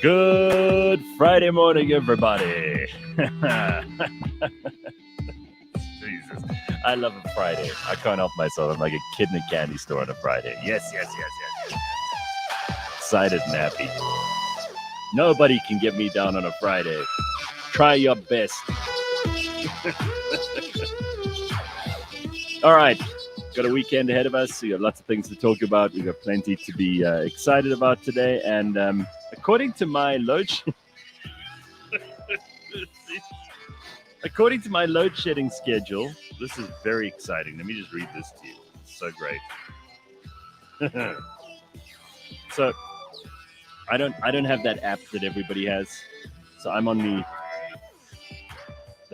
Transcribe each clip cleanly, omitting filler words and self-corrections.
Good Friday morning, everybody. Jesus, I love a Friday. I can't help myself. I'm like a kid in a candy store on a Friday. Yes, yes, yes, yes, yes. Excited and happy. Nobody can get me down on a Friday. Try your best. All right. Got a weekend ahead of us. We got lots of things to talk about. We got plenty to be excited about today. And according to my load shedding schedule, this is very exciting. Let me just read this to you. It's so great. So I don't have that app that everybody has. So I'm on the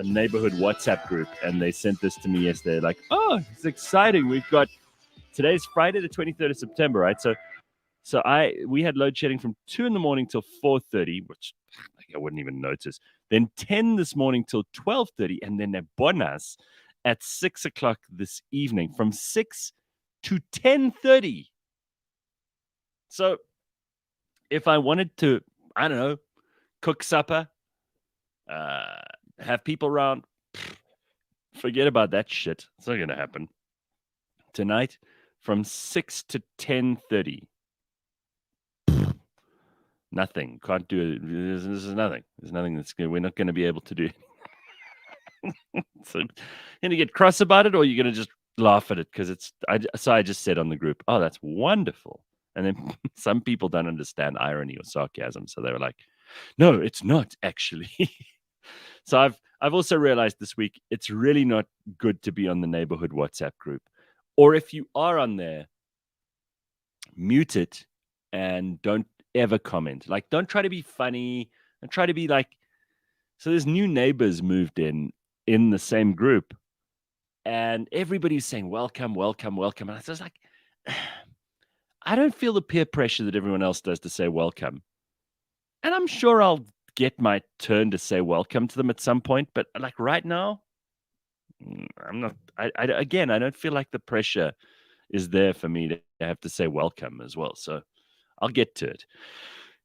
neighborhood WhatsApp group, and they sent this to me yesterday. Like, oh, it's exciting. We've got today's Friday, the 23rd of September, right? So we had load shedding from 2 in the morning till 4:30, which I wouldn't even notice. Then 10 this morning till 12:30, and then a bonus at 6 o'clock this evening from 6 to 10:30. So if I wanted to, I don't know, cook supper, have people around, forget about that shit. It's not going to happen. Tonight from 6 to 10:30. Nothing. Can't do it. This is nothing. There's nothing that's good. We're not going to be able to do it. So, you're going to get cross about it, or you're going to just laugh at it because it's. So I just said on the group, "Oh, that's wonderful," and then some people don't understand irony or sarcasm, so they were like, "No, it's not actually." So I've also realized this week it's really not good to be on the neighborhood WhatsApp group, or if you are on there, mute it and don't ever comment. Like, don't try to be funny and try to be like. So there's new neighbors moved in the same group, and everybody's saying welcome, welcome, welcome. And I was like, I don't feel the peer pressure that everyone else does to say welcome, and I'm sure I'll get my turn to say welcome to them at some point. But like right now, I'm not. Again, I don't feel like the pressure is there for me to have to say welcome as well. So I'll get to it.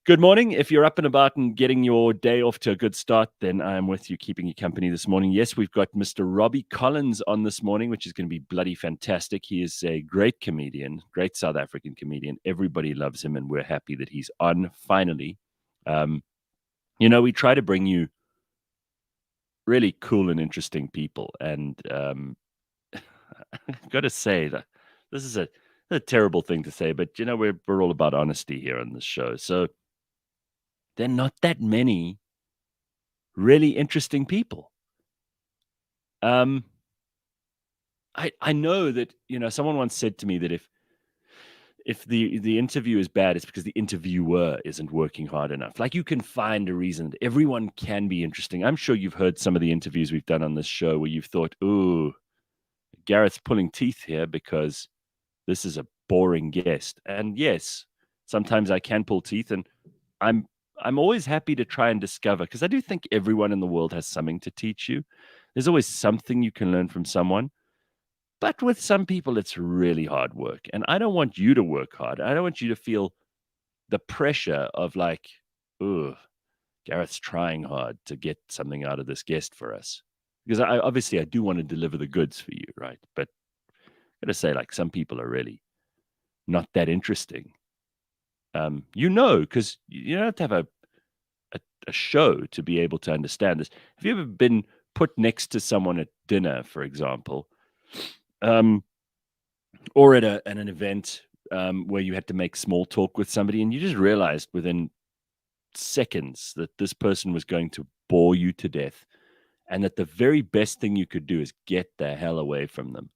Good morning. If you're up and about and getting your day off to a good start, then I am with you, keeping you company this morning. Yes, we've got Mr. Robbie Collins on this morning, which is going to be bloody fantastic. He is a great comedian, great South African comedian. Everybody loves him, and we're happy that he's on finally. We try to bring you really cool and interesting people, and I've got to say that this is a terrible thing to say, but we're all about honesty here on this show. So there are not that many really interesting people. I know that someone once said to me that if the interview is bad, it's because the interviewer isn't working hard enough. Like, you can find a reason that everyone can be interesting. I'm sure you've heard some of the interviews we've done on this show where you've thought, "Ooh, Gareth's pulling teeth here because this is a boring guest." And yes, sometimes I can pull teeth, and I'm always happy to try and discover, because I do think everyone in the world has something to teach you. There's always something you can learn from someone. But with some people, it's really hard work. And I don't want you to work hard. I don't want you to feel the pressure of like, "Oh, Gareth's trying hard to get something out of this guest for us." Because obviously I do want to deliver the goods for you, right? But I gotta say, like, some people are really not that interesting. Because you don't have to have a show to be able to understand this. Have you ever been put next to someone at dinner, for example, or at an event where you had to make small talk with somebody, and you just realized within seconds that this person was going to bore you to death, and that the very best thing you could do is get the hell away from them?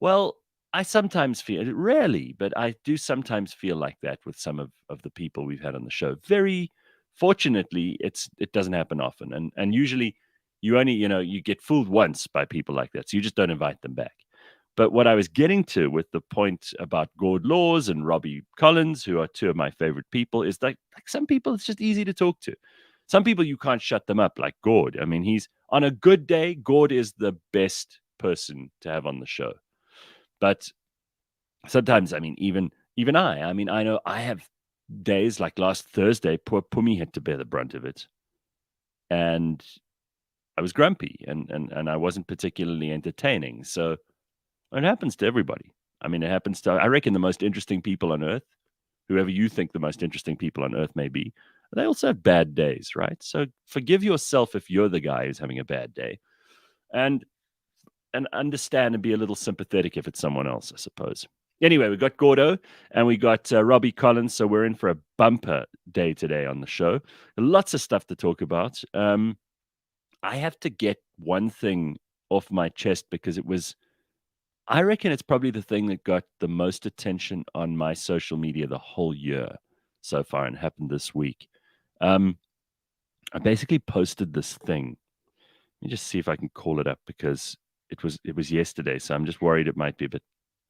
Well, I sometimes feel, rarely, but I do sometimes feel like that with some of the people we've had on the show. Very fortunately, it doesn't happen often, and usually you only you get fooled once by people like that, so you just don't invite them back. But what I was getting to with the point about Gord Laws and Robbie Collins, who are two of my favorite people, is like some people it's just easy to talk to. Some people you can't shut them up, like Gord. I mean, he's on a good day, Gord is the best person to have on the show. But sometimes, I mean, even I know I have days, like last Thursday, poor Pumi had to bear the brunt of it. And I was grumpy and I wasn't particularly entertaining. So it happens to everybody. I mean, it happens to, I reckon, the most interesting people on earth, whoever you think the most interesting people on earth may be, they also have bad days, right? So forgive yourself if you're the guy who's having a bad day, and understand and be a little sympathetic if it's someone else, I suppose. Anyway, we got Gordo and we got Robbie Collins, so we're in for a bumper day today on the show. Lots of stuff to talk about. I have to get one thing off my chest because I reckon it's probably the thing that got the most attention on my social media the whole year so far and happened this week. I basically posted this thing. Let me just see if I can call it up because it was yesterday, so I'm just worried it might be a bit,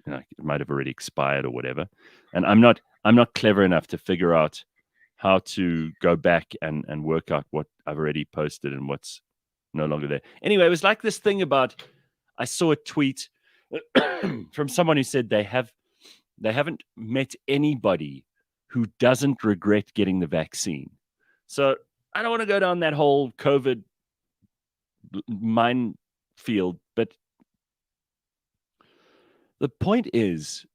it might have already expired or whatever. And I'm not clever enough to figure out how to go back and work out what I've already posted and what's no longer there. Anyway, it was like this thing about, I saw a tweet from someone who said they haven't met anybody who doesn't regret getting the vaccine. So I don't want to go down that whole COVID minefield, but the point is,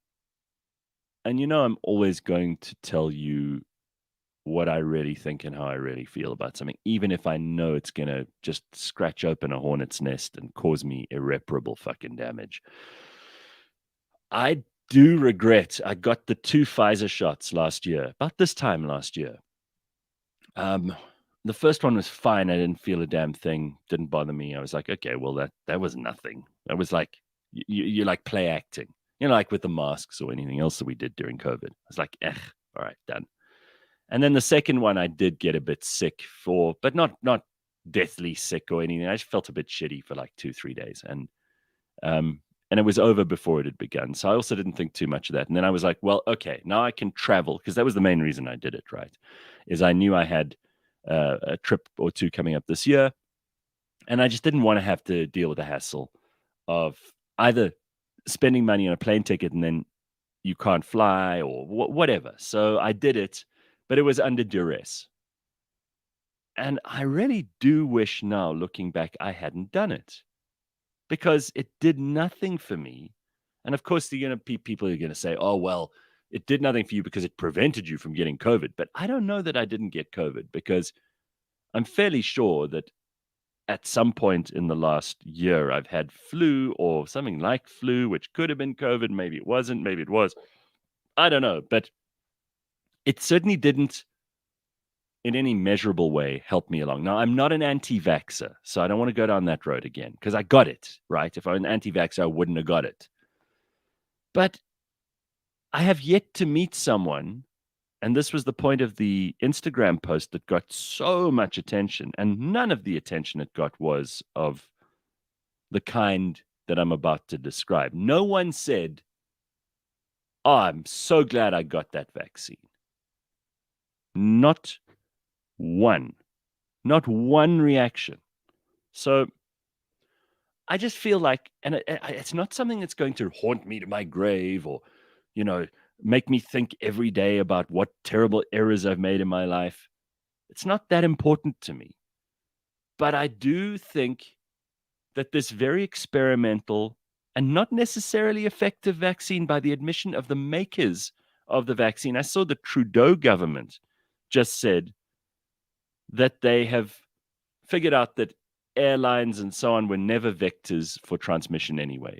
and I'm always going to tell you what I really think and how I really feel about something, even if I know it's going to just scratch open a hornet's nest and cause me irreparable fucking damage. I do regret I got the 2 Pfizer shots last year, about this time last year. The first one was fine. I didn't feel a damn thing. Didn't bother me. I was like, okay, well, that was nothing. That was like, you like play acting, like with the masks or anything else that we did during COVID. I was like, all right, done. And then the second one, I did get a bit sick but not deathly sick or anything. I just felt a bit shitty for like 2-3 days. And it was over before it had begun. So I also didn't think too much of that. And then I was like, well, okay, now I can travel, because that was the main reason I did it, right? Is I knew I had a trip or two coming up this year. And I just didn't want to have to deal with the hassle of either spending money on a plane ticket and then you can't fly or whatever. So I did it, but it was under duress. And I really do wish now, looking back, I hadn't done it, because it did nothing for me. And of course, people are going to say, oh, well, it did nothing for you because it prevented you from getting COVID. But I don't know that I didn't get COVID, because I'm fairly sure that at some point in the last year, I've had flu or something like flu, which could have been COVID. Maybe it wasn't. Maybe it was. I don't know. But it certainly didn't in any measurable way help me along. Now, I'm not an anti-vaxxer, so I don't want to go down that road again, because I got it, right? If I'm an anti-vaxxer, I wouldn't have got it. But I have yet to meet someone, and this was the point of the Instagram post that got so much attention, and none of the attention it got was of the kind that I'm about to describe. No one said, oh, I'm so glad I got that vaccine. Not one reaction. So I just feel like, and it's not something that's going to haunt me to my grave or, make me think every day about what terrible errors I've made in my life. It's not that important to me. But I do think that this very experimental and not necessarily effective vaccine, by the admission of the makers of the vaccine, I saw the Trudeau government just said that they have figured out that airlines and so on were never vectors for transmission anyway.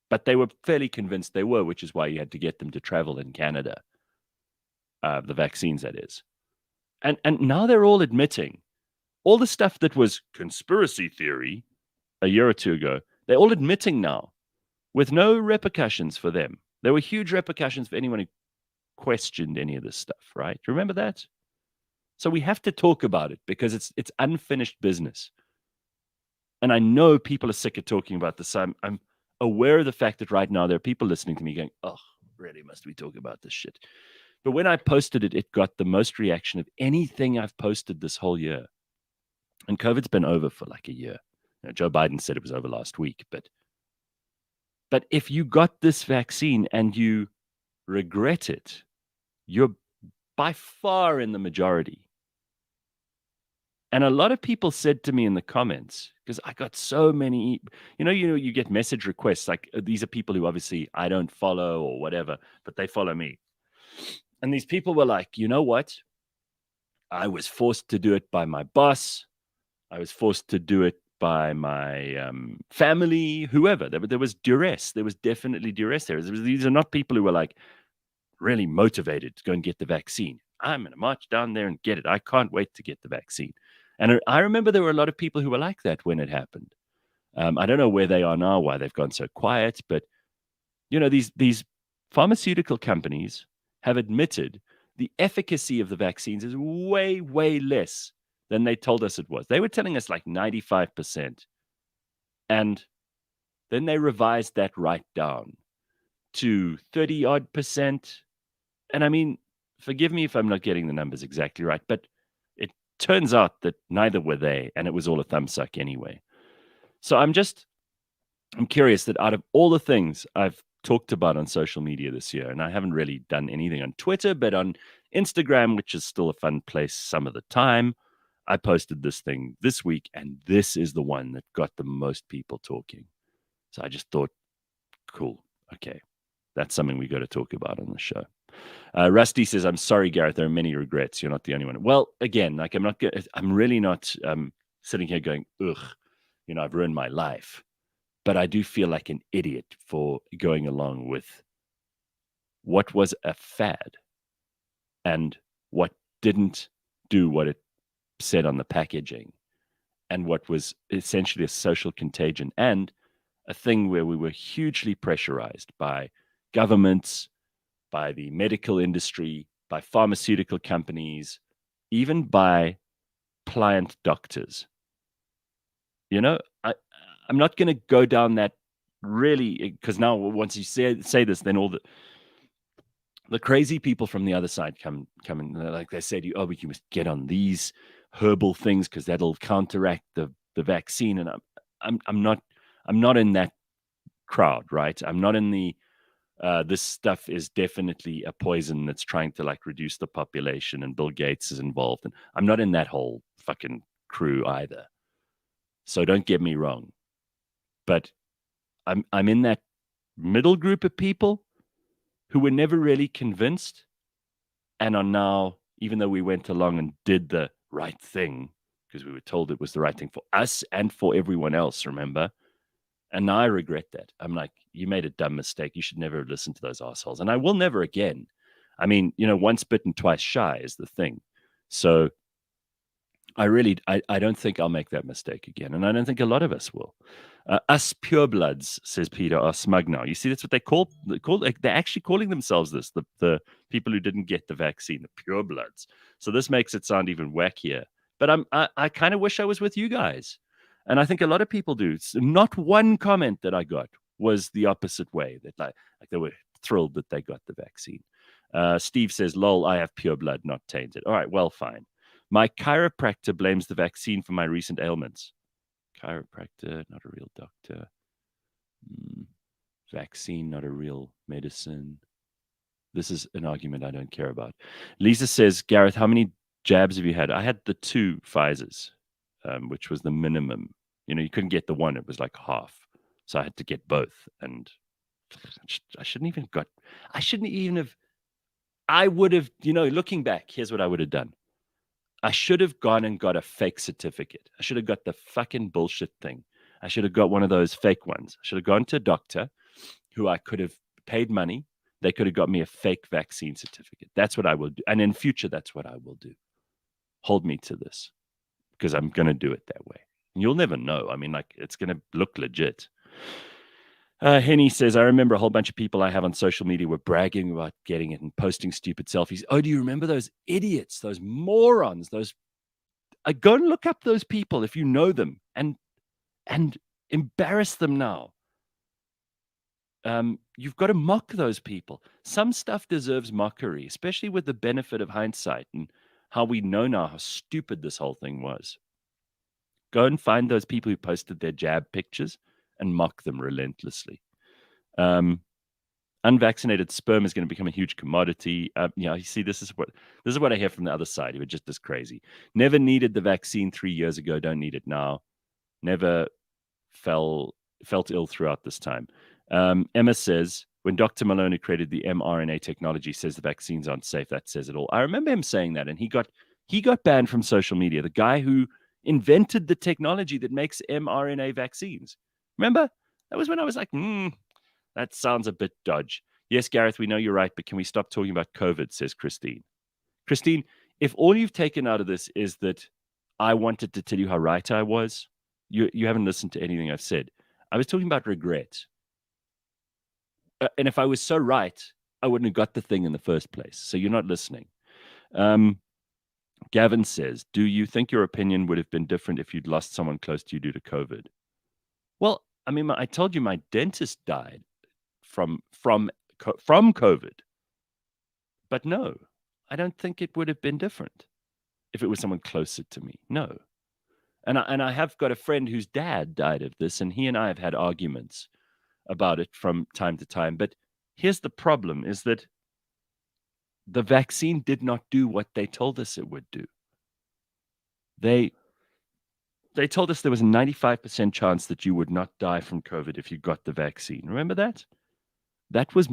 But they were fairly convinced they were, which is why you had to get them to travel in Canada. The vaccines, that is. And now they're all admitting all the stuff that was conspiracy theory a year or two ago, they're all admitting now with no repercussions for them. There were huge repercussions for anyone who questioned any of this stuff, right? Remember that? So we have to talk about it because it's unfinished business. And I know people are sick of talking about this. I'm aware of the fact that right now there are people listening to me going, oh, really, must we talk about this shit? But when I posted it, it got the most reaction of anything I've posted this whole year. And COVID's been over for like a year. Joe Biden said it was over last week. But if you got this vaccine and you regret it, you're by far in the majority. And a lot of people said to me in the comments, because I got so many, you get message requests like these are people who obviously I don't follow or whatever, but they follow me. And these people were like, you know what? I was forced to do it by my boss. I was forced to do it by my family, whoever. There was duress. There was definitely duress there. These are not people who were like really motivated to go and get the vaccine. I'm going to march down there and get it. I can't wait to get the vaccine. And I remember there were a lot of people who were like that when it happened. I don't know where they are now, why they've gone so quiet, but these pharmaceutical companies have admitted the efficacy of the vaccines is way, way less than they told us it was. They were telling us like 95%. And then they revised that right down to 30 odd percent. And I mean, forgive me if I'm not getting the numbers exactly right, but it turns out that neither were they, and it was all a thumbsuck anyway. So I'm curious that out of all the things I've talked about on social media this year, and I haven't really done anything on Twitter, but on Instagram, which is still a fun place some of the time, I posted this thing this week, and this is the one that got the most people talking. So I just thought, cool, okay, that's something we got to talk about on the show. Rusty says, "I'm sorry, Gareth. There are many regrets. You're not the only one." Well, again, like I'm really not sitting here going, "Ugh, I've ruined my life." But I do feel like an idiot for going along with what was a fad and what didn't do what it said on the packaging, and what was essentially a social contagion and a thing where we were hugely pressurized by governments, by the medical industry, by pharmaceutical companies, even by pliant doctors. I'm not going to go down that really, because now once you say this, then all the crazy people from the other side come and like they say to you, "Oh, but you must get on these herbal things because that'll counteract the vaccine." And I'm not in that crowd, right? I'm not in the this stuff is definitely a poison that's trying to like reduce the population, and Bill Gates is involved, and I'm not in that whole fucking crew either. So don't get me wrong, but I'm in that middle group of people who were never really convinced and are now, even though we went along and did the right thing because we were told it was the right thing for us and for everyone else, remember? And now I regret that. I'm like, you made a dumb mistake. You should never have listened to those assholes. And I will never again. I mean, once bitten, twice shy is the thing. So I don't think I'll make that mistake again. And I don't think a lot of us will. Us purebloods, says Peter, are smug now. You see, that's what they're actually calling themselves this, the people who didn't get the vaccine, the purebloods. So this makes it sound even wackier. But I kind of wish I was with you guys. And I think a lot of people do. Not one comment that I got was the opposite way, that like they were thrilled that they got the vaccine. Steve says, "Lol, I have pure blood, not tainted." All right, well, fine. My chiropractor blames the vaccine for my recent ailments. Chiropractor, not a real doctor. Vaccine, not a real medicine. This is an argument I don't care about. Lisa says, "Gareth, how many jabs have you had?" I had the 2 Pfizers, which was the minimum. You couldn't get the one; it was like half, so I had to get both. And I shouldn't even have. I would have, looking back, here's what I would have done. I should have gone and got a fake certificate. I should have got the fucking bullshit thing. I should have got one of those fake ones. I should have gone to a doctor who I could have paid money. They could have got me a fake vaccine certificate. That's what I will do. And in future, that's what I will do. Hold me to this, because I'm going to do it that way. And you'll never know. I mean, like, it's going to look legit. Henny says, "I remember a whole bunch of people I have on social media were bragging about getting it and posting stupid selfies." Oh, do you remember those idiots, those morons, those... go and look up those people if you know them, and embarrass them now. You've got to mock those people. Some stuff deserves mockery, especially with the benefit of hindsight and how we know now how stupid this whole thing was. Go and find those people who posted their jab pictures and mock them relentlessly. Unvaccinated sperm is going to become a huge commodity. You see, this is what I hear from the other side, who are just as crazy. Never needed the vaccine 3 years ago. Don't need it now. Never felt ill throughout this time. Emma says, when Dr. Malone, who created the mRNA technology, says the vaccines aren't safe, that says it all. I remember him saying that, and he got banned from social media. The guy who invented the technology that makes mRNA vaccines. Remember? That was when I was like, that sounds a bit dodge. Yes, Gareth, we know you're right, but can we stop talking about COVID, says Christine. Christine, if all you've taken out of this is that I wanted to tell you how right I was, you haven't listened to anything I've said. I was talking about regret. And if I was so right, I wouldn't have got the thing in the first place. So you're not listening. Gavin says, do you think your opinion would have been different if you'd lost someone close to you due to COVID? Well, I mean, I told you my dentist died from COVID. But no, I don't think it would have been different if it was someone closer to me. No. And I have got a friend whose dad died of this, and he and I have had arguments about it from time to time. But here's the problem, is that the vaccine did not do what they told us it would do. They told us there was a 95% chance that you would not die from COVID if you got the vaccine. Remember that? That was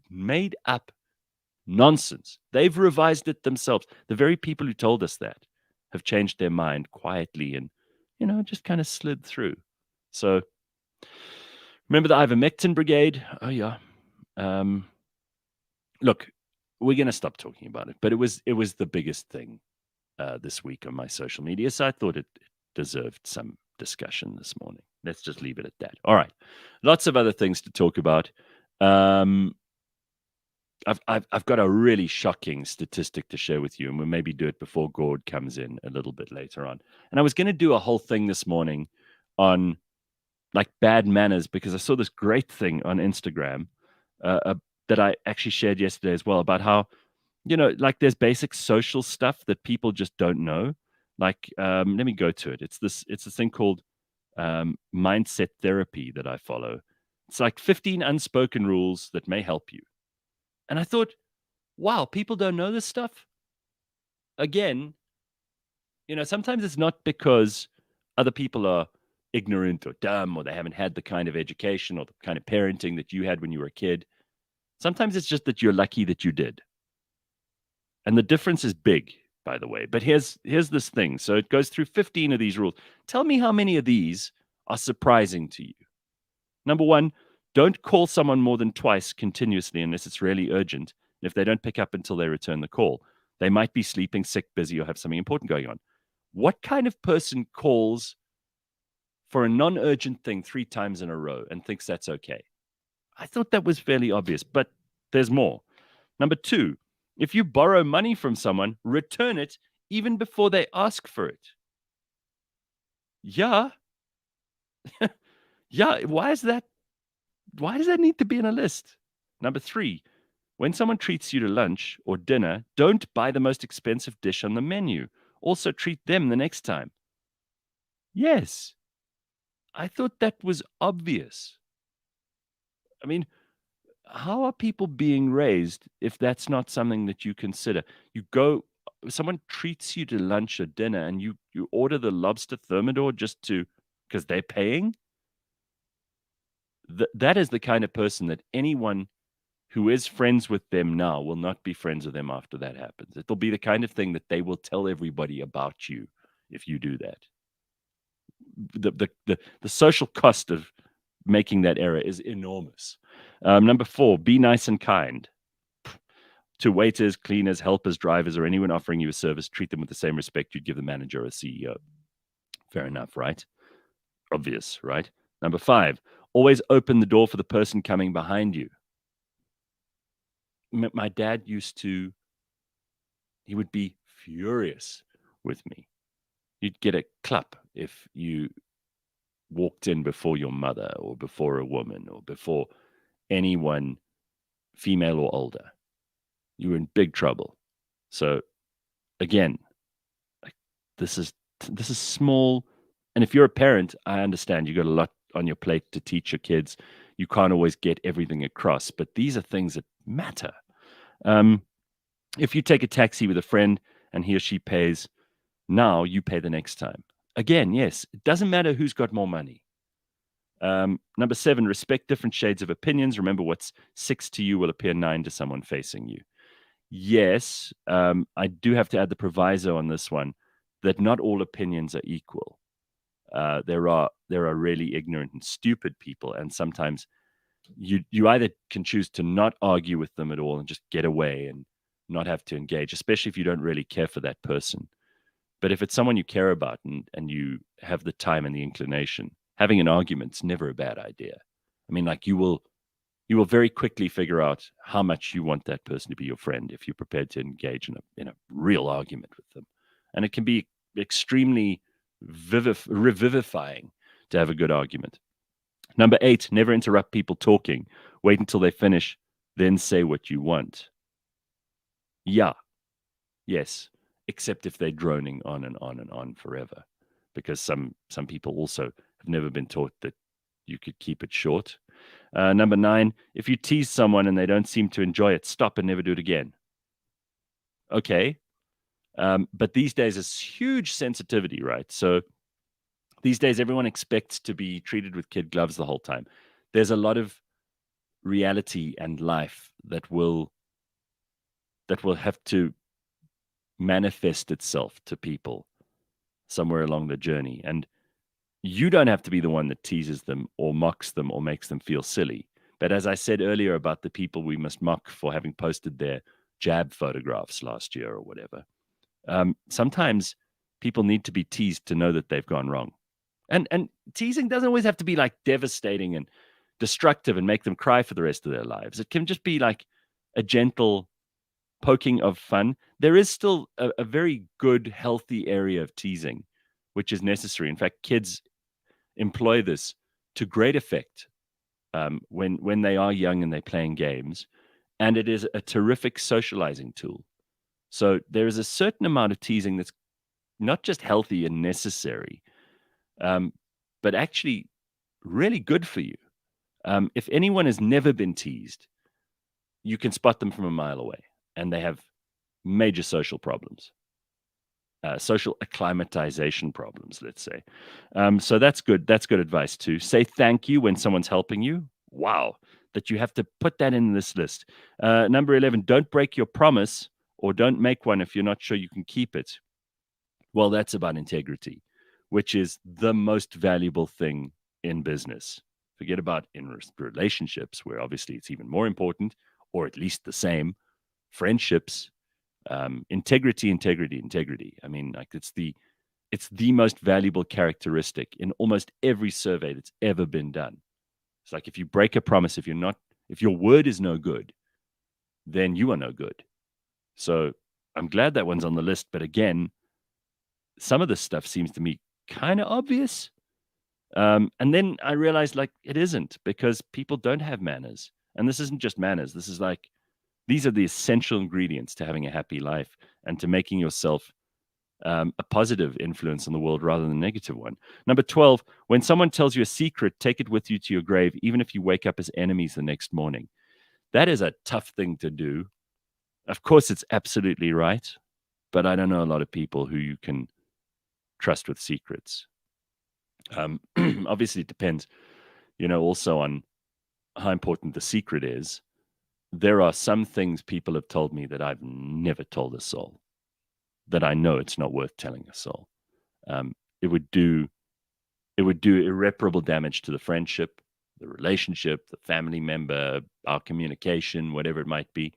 made up nonsense. They've revised it themselves. The very people who told us that have changed their mind quietly and, just kind of slid through. So remember the ivermectin brigade? Oh, yeah. Look, we're going to stop talking about it, but it was the biggest thing this week on my social media, so I thought it deserved some discussion this morning. Let's just leave it at that. All right. Lots of other things to talk about. I've got a really shocking statistic to share with you, and we'll maybe do it before Gord comes in a little bit later on. And I was going to do a whole thing this morning on like bad manners, because I saw this great thing on Instagram that I actually shared yesterday as well, about how, like there's basic social stuff that people just don't know. Like, let me go to it. It's this thing called mindset therapy that I follow. It's like 15 unspoken rules that may help you. And I thought, wow, people don't know this stuff. Again, sometimes it's not because other people are ignorant or dumb, or they haven't had the kind of education or the kind of parenting that you had when you were a kid. Sometimes it's just that you're lucky that you did. And the difference is big, by the way. But here's this thing. So it goes through 15 of these rules. Tell me how many of these are surprising to you. Number one, don't call someone more than twice continuously unless it's really urgent. And if they don't pick up until they return the call, they might be sleeping, sick, busy, or have something important going on. What kind of person calls for a non-urgent thing 3 times in a row and thinks that's okay? I thought that was fairly obvious, but there's more. Number two, if you borrow money from someone, return it even before they ask for it. Yeah. Yeah. Why does that need to be in a list? Number three, when someone treats you to lunch or dinner, don't buy the most expensive dish on the menu. Also treat them the next time. Yes. I thought that was obvious. I mean, how are people being raised if that's not something that you consider? Someone treats you to lunch or dinner and you order the lobster thermidor just because they're paying? That is the kind of person that anyone who is friends with them now will not be friends with them after that happens. It'll be the kind of thing that they will tell everybody about you if you do that. The social cost of making that error is enormous. Number four, be nice and kind. To waiters, cleaners, helpers, drivers, or anyone offering you a service, treat them with the same respect you'd give the manager or CEO. Fair enough, right? Obvious, right? Number five, always open the door for the person coming behind you. My dad he would be furious with me. You'd get a clap if you walked in before your mother or before a woman or before anyone, female or older. You were in big trouble. So again, this is small. And if you're a parent, I understand you got a lot on your plate to teach your kids. you can't always get everything across, but these are things that matter. Um, if you take a taxi with a friend and he or she pays now, you pay the next time. Again, yes, it doesn't matter who's got more money. Number 7, respect different shades of opinions. Remember, what's 6 to you will appear 9 to someone facing you. Yes, I do have to add the proviso on this one that not all opinions are equal. There are really ignorant and stupid people, and sometimes you either can choose to not argue with them at all and just get away and not have to engage, especially if you don't really care for that person. But if it's someone you care about and you have the time and the inclination, having an argument's never a bad idea. I mean, like you will very quickly figure out how much you want that person to be your friend if you're prepared to engage in a real argument with them. And it can be extremely revivifying to have a good argument. Number 8, never interrupt people talking. Wait until they finish, then say what you want. Yeah. Yes. Except if they're droning on and on and on forever. Because some people also have never been taught that you could keep it short. Number 9, if you tease someone and they don't seem to enjoy it, stop and never do it again. Okay. But these days, it's huge sensitivity, right? So these days, everyone expects to be treated with kid gloves the whole time. There's a lot of reality and life that will have to manifest itself to people somewhere along the journey. And you don't have to be the one that teases them or mocks them or makes them feel silly. But as I said earlier about the people we must mock for having posted their jab photographs last year or whatever, sometimes people need to be teased to know that they've gone wrong. And teasing doesn't always have to be like devastating and destructive and make them cry for the rest of their lives. It can just be like a gentle poking of fun. There is still a very good, healthy area of teasing, which is necessary. In fact, kids employ this to great effect when they are young and they're playing games. And it is a terrific socializing tool. So there is a certain amount of teasing that's not just healthy and necessary, but actually really good for you. If anyone has never been teased, you can spot them from a mile away, and they have major social problems, social acclimatization problems, let's say. So that's good. That's good advice too. Say thank you when someone's helping you. Wow, that you have to put that in this list. Number 11, don't break your promise or don't make one if you're not sure you can keep it. Well, that's about integrity, which is the most valuable thing in business. Forget about in relationships, where obviously it's even more important, or at least the same. Friendships, integrity. I mean, like it's the most valuable characteristic in almost every survey that's ever been done. It's like if you break a promise, if your word is no good, then you are no good. So I'm glad that one's on the list. But again, some of this stuff seems to me kind of obvious. And then I realized like it isn't, because people don't have manners. And this isn't just manners. This is like, these are the essential ingredients to having a happy life and to making yourself a positive influence on the world rather than a negative one. Number 12, when someone tells you a secret, take it with you to your grave, even if you wake up as enemies the next morning. That is a tough thing to do. Of course, it's absolutely right, but I don't know a lot of people who you can trust with secrets. Obviously, it depends, also on how important the secret is. There are some things people have told me that I've never told a soul, that I know it's not worth telling a soul. It would do irreparable damage to the friendship, the relationship, the family member, our communication, whatever it might be.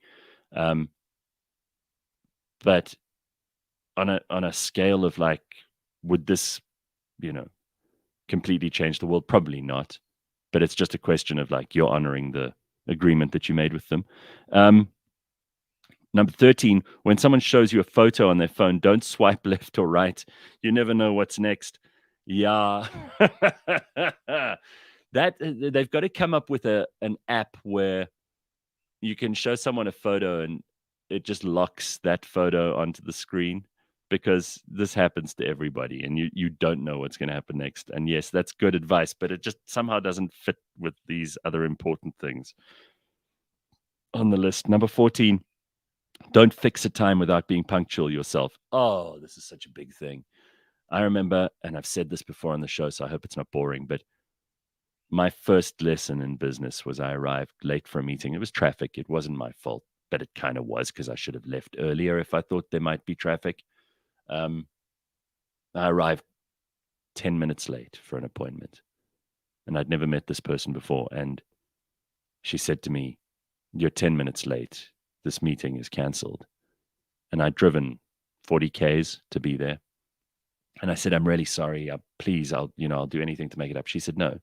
But on a scale of like, would this, completely change the world? Probably not. But it's just a question of like, you're honoring the agreement that you made with them. Number 13, when someone shows you a photo on their phone, don't swipe left or right. You never know what's next. Yeah. That they've got to come up with an app where you can show someone a photo and it just locks that photo onto the screen. because this happens to everybody, and you don't know what's going to happen next. And yes, that's good advice, but it just somehow doesn't fit with these other important things on the list. Number 14, don't fix a time without being punctual yourself. Oh, this is such a big thing. I remember, and I've said this before on the show, so I hope it's not boring, but my first lesson in business was I arrived late for a meeting. It was traffic. It wasn't my fault, but it kind of was, because I should have left earlier if I thought there might be traffic. Um, I arrived 10 minutes late for an appointment, and I'd never met this person before. And she said to me, "You're 10 minutes late. This meeting is canceled." And I'd driven 40 Ks to be there. And I said, "I'm really sorry. Please, I'll do anything to make it up." She said, "No.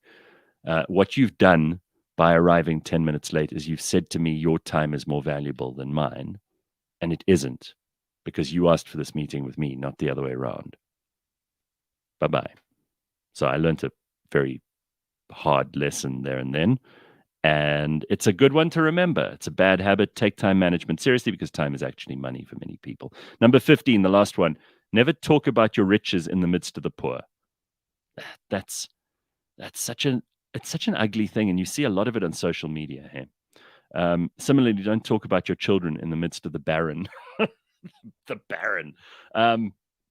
What you've done by arriving 10 minutes late is you've said to me your time is more valuable than mine, and it isn't, because you asked for this meeting with me, not the other way around. Bye-bye." So I learned a very hard lesson there and then, and it's a good one to remember. It's a bad habit. Take time management seriously, because time is actually money for many people. Number 15, the last one, never talk about your riches in the midst of the poor. That's such an it's such an ugly thing, and you see a lot of it on social media. Hey? Similarly, don't talk about your children in the midst of the barren. The barren.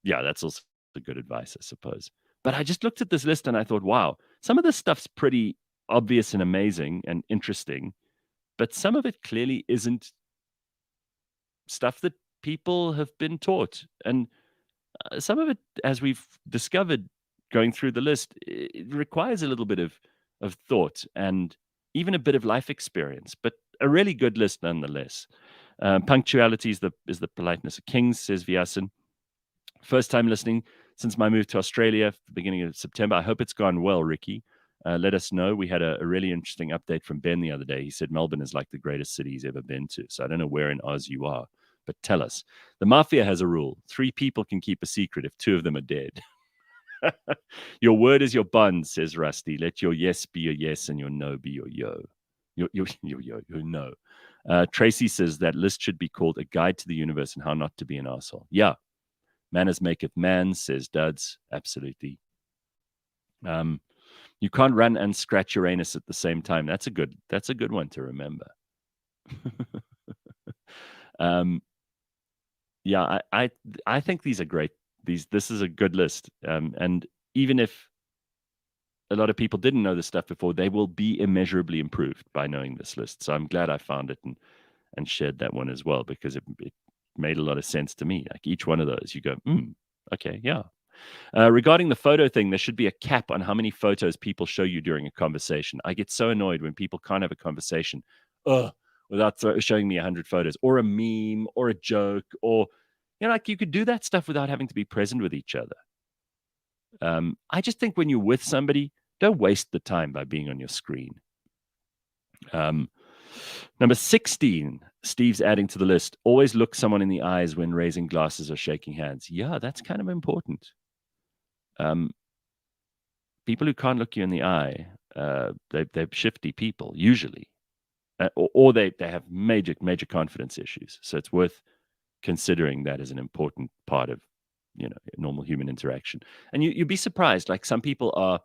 Yeah, that's also good advice, I suppose. But I just looked at this list and I thought, wow, some of this stuff's pretty obvious and amazing and interesting, but some of it clearly isn't stuff that people have been taught. And some of it, as we've discovered going through the list, it requires a little bit of thought and even a bit of life experience, but a really good list nonetheless. Punctuality is the politeness of kings, says Vyasan. First time listening since my move to Australia at the beginning of September. I hope it's gone well, Ricky. Let us know. We had a really interesting update from Ben the other day. He said Melbourne is like the greatest city he's ever been to. So I don't know where in Oz you are, but tell us. The mafia has a rule. 3 people can keep a secret if 2 of them are dead. Your word is your bond, says Rusty. Let your yes be your yes and your no be your yo. Your no. Tracy says that list should be called A Guide to the Universe and How Not to Be an Asshole. Yeah. Manners maketh man, says Duds. Absolutely. You can't run and scratch Uranus at the same time. That's a good one to remember. Yeah, I think these are great. This is a good list. And even if a lot of people didn't know this stuff before, they will be immeasurably improved by knowing this list. So I'm glad I found it and shared that one as well, because it made a lot of sense to me. Like each one of those, you go, okay, yeah. Regarding the photo thing, there should be a cap on how many photos people show you during a conversation. I get so annoyed when people can't have a conversation without showing me 100 photos or a meme or a joke, or, like you could do that stuff without having to be present with each other. I just think when you're with somebody, don't waste the time by being on your screen. Number 16, Steve's adding to the list. Always look someone in the eyes when raising glasses or shaking hands. Yeah, that's kind of important. People who can't look you in the eye, they're shifty people, usually. Or they have major confidence issues. So it's worth considering that as an important part of, normal human interaction. And you'd be surprised. Like some people are,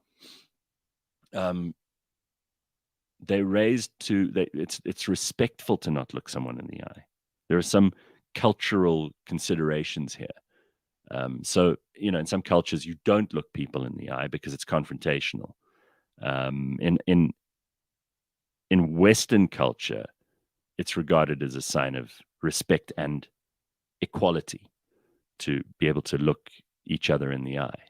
they're raised to, it's respectful to not look someone in the eye. There are some cultural considerations here. So, in some cultures, you don't look people in the eye because it's confrontational. In Western culture, it's regarded as a sign of respect and equality to be able to look each other in the eye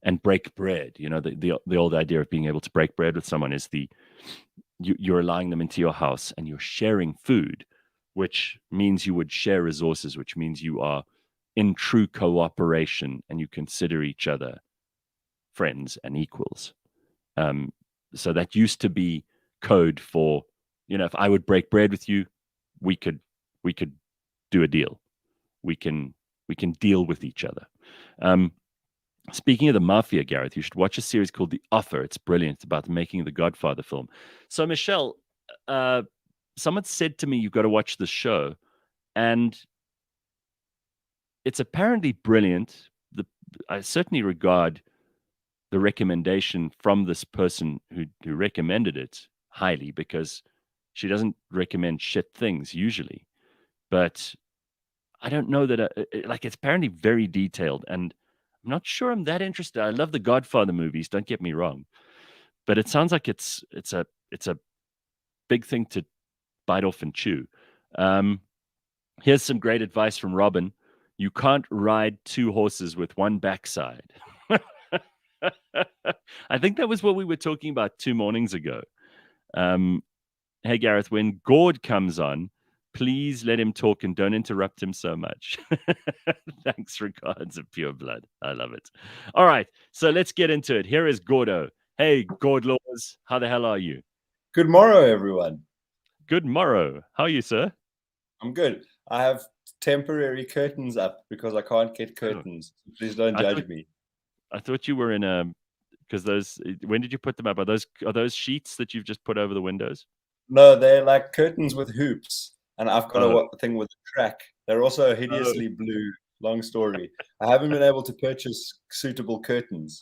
and break bread. The old idea of being able to break bread with someone is you're allowing them into your house and you're sharing food, which means you would share resources, which means you are in true cooperation and you consider each other friends and equals. So that used to be code for, if I would break bread with you, we could do a deal. We can deal with each other. Speaking of the mafia, Gareth, you should watch a series called The Offer. It's brilliant. It's about the making of the Godfather film. So, Michelle, someone said to me, you've got to watch this show. And it's apparently brilliant. I certainly regard the recommendation from this person who recommended it highly, because she doesn't recommend shit things usually. But I don't know that like, it's apparently very detailed, and I'm not sure I'm that interested. I love the Godfather movies, don't get me wrong, but it sounds like it's a big thing to bite off and chew. Um, Here's some great advice from Robin. You can't ride two horses with one backside. I think that was what we were talking about 2 mornings ago. Um, hey, Gareth, when Gord comes on, please let him talk and don't interrupt him so much. Thanks, regards of pure blood. I love it. All right, so let's get into it. Here is Gordo. Hey, Gord Laws, how the hell are you? Good morrow, everyone. Good morrow. How are you, sir? I'm good. I have temporary curtains up because I can't get curtains. Please don't I judge thought me. I thought you were in a, because those, when did you put them up? Are those sheets that you've just put over the windows? No, they're like curtains with hoops, and I've got Oh, a thing with a track. They're also oh, hideously blue. Long story. I haven't been able to purchase suitable curtains.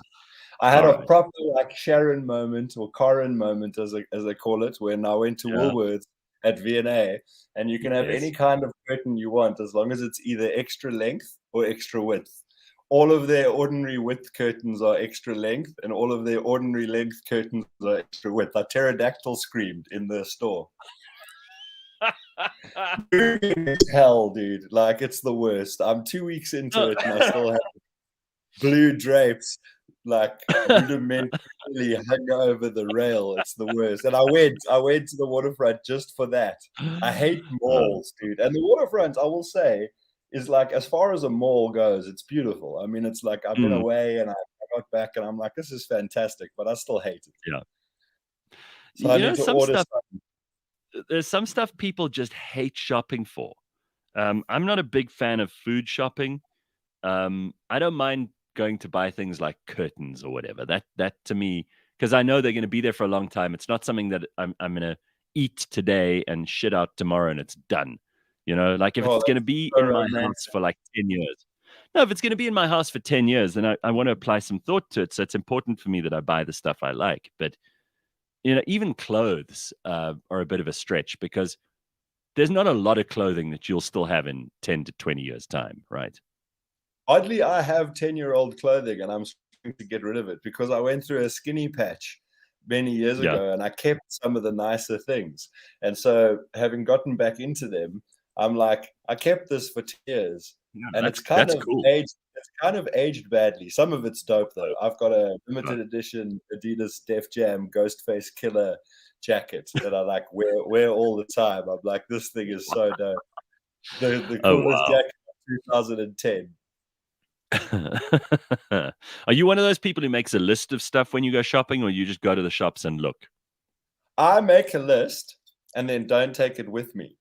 I had all a right. proper like Sharon moment or Corin moment, as they call it, when I went to Yeah. Woolworths at V&A, and you can have any Yes. kind of curtain you want as long as it's either extra length or extra width. All of their ordinary width curtains are extra length, and all of their ordinary length curtains are extra width. I pterodactyl screamed in the store. It's hell, dude. Like, it's the worst. I'm 2 weeks into it, and I still have blue drapes, like rudimentarily hung over the rail. It's the worst. And I went to the waterfront just for that. I hate Uh, malls, dude. And the waterfront, I will say, is like, as far as a mall goes, it's beautiful. I mean, it's like I've been mm, away and I got back and I'm like, this is fantastic, but I still hate it. yeah. So I You know, need to order some. there's some stuff people just hate shopping for. I'm not a big fan of food shopping. I don't mind going to buy things like curtains or whatever. That to me, because I know they're going to be there for a long time. It's not something that I'm going to eat today and shit out tomorrow and it's done. You know, like if Oh, it's going to that's be so in my romantic. house for like 10 years. No, if it's going to be in my house for 10 years, then I want to apply some thought to it. So it's important for me that I buy the stuff I like. But, even clothes are a bit of a stretch, because there's not a lot of clothing that you'll still have in 10 to 20 years' time, right? Oddly, I have 10-year-old clothing and I'm struggling to get rid of it because I went through a skinny patch many years Yeah. ago and I kept some of the nicer things. And so, having gotten back into them, I'm like, I kept this for 10 years Yeah, and that's cool. it's kind of aged badly. Some of it's dope though. I've got a Uh, limited edition Adidas Def Jam Ghostface Killer jacket that I like wear all the time. I'm like, this thing is so dope. The Oh, coolest wow. jacket of 2010. Are you one of those people who makes a list of stuff when you go shopping, or you just go to the shops and look? I make a list and then don't take it with me.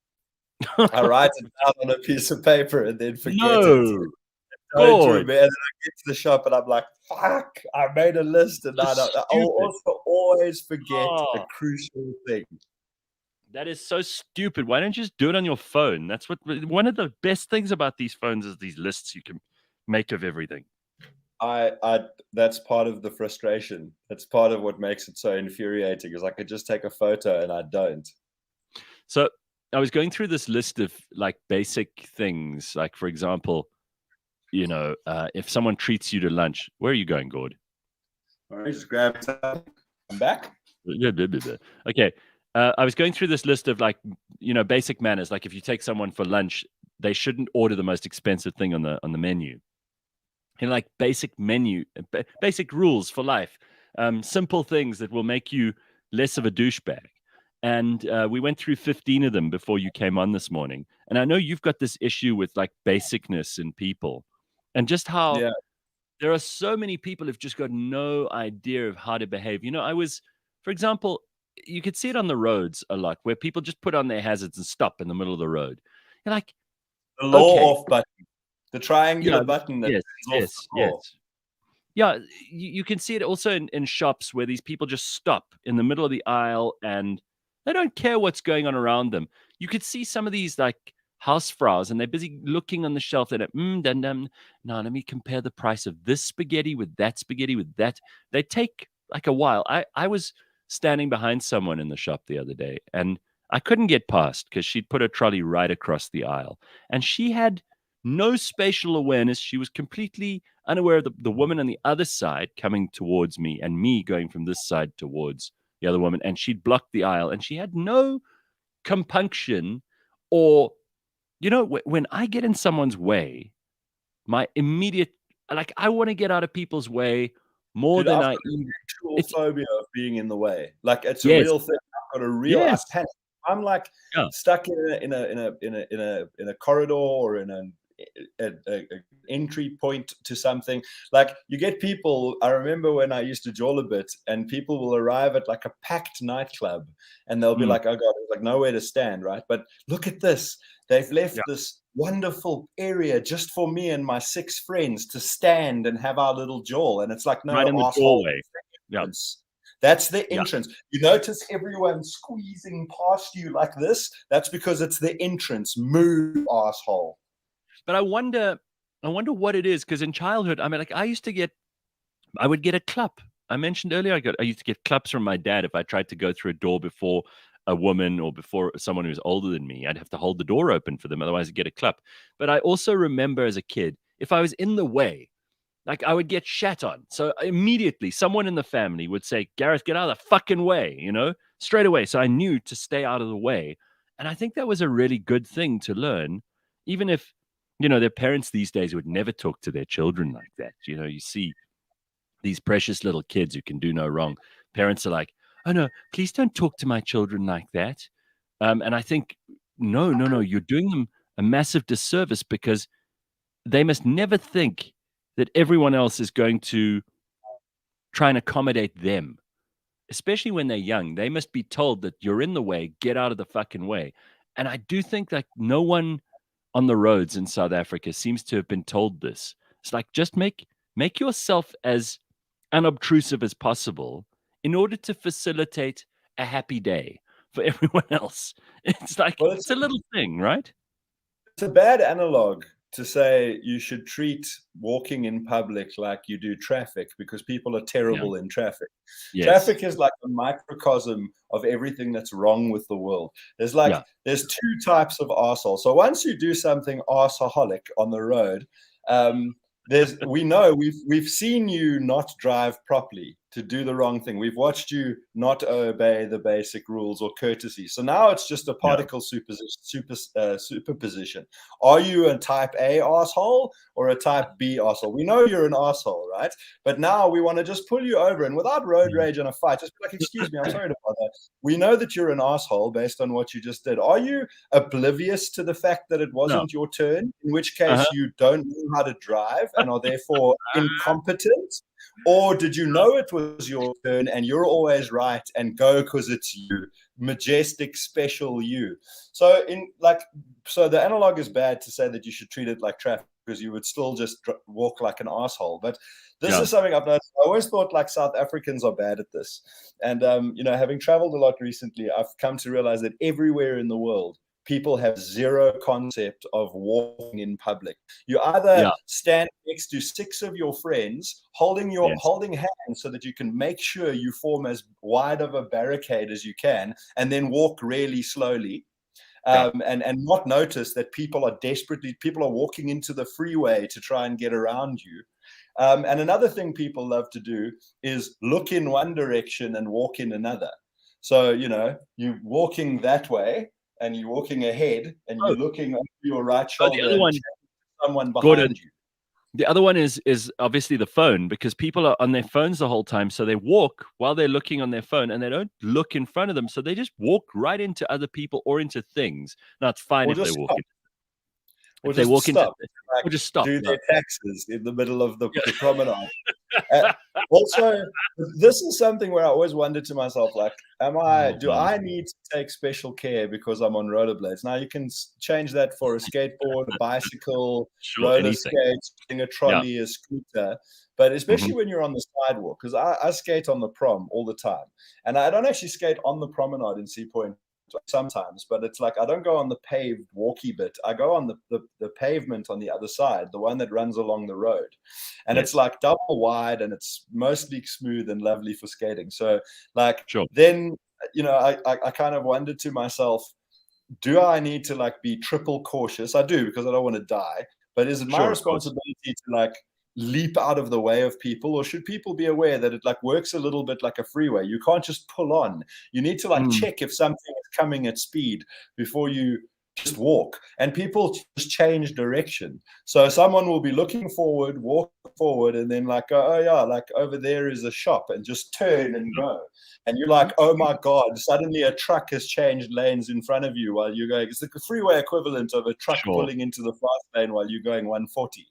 I write it down on a piece of paper and then forget it. No. Don't God. remember. And then I get to the shop and I'm like, fuck, I made a list and So I don't. I'll stupid. also always forget a Oh, crucial thing. that is so stupid. Why don't you just do it on your phone? That's what one of the best things about these phones is these lists you can make of everything. I that's part of the frustration. That's part of what makes it so infuriating is I could just take a photo and I don't. So I was going through this list of like basic things, like for example, if someone treats you to lunch, where are you going, Gord? All right, just grab something. I'm back. Okay. I was going through this list of like, basic manners. Like if you take someone for lunch, they shouldn't order the most expensive thing on the menu. Like basic rules for life, simple things that will make you less of a douchebag. And we went through 15 of them before you came on this morning. And I know you've got this issue with like basicness in people, and just how Yeah. there are so many people who've just got no idea of how to behave. For example, you could see it on the roads a lot where people just put on their hazards and stop in the middle of the road. You're like, The low okay, off button. The triangular yeah, button that yes, turns off the yes, floor. yes. Yeah, you can see it also in shops where these people just stop in the middle of the aisle and they don't care what's going on around them. You could see some of these like housefraus, and they're busy looking on the shelf. They're like, now let me compare the price of this spaghetti with that spaghetti with that. They take like a while. I was standing behind someone in the shop the other day, and I couldn't get past because she'd put a trolley right across the aisle, and she had no spatial awareness. She was completely unaware of the woman on the other side coming towards me and me going from this side towards the other woman, and she'd blocked the aisle, and she had no compunction or, when I get in someone's way, my immediate, like, I want to get out of people's way more Dude, than I've I got even. a actual It's phobia of being in the way. Like, it's a yes, real thing. I've got a real I yes, panic. I'm like yeah, stuck in a corridor or in an entry point to something. Like, you get people. I remember when I used to jawl a bit, and people will arrive at like a packed nightclub, and they'll be mm, like, "Oh God, there's like nowhere to stand." Right? But look at this. They've left yeah, this wonderful area just for me and my 6 friends to stand and have our little jawl. And it's like, right no, in the asshole. doorway. Yeah, That's the yeah. entrance. You notice everyone squeezing past you like this? That's because it's the entrance. Move, asshole. But I wonder what it is, because in childhood, I mean, like, I would get a clap. I mentioned earlier, I used to get claps from my dad if I tried to go through a door before a woman or before someone who was older than me. I'd have to hold the door open for them, otherwise I'd get a clap. But I also remember as a kid, if I was in the way, like, I would get shat on. So immediately someone in the family would say, Gareth, get out of the fucking way, straight away. So I knew to stay out of the way. And I think that was a really good thing to learn, even if, their parents these days would never talk to their children like that. You see these precious little kids who can do no wrong. Parents are like, oh no, please don't talk to my children like that. And I think, no, no, no, you're doing them a massive disservice, because they must never think that everyone else is going to try and accommodate them, especially when they're young. They must be told that you're in the way, get out of the fucking way. And I do think that no one on the roads in South Africa seems to have been told this. It's like, just make yourself as unobtrusive as possible in order to facilitate a happy day for everyone else. It's like, Well, it's a little thing, right? it's a bad analog to say you should treat walking in public like you do traffic, because people are Yeah. terrible in traffic. Yes. Traffic is like a microcosm of everything that's wrong with the world. Yeah. There's 2 types of arsehole. So once you do something arseholic on the road, we know we've seen you not drive properly, to do the wrong thing. We've watched you not obey the basic rules or courtesy. So now it's just a Yeah. particle superposition. Are you a type A asshole or a type B asshole? We know you're an asshole, right? But now we want to just pull you over, and without road rage and a fight, just be like, excuse me, I'm sorry to bother. We know that you're an asshole based on what you just did. Are you oblivious to the fact that it No. wasn't your turn, in which Uh-huh. case you don't know how to drive and are therefore incompetent? Or did you know it was your turn and you're always right and go because it's you, majestic, special you? So the analog is bad to say that you should treat it like traffic, because you would still just walk like an asshole. But this Yeah. is something I've noticed. I always thought like South Africans are bad at this. And, having traveled a lot recently, I've come to realize that everywhere in the world, people have zero concept of walking in public. You either Yeah. stand next to 6 of your friends holding Yes. hands so that you can make sure you form as wide of a barricade as you can, and then walk really slowly. Yeah. And not notice that people are walking into the freeway to try and get around you. And another thing people love to do is look in one direction and walk in another. So, you're walking that way and you're walking ahead and Oh, you're looking over your right the shoulder other and one, someone Gordon. behind you. The other one is obviously the phone, because people are on their phones the whole time. So they walk while they're looking on their phone, and they don't look in front of them. So they just walk right into other people or into things. Now, it's fine Or if they just walk stop. in. Or If they just walk into, stop. Like, or just stop. do Yeah. their taxes in the middle of the Yeah. promenade. Also, this is something where I always wonder to myself, like, Oh, do wow. I need to take special care because I'm on rollerblades? Now you can change that for a skateboard, a bicycle, Sure, roller anything. skates, a Yeah. trolley, a scooter. But especially Mhm. when you're on the sidewalk, because I skate on the prom all the time. And I don't actually skate on the promenade in Sea Point sometimes, but it's like I don't go on the paved walkie bit. I go on the pavement on the other side, the one that runs along the road. And Yes. it's like double wide and it's mostly smooth and lovely for skating. So like Sure. then, I kind of wondered to myself, do I need to like be triple cautious? I do, because I don't want to die. But is it my Sure, of course. responsibility to like leap out of the way of people, or should people be aware that it like works a little bit like a freeway? You can't just pull on. You need to like check if something is coming at speed before you just walk. And people just change direction. So someone will be looking forward, walk forward, and then like, oh yeah, like over there is a shop, and just turn and go. And you're like, oh my God, suddenly a truck has changed lanes in front of you while you're going. It's like the freeway equivalent of a truck pulling into the fast lane while you're going 140.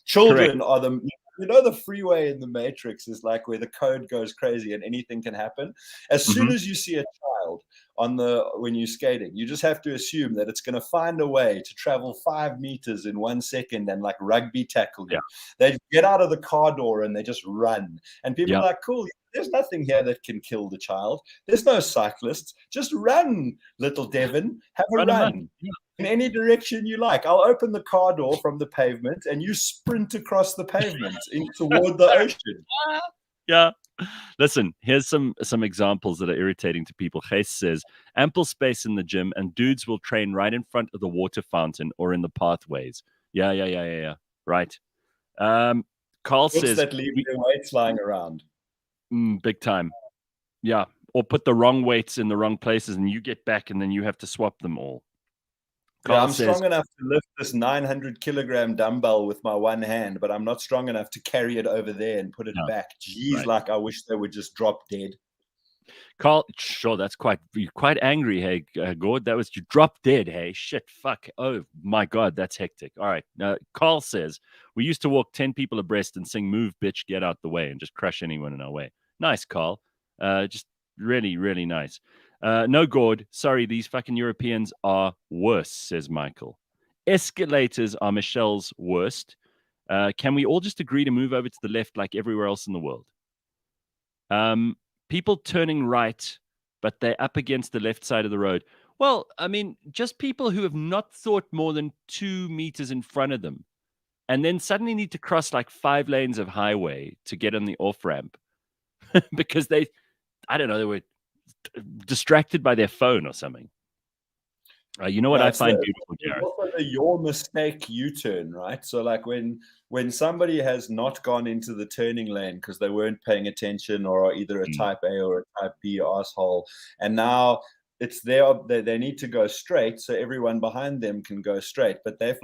Children are the freeway in the Matrix is like where the code goes crazy and anything can happen. As soon as you see a child when you're skating, you just have to assume that it's going to find a way to travel 5 meters in 1 second and like rugby tackle you. They get out of the car door and they just run. And people are like, cool, there's nothing here that can kill the child. There's no cyclists. Just run, little Devin. Have a run. In any direction you like. I'll open the car door from the pavement and you sprint across the pavement toward the ocean. Yeah. Listen, here's some examples that are irritating to people. Gijs says, ample space in the gym and dudes will train right in front of the water fountain or in the pathways. Yeah. Right. Carl says that leave their weights lying around. Big time. Yeah. Or put the wrong weights in the wrong places and you get back and then you have to swap them all. Yeah, I'm strong enough to lift this 900-kilogram dumbbell with my one hand, but I'm not strong enough to carry it over there and put it back. Jeez, like I wish they would just drop dead. Carl, sure, that's quite angry, hey, Gord. That was you dropped dead, hey, shit, fuck. Oh my God, that's hectic. All right, now Carl says we used to walk 10 people abreast and sing "Move, bitch, get out the way" and just crush anyone in our way. Nice, Carl. Just really, really nice. No, Gord, sorry, these fucking Europeans are worse, says Michael. Escalators are Michelle's worst. Can we all just agree to move over to the left like everywhere else in the world? People turning right, but they're up against the left side of the road. Well, I mean, just people who have not thought more than 2 meters in front of them and then suddenly need to cross like 5 lanes of highway to get on the off-ramp because they were distracted by their phone or something. You know what I find beautiful, Gareth? Also the your mistake U-turn, right? So like when somebody has not gone into the turning lane because they weren't paying attention or are either a type A or a type B asshole, and now it's they need to go straight so everyone behind them can go straight, but they've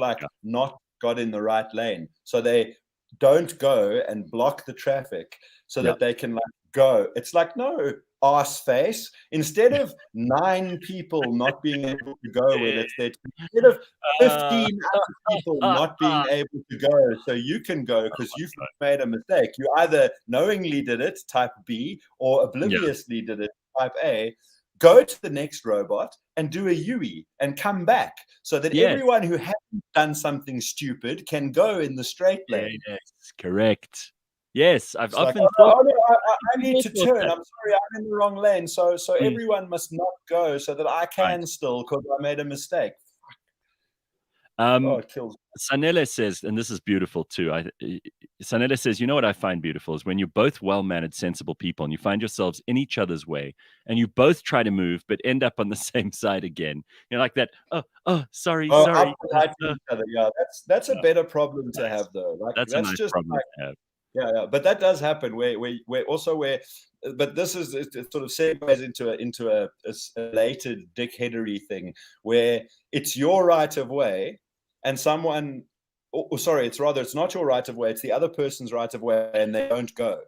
not got in the right lane. So they don't go and block the traffic so that they can go. It's like, no, ass face. Instead of 9 people not being able to go when it's there, instead of 15 other people not being able to go so you can go because you've made a mistake. You either knowingly did it, type B, or obliviously did it, type A. Go to the next robot and do a UE and come back so that everyone who hasn't done something stupid can go in the straight lane. Yes, correct. Yes, I've often thought. Oh, no, I need to turn. That. I'm sorry, I'm in the wrong lane. So everyone must not go so that I can still, because I made a mistake. It kills me. Sanele says, and this is beautiful too. Sanele says, you know what I find beautiful is when you're both well-mannered, sensible people and you find yourselves in each other's way and you both try to move but end up on the same side again. You're like that. Sorry. Yeah, that's a better problem to have though. Like that's a nice just problem to have. Yeah, but that does happen. But this is it sort of segues into a related dickheadery thing where it's your right of way, and someone, it's not your right of way. It's the other person's right of way, and they don't go.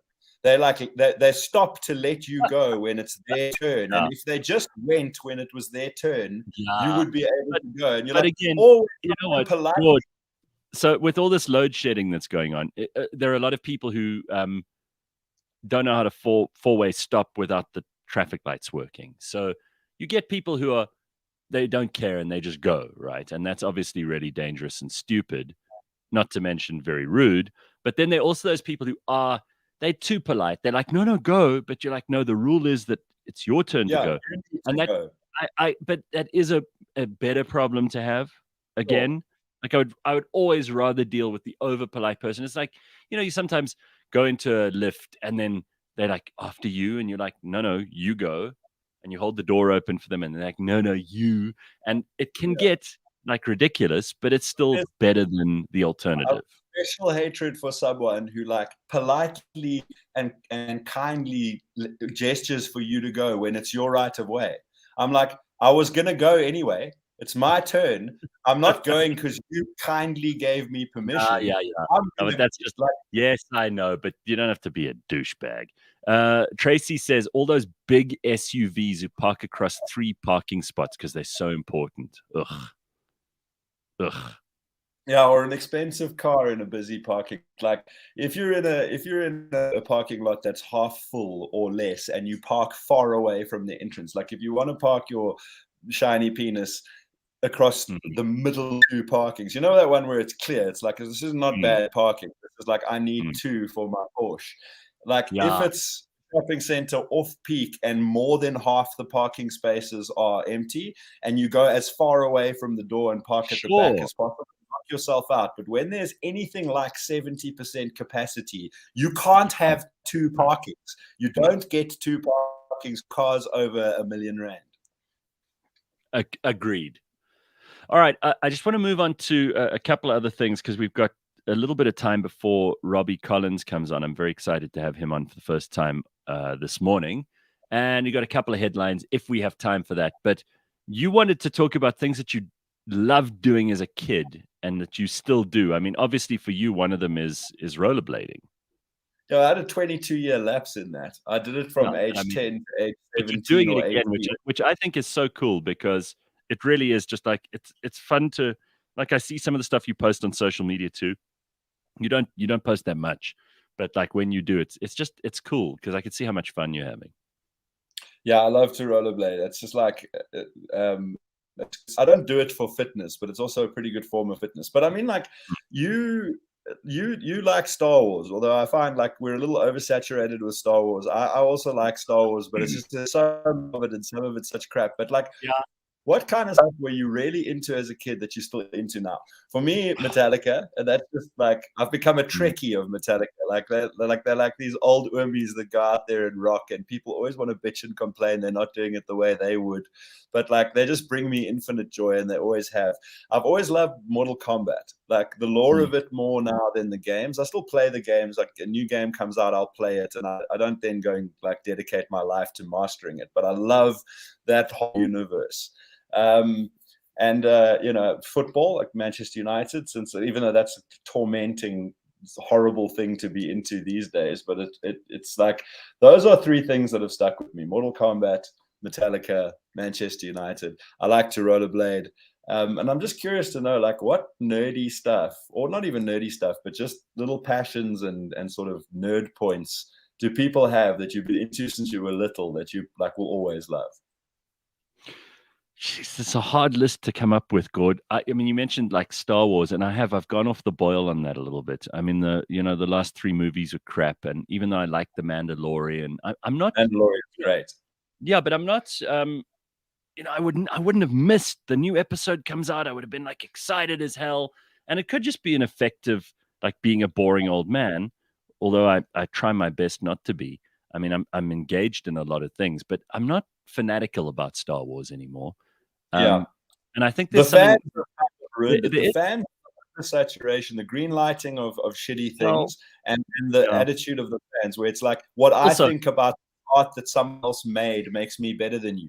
They stop to let you go when it's their turn, and if they just went when it was their turn, you would be able to go. And you're like, again, you know what? So with all this load shedding that's going on, there are a lot of people who don't know how to four-way stop without the traffic lights working. So you get people who they don't care and they just go, right? And that's obviously really dangerous and stupid, not to mention very rude. But then there are also those people who they're too polite. They're like, no, go. But you're like, no, the rule is that it's your turn to go. And but that is a better problem to have. Again, like I would always rather deal with the over polite person. It's like, you sometimes go into a lift and then they're like after you, and you're like, no, you go, and you hold the door open for them, and they're like, no, you, and it can get like ridiculous, but it's still better than the alternative. Special hatred for someone who like politely and kindly gestures for you to go when it's your right of way. I'm like, I was gonna go anyway. It's my turn. I'm not going because you kindly gave me permission. Yeah. No, but that's just like, yes, I know, but you don't have to be a douchebag. Tracy says all those big SUVs who park across 3 parking spots because they're so important. Ugh. Yeah, or an expensive car in a busy parking. Like if you're in a parking lot that's half full or less, and you park far away from the entrance, like if you want to park your shiny penis across the middle 2 parkings, you know that one where it's clear, it's like, this is not bad parking. This is like, I need 2 for my Porsche. Like if it's shopping center off peak and more than half the parking spaces are empty, and you go as far away from the door and park at the back as possible, knock yourself out. But when there's anything like 70% capacity, you can't have 2 parkings. You don't get 2 parkings, cars over R1 million. Agreed. All right, I just want to move on to a couple of other things because we've got a little bit of time before Robbie Collins comes on. I'm very excited to have him on for the first time this morning. And you got a couple of headlines if we have time for that. But you wanted to talk about things that you loved doing as a kid and that you still do. I mean, obviously for you, one of them is rollerblading. Yeah, I had a 22-year lapse in that. I did it from age 10 to age 17 doing or it again, 18. which I think is so cool because it really is just like it's fun to, like, I see some of the stuff you post on social media too. You don't post that much, but like when you do, it's cool because I can see how much fun you're having. Yeah, I love to rollerblade. It's just like I don't do it for fitness, but it's also a pretty good form of fitness. But I mean, like you like Star Wars, although I find like we're a little oversaturated with Star Wars. I also like Star Wars, but it's just some of it and some of it's such crap. But like, what kind of stuff were you really into as a kid that you're still into now? For me, Metallica, and that's just like I've become a Trekkie of Metallica. Like they're like these old oomies that go out there and rock, and people always want to bitch and complain they're not doing it the way they would, but like they just bring me infinite joy, and they always have. I've always loved Mortal Kombat, like the lore of it more now than the games. I still play the games. Like a new game comes out, I'll play it, and I don't then go and like dedicate my life to mastering it. But I love that whole universe. Football, like Manchester United, since even though that's a tormenting, horrible thing to be into these days, but it's like those are 3 things that have stuck with me: Mortal Kombat, Metallica, Manchester United. I like to rollerblade. And I'm just curious to know, like, what nerdy stuff, or not even nerdy stuff, but just little passions and sort of nerd points do people have that you've been into since you were little that you like will always love? Jeez, it's a hard list to come up with, Gord. I mean, you mentioned like Star Wars, and I've gone off the boil on that a little bit. I mean, the last 3 movies are crap, and even though I like The Mandalorian, I'm not. Mandalorian's great. Yeah, but I'm not. I wouldn't have missed the new episode comes out. I would have been like excited as hell, and it could just be an effect of like being a boring old man. Although I try my best not to be. I mean, I'm engaged in a lot of things, but I'm not fanatical about Star Wars anymore. And I think there's the something. fans saturation, the green lighting of shitty things, and the attitude of the fans, where it's like, what I think about art that someone else made makes me better than you.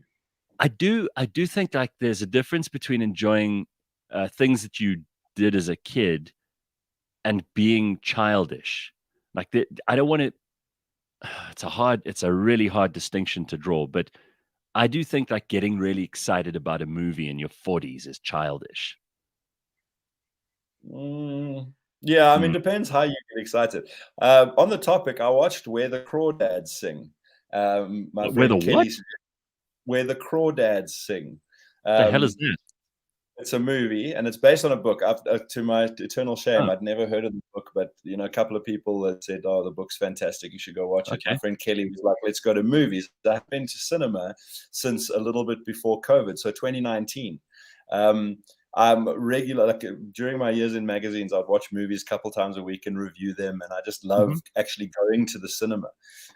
I do think like there's a difference between enjoying things that you did as a kid and being childish. Like I don't want to. It's a really hard distinction to draw, but I do think like getting really excited about a movie in your 40s is childish. Yeah, I mean, depends how you get excited. On the topic, I watched Where the Crawdads Sing. My friend Kelly, Where the Crawdads Sing. The hell is that? It's a movie, and it's based on a book. To my eternal shame, Oh, I'd never heard of the book, but a couple of people that said, "Oh, the book's fantastic. You should go watch it." My okay. friend Kelly was like, "Let's go to movies." I've been to cinema since a little bit before COVID, so 2019. Um, I'm regular, like during my years in magazines, I'd watch movies a couple times a week and review them, and I just love Mhm. actually going to the cinema.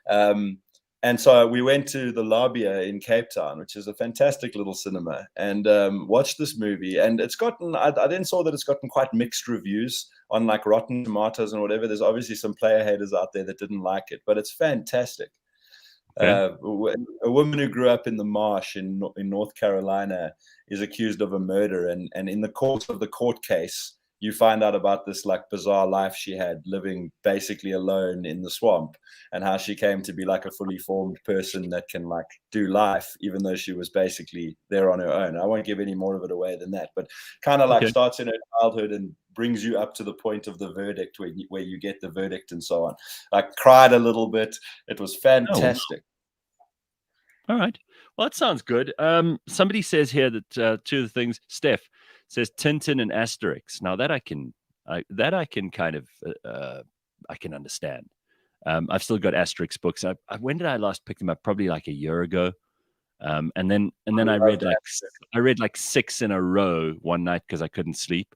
Um, and so we went to the Labia in Cape Town, which is a fantastic little cinema, and watched this movie. And I then saw that it's gotten quite mixed reviews on like Rotten Tomatoes and whatever. There's obviously some player haters out there that didn't like it, but it's fantastic. Okay. A woman who grew up in the marsh in North Carolina is accused of a murder, and in the course of the court case, you find out about this like bizarre life she had living basically alone in the swamp, and how she came to be like a fully formed person that can like do life even though she was basically there on her own. I won't give any more of it away than that, but kind of like Okay. starts in her childhood and brings you up to the point of the verdict where you get the verdict and so on. I cried a little bit. It was Oh, wow. fantastic. All right. Well, that sounds good. Somebody says here that two of the things, Steph says Tintin and Asterix. Now that I can kind of I can understand. I've still got Asterix books. When did I last pick them up? Probably like a year ago. And then I read like six in a row one night because I couldn't sleep,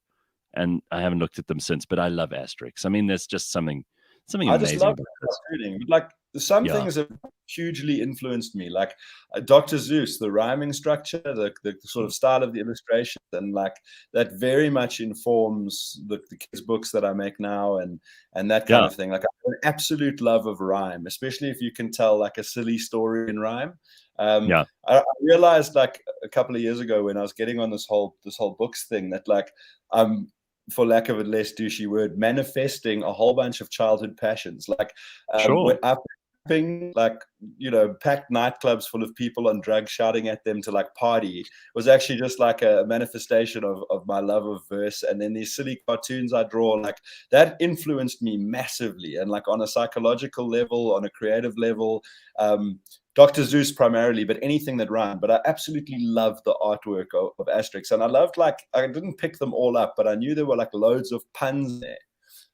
and I haven't looked at them since. But I love Asterix. I mean, there's just something I just amazing love about this. reading. Like some Yeah. things have hugely influenced me, like Dr. Zeus, the rhyming structure, the sort of style of the illustration, and like that very much informs the kids' books that I make now, and that kind Yeah. of thing. Like I have an absolute love of rhyme, especially if you can tell like a silly story in rhyme. Yeah. I realized like a couple of years ago when I was getting on this whole books thing that like for lack of a less douchey word, manifesting a whole bunch of childhood passions. Like Sure. when up like packed nightclubs full of people on drugs shouting at them to like party was actually just like a manifestation of my love of verse. And then these silly cartoons I draw, like that influenced me massively, and like on a psychological level, on a creative level. Dr. Zeus primarily, but anything that rhymed. But I absolutely loved the artwork of Asterix. And I loved, like, I didn't pick them all up, but I knew there were like loads of puns there,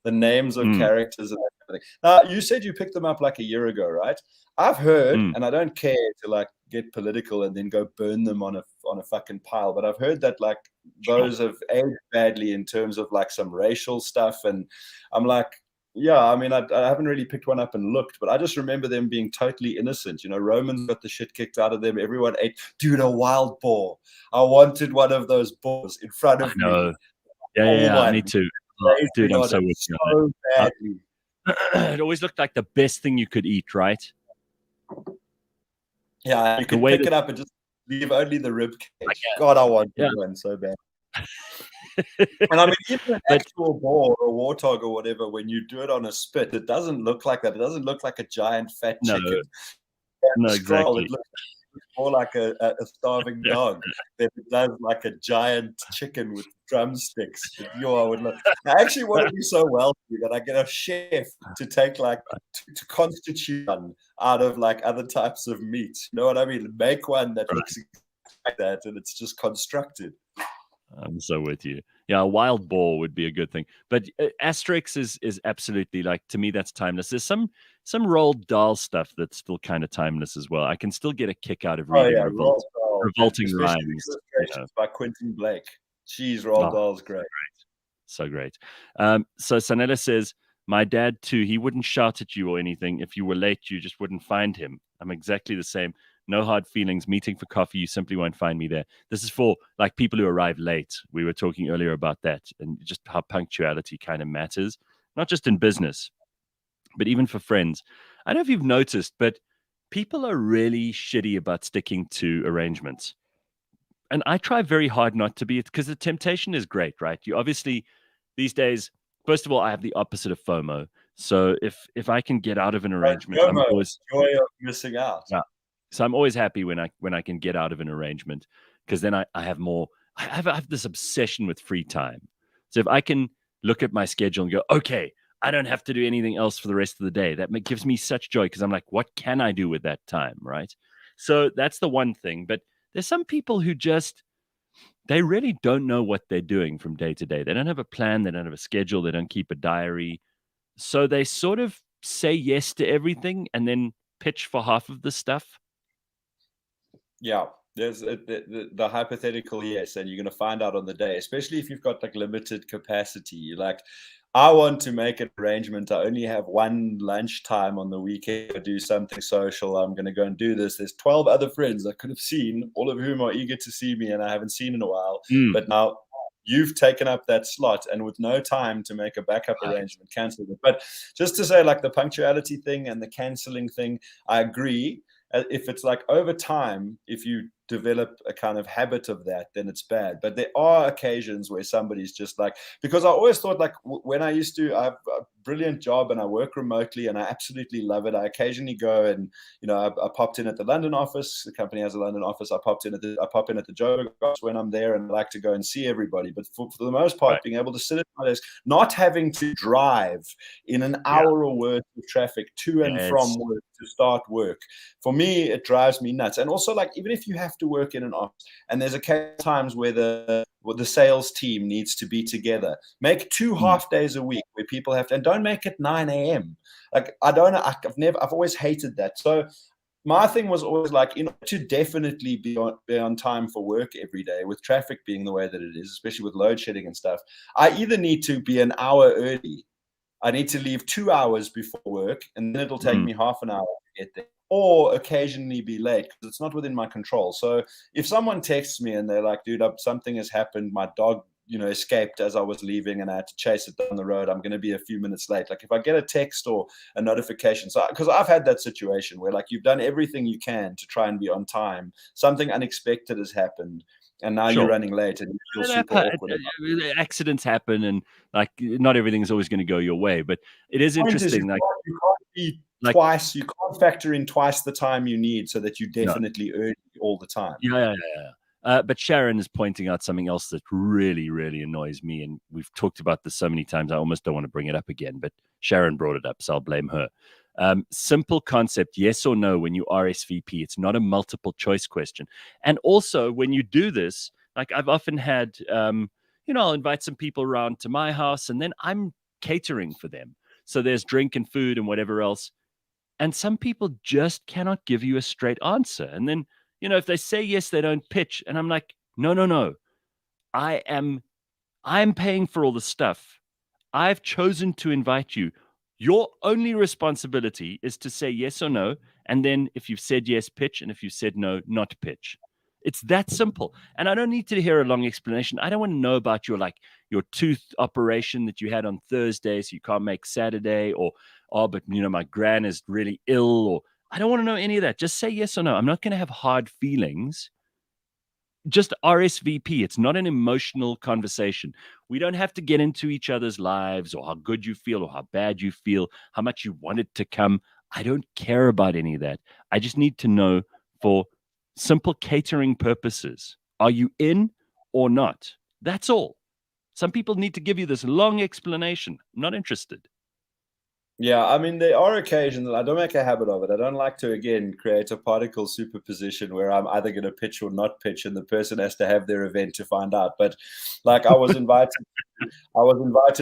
the names of Mm, characters and that kind of thing. Now, you said you picked them up like a year ago, right? I've heard, mm. and I don't care to like get political and then go burn them on a fucking pile, but I've heard that like Sure. those have aged badly in terms of like some racial stuff. And I'm like, yeah, I mean, I haven't really picked one up and looked, but I just remember them being totally innocent. Romans got the shit kicked out of them. Everyone ate, dude, a wild boar. I wanted one of those boars in front I of know. me. Yeah, yeah, Whole yeah. Me one. too. Oh, dude, Racing I'm on so it with you on so that. badly. It always looked like the best thing you could eat, right? Yeah, you The could way pick that it up and just leave only the rib I cage. can. God, I wanted Yeah. one so bad. And I mean, even an But actual boar or a warthog or whatever, when you do it on a spit, it doesn't look like that. It doesn't look like a giant fat no, chicken. no, Scroll, it exactly. looks more like a starving dog than it does like a giant chicken with drumsticks. I would love. I actually want to be so wealthy that I get a chef to take like to constitute one out of like other types of meat. You know what I mean? Make one that Right. looks like that, and it's just constructed. I'm so with you. Yeah, a wild boar would be a good thing. But Asterix is absolutely, like, to me, that's timeless. There's some Roald Dahl stuff that's still kind of timeless as well. I can still get a kick out of Oh reading yeah, Roald Dahl, and revolting especially the rhymes. illustrations by Quentin Blake. Jeez, Roald Oh, Dahl's great. so great. So Sanella says, my dad too, he wouldn't shout at you or anything. If you were late, you just wouldn't find him. I'm exactly the same. No hard feelings. Meeting for coffee, you simply won't find me there. This is for like people who arrive late. We were talking earlier about that and just how punctuality kind of matters, not just in business, but even for friends. I don't know if you've noticed, but people are really shitty about sticking to arrangements. And I try very hard not to be, because the temptation is great, right? You obviously these days, first of all, I have the opposite of FOMO. So if I can get out of an arrangement, I'm FOMO, always joy of missing out. yeah. So I'm always happy when I can get out of an arrangement, because then I have more. I have this obsession with free time. So if I can look at my schedule and go, okay, I don't have to do anything else for the rest of the day, that gives me such joy, because I'm like, what can I do with that time, right? So that's the one thing. But there's some people who just they really don't know what they're doing from day to day. They don't have a plan. They don't have a schedule. They don't keep a diary. So they sort of say yes to everything and then pitch for half of the stuff. Yeah, there's the hypothetical yes, and you're going to find out on the day, especially if you've got like limited capacity. You're like, I want to make an arrangement. I only have one lunchtime on the weekend to do something social. I'm going to go and do this. There's 12 other friends I could have seen, all of whom are eager to see me, and I haven't seen in a while. But now you've taken up that slot, and with no time to make a backup arrangement, cancel it. But just to say, like the punctuality thing and the canceling thing, I agree. If it's like over time, if you develop a kind of habit of that, then it's bad. But there are occasions where somebody's just like, because I always thought like when I used to, I have a brilliant job and I work remotely and I absolutely love it. I occasionally go and, you know, I popped in at the London office. The company has a London office. I pop in at the Joburg office when I'm there, and I like to go and see everybody. But for the most part, being able to sit at my desk, not having to drive in an hour or worth of traffic to and from work to start work, for me, it drives me nuts. And also, like, even if you have to work in an office and there's times where the sales team needs to be together, make 2 half days a week where people have to, and don't make it 9 a.m. Like, I've always hated that. So my thing was always like, you know, to definitely be on time for work every day, with traffic being the way that it is, especially with load shedding and stuff, I either need to be an hour early, I need to leave 2 hours before work, and then it'll take me half an hour to get there, or occasionally be late because it's not within my control. So if someone texts me and they're like, dude, something has happened, my dog, you know, escaped as I was leaving and I had to chase it down the road, I'm going to be a few minutes late. Like if I get a text or a notification, so because I've had that situation where like you've done everything you can to try and be on time, something unexpected has happened, and now you're running late and you feel super awkward. Accidents happen, and like not everything is always going to go your way, but it is interesting. Like you can't be twice, you can't factor in twice the time you need so that you definitely earn all the time. But Sharon is pointing out something else that really, really annoys me, and we've talked about this so many times, I almost don't want to bring it up again, but Sharon brought it up, so I'll blame her. Simple concept, yes or no, when you RSVP. It's not a multiple choice question. And also, when you do this, like I've often had, I'll invite some people around to my house, and then I'm catering for them. So there's drink and food and whatever else. And some people just cannot give you a straight answer. And then, if they say yes, they don't pitch. And I'm like, no. I'm paying for all the stuff. I've chosen to invite you. Your only responsibility is to say yes or no. And then if you've said yes, pitch. And if you said no, not pitch. It's that simple. And I don't need to hear a long explanation. I don't want to know about your tooth operation that you had on Thursday, so you can't make Saturday, or, but my gran is really ill, or I don't want to know any of that. Just say yes or no. I'm not going to have hard feelings. Just RSVP. It's not an emotional conversation. We don't have to get into each other's lives, or how good you feel or how bad you feel, how much you want it to come. I don't care about any of that. I just need to know, for simple catering purposes, are you in or not? That's all. Some people need to give you this long explanation. I'm not interested. Yeah, I mean, there are occasions, I don't make a habit of it. I don't like to, again, create a particle superposition where I'm either going to pitch or not pitch, and the person has to have their event to find out. But like I was invited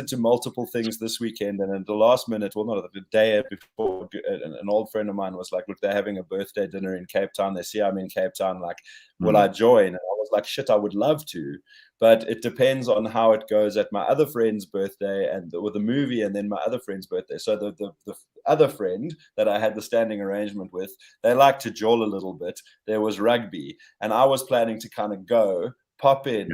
to multiple things this weekend, and at the last minute, well, not the day before, an old friend of mine was like, look, they're having a birthday dinner in Cape Town. They see I'm in Cape Town, like, will I join? And I was like, shit, I would love to. But it depends on how it goes at my other friend's birthday with the movie, and then my other friend's birthday. So the other friend that I had the standing arrangement with, they like to joll a little bit. There was rugby, and I was planning to kind of go, pop in,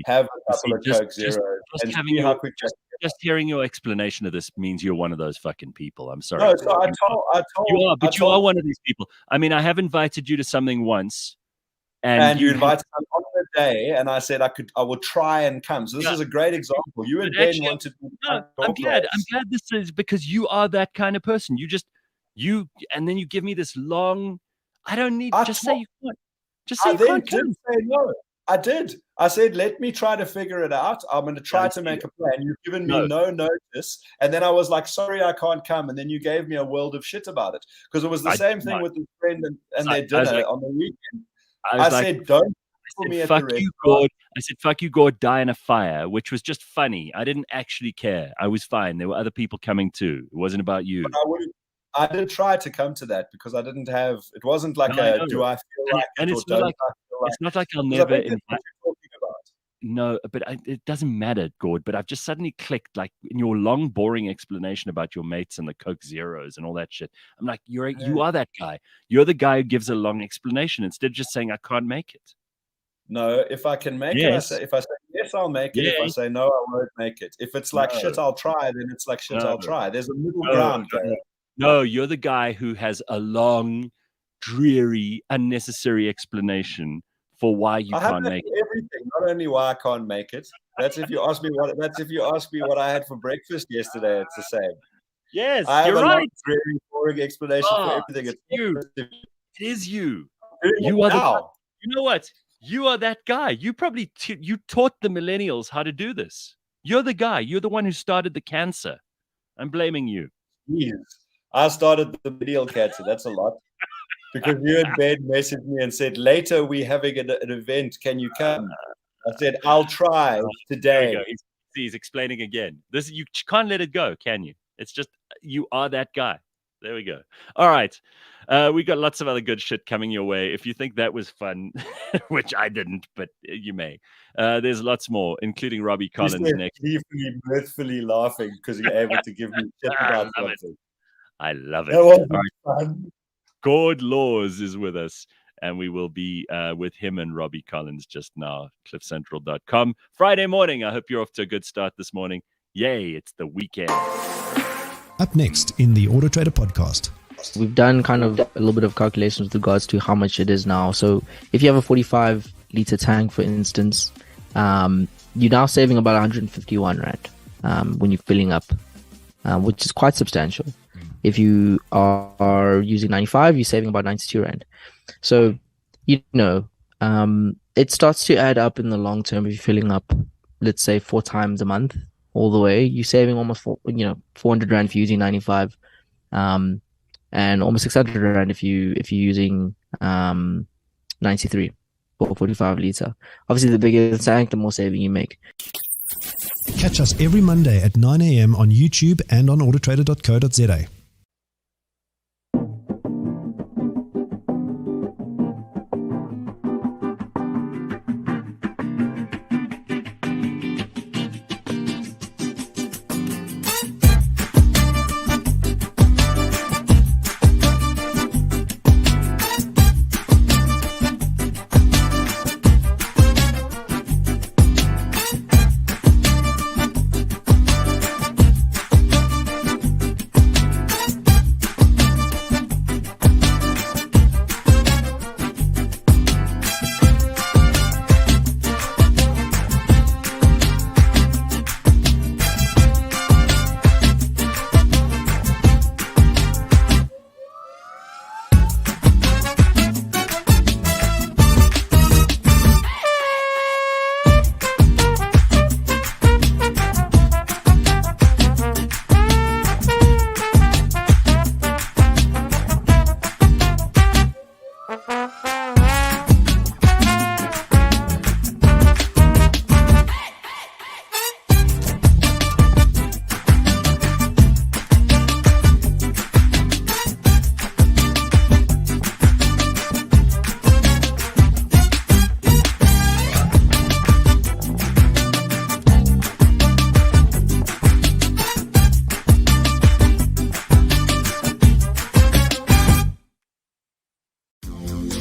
have a couple of Coke Zero, and see how quick. Just hearing your explanation of this means you're one of those fucking people. I'm sorry. No, so I told you are, but you are one of these people. I mean, I have invited you to something once. And you invited me on the day, and I said I will try and come. So this is a great example. You and Ben wanted to. No, I'm glad this is, because you are that kind of person. And then you give me this long. I don't need. Just say you can't. Just say you can't come. Say no. I did. I said, let me try to figure it out. I'm going to try to make a plan. You've given me no notice. And then I was like, sorry, I can't come. And then you gave me a world of shit about it. Because it was the same thing with the friend and their dinner on the weekend. I said, don't for said, me at the "Fuck restaurant. you, Gord." I said, "Fuck you, Gord, die in a fire," which was just funny. I didn't actually care. I was fine. There were other people coming too. It wasn't about you. I did try to come to that because I didn't have. It wasn't like No, I know. do I feel And, like and it or it's not don't like I feel like it's not like I'll because I never think that's what invite. you're talking about. No, but it doesn't matter, Gord. But I've just suddenly clicked, like in your long, boring explanation about your mates and the Coke Zeros and all that shit. I'm like, you are that guy. You're the guy who gives a long explanation instead of just saying I can't make it. No, if I can make it, Yes. if I say yes, I'll make it. If I Yeah. say no, I won't make it. If it's like shit, No. I'll try, then it's like shit, No. I'll try. There's a middle No. ground, No. Gareth. No, you're the guy who has a long, dreary, unnecessary explanation for why you I have can't that make for it. everything, not only why I can't make it. That's if you ask me what I had for breakfast yesterday, it's the same. Yes, I have you're a long, right. dreary, boring explanation for Oh, everything. it's It's you. not It is you. doing it You are the guy. now. You know what? You are that guy. You probably you taught the millennials how to do this. You're the guy. You're the one who started the cancer. I'm blaming you. Jeez. I started the medial cancer. That's a lot. Because you and Ben messaged me and said, later we're having an event. Can you come? I said, I'll try There we today. go. He's explaining again. This you can't let it go, can you? It's just you are that guy. There we go. All right. We got lots of other good shit coming your way. If you think that was fun, which I didn't, but you may. There's lots more, including Robbie Collins next. Gleefully, mirthfully laughing because you're able to give me shit I about love it. something. I love it. That All wasn't right. fun. Gord Laws is with us, and we will be with him and Robbie Collins just now. CliffCentral.com. Friday morning. I hope you're off to a good start this morning. Yay, it's the weekend. Up next in the Auto Trader podcast. We've done kind of a little bit of calculations with regards to how much it is now. So if you have a 45 liter tank, for instance, you're now saving about 151 Rand when you're filling up, which is quite substantial. If you are using 95, you're saving about 92 Rand. So, it starts to add up in the long term. If you're filling up, let's say 4 times a month all the way, you're saving almost 400 Rand if you're using 95, and almost 600 Rand if you're using 93 or 45 liter. Obviously, the bigger the tank, the more saving you make. Catch us every Monday at 9 a.m. on YouTube and on autotrader.co.za.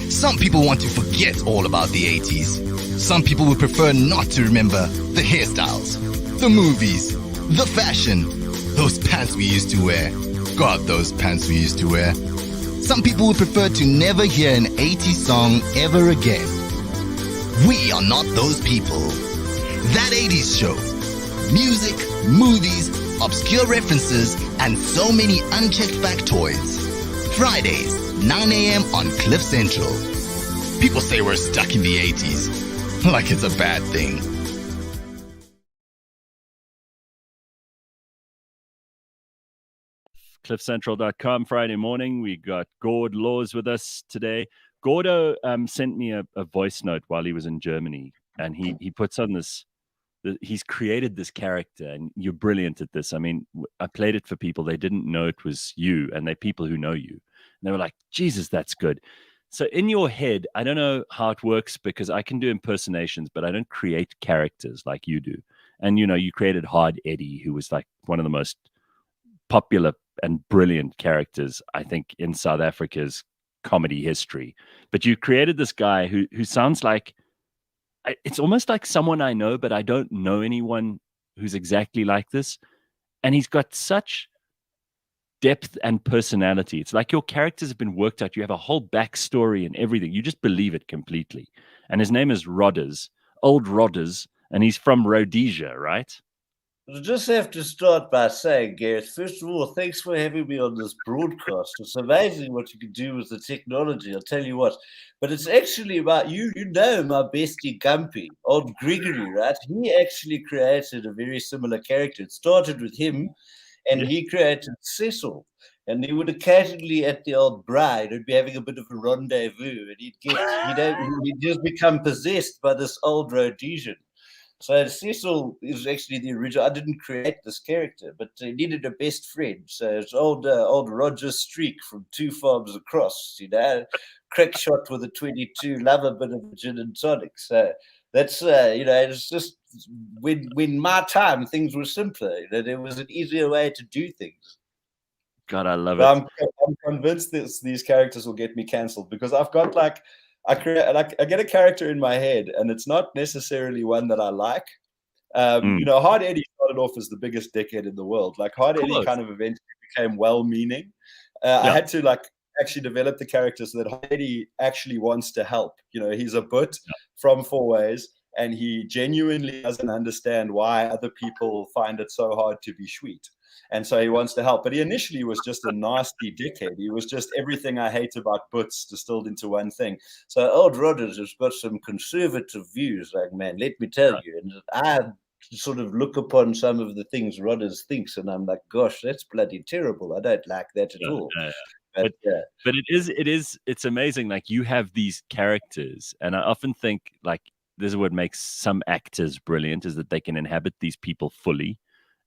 Some people want to forget all about the 80s. Some people would prefer not to remember the hairstyles, the movies, the fashion, those pants we used to wear. God, those pants we used to wear. Some people would prefer to never hear an 80s song ever again. We are not those people. That 80s show. Music, movies, obscure references, and so many unchecked factoids. Fridays, 9 a.m. on Cliff Central. People say we're stuck in the 80s, like it's a bad thing. CliffCentral.com Friday morning. We got Gord Laws with us today. Gordo sent me a voice note while he was in Germany, and he puts on this. He's created this character, and you're brilliant at this. I mean, I played it for people; they didn't know it was you, and they're people who know you, and they were like, "Jesus, that's good." So in your head, I don't know how it works because I can do impersonations, but I don't create characters like you do. And you created Hard Eddie, who was like one of the most popular and brilliant characters, I think, in South Africa's comedy history. But you created this guy who sounds like it's almost like someone I know, but I don't know anyone who's exactly like this. And he's got such depth and personality. It's like your characters have been worked out. You have a whole backstory and everything. You just believe it completely. And his name is Rodders, Old Rodders, and he's from Rhodesia, right? I just have to start by saying, Gareth, first of all, thanks for having me on this broadcast. It's amazing what you can do with the technology, I'll tell you what. But it's actually about you know my bestie Gumpy, old Gregory, right? He actually created a very similar character. It started with him, and he created Cecil. And he would occasionally at the old bride would be having a bit of a rendezvous, and he'd just become possessed by this old Rhodesian. So Cecil is actually the original. I didn't create this character, but he needed a best friend. So it's old Roger Streak from Two Farms Across, crack shot with a 22, love a bit of gin and tonic. So that's it's just when my time things were simpler. There was an easier way to do things. God, I love But it. I'm convinced these characters will get me cancelled because I've got I get a character in my head, and it's not necessarily one that I like. Hard Eddie started off as the biggest dickhead in the world. Like Hard Eddie kind of eventually became well-meaning. I had to actually develop the character so that Hard Eddie actually wants to help. He's a butt from Four Ways, and he genuinely doesn't understand why other people find it so hard to be sweet. And so he wants to help. But he initially was just a nasty dickhead. He was just everything I hate about butts distilled into one thing. So old Rodders has got some conservative views, like, man, let me tell you. And I sort of look upon some of the things Rodders thinks, and I'm like, gosh, that's bloody terrible. I don't like that at all. But it's amazing. Like, you have these characters, and I often think, like, this is what makes some actors brilliant, is that they can inhabit these people fully.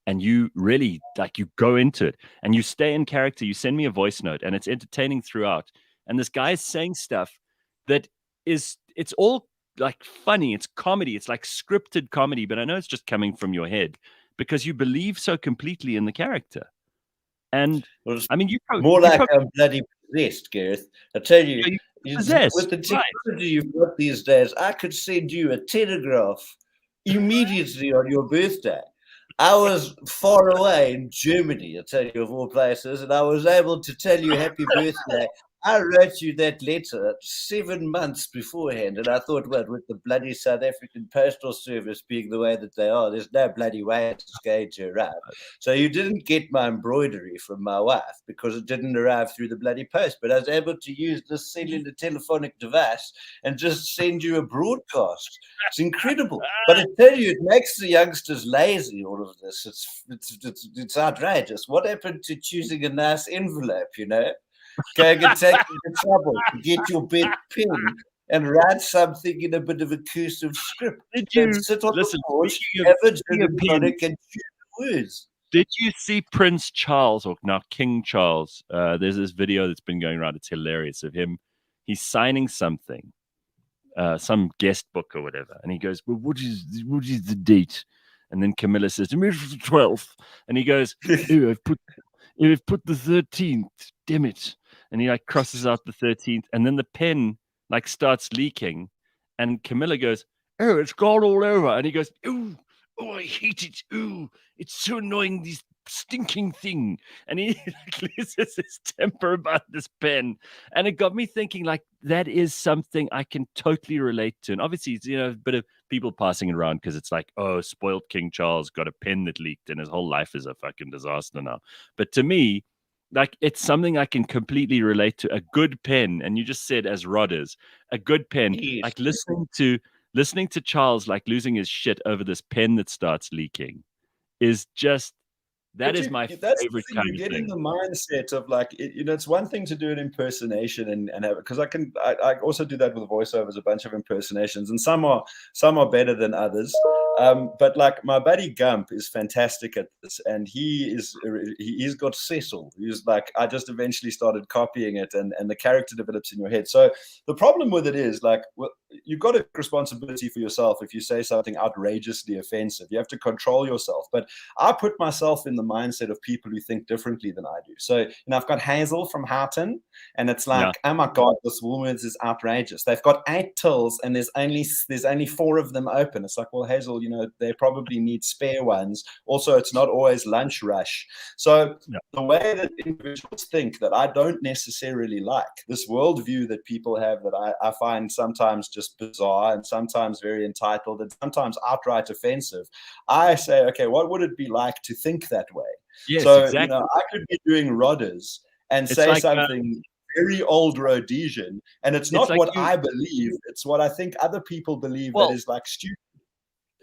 And you really, you go into it and you stay in character. You send me a voice note and it's entertaining throughout. And this guy is saying stuff that it's all like funny. It's comedy. It's like scripted comedy, but I know it's just coming from your head because you believe so completely in the character. And I mean, I'm bloody possessed, Gareth. I tell you, with the technology you've got these days, I could send you a telegraph immediately on your birthday. I was far away in Germany, I tell you, of all places, and I was able to tell you happy birthday. I wrote you that letter 7 months beforehand, and I thought, well, with the bloody South African Postal Service being the way that they are, there's no bloody way it's going to arrive. So you didn't get my embroidery from my wife because it didn't arrive through the bloody post, but I was able to use this cellular telephonic device and just send you a broadcast. It's incredible. But I tell you, it makes the youngsters lazy, all of this. It's outrageous. What happened to choosing a nice envelope, Going and taking the trouble to get your big pen and write something in a bit of a cursive script. Did you sit on the porch, have a gin and tonic, and choose the words? Did you see Prince Charles, or now King Charles? There's this video that's been going around. It's hilarious of him. He's signing something, some guest book or whatever, and he goes, "Well, what is the date?" And then Camilla says, "The 12th," and he goes, "Ew, I've put the 13th. Damn it!" And he crosses out the 13th, and then the pen starts leaking, and Camilla goes, "Oh, it's gone all over," and he goes, "Ooh, oh, I hate it. Ooh, it's so annoying, this stinking thing." And he loses his temper about this pen, and it got me thinking, that is something I can totally relate to. And obviously, it's, a bit of people passing it around because it's like, oh, spoiled King Charles got a pen that leaked, and his whole life is a fucking disaster now. But to me, it's something I can completely relate to. A good pen, and you just said as Rodders, a good pen. Yes. Listening to Charles losing his shit over this pen that starts leaking is just That But is my that's the favorite thing, kind you of get in thing. the mindset of like, it's one thing to do an impersonation and have it, because I also do that with voiceovers, a bunch of impersonations, and some are better than others. But like my buddy Gump is fantastic at this, and he's got Cecil. He's like, I just eventually started copying it, and the character develops in your head. So the problem with it is like, well, you've got a responsibility for yourself. If you say something outrageously offensive, you have to control yourself. But I put myself in the mindset of people who think differently than I do. So, I've got Hazel from Houghton, and it's like, oh my God, this woman is outrageous. They've got 8 tills, and there's only 4 of them open. It's like, well, Hazel, they probably need spare ones. Also, it's not always lunch rush. So the way that individuals think that I don't necessarily like, this worldview that people have that I find sometimes just bizarre and sometimes very entitled and sometimes outright offensive, I say, okay, what would it be like to think that way? Yes, so, exactly. I could be doing Rodders and It's say like, something very old Rhodesian, and it's not like what I believe, it's what I think other people believe that is like stupid.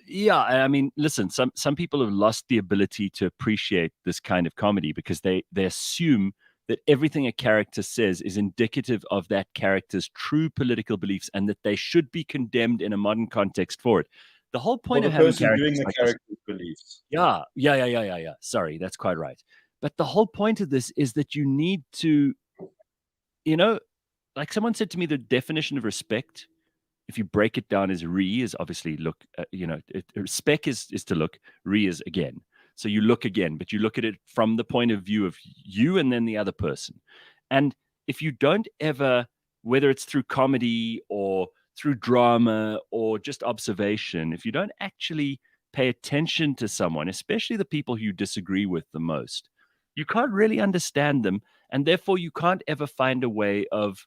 Yeah, I mean, listen, some people have lost the ability to appreciate this kind of comedy because they assume that everything a character says is indicative of that character's true political beliefs and that they should be condemned in a modern context for it. The whole point of having characters doing the like character's beliefs. Yeah. Sorry, that's quite right. But the whole point of this is that you need to, like someone said to me, the definition of respect, if you break it down, is obviously look. Spec is to look. Re is again. So you look again, but you look at it from the point of view of you and then the other person. And if you don't ever, whether it's through comedy or through drama or just observation, if you don't actually pay attention to someone, especially the people who you disagree with the most, you can't really understand them. And therefore, you can't ever find a way of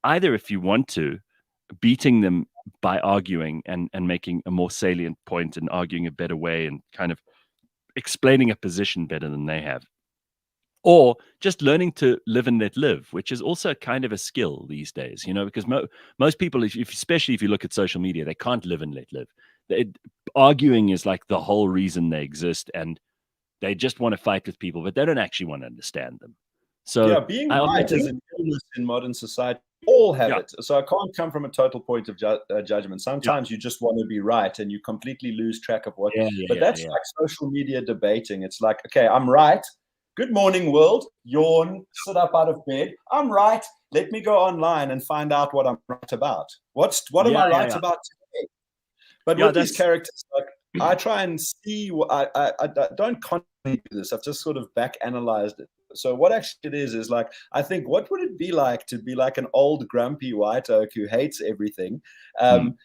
either, if you want to, beating them by arguing and making a more salient point and arguing a better way and kind of explaining a position better than they have. Or just learning to live and let live, which is also kind of a skill these days, because most people, especially if you look at social media, they can't live and let live. Arguing is like the whole reason they exist, and they just want to fight with people, but they don't actually want to understand them. So being right is an illness in modern society. All have it. So I can't come from a total point of judgment. Sometimes you just want to be right and you completely lose track of what. But that's like social media debating. It's like, okay, I'm right. Good morning, world. Yawn, sit up out of bed. I'm right. Let me go online and find out what I'm right about. What am I right about today? But with these characters, like, I try and see what I don't constantly do this. I've just sort of back analyzed it. So what actually it is like, I think, what would it be like to be like an old grumpy white oak who hates everything, and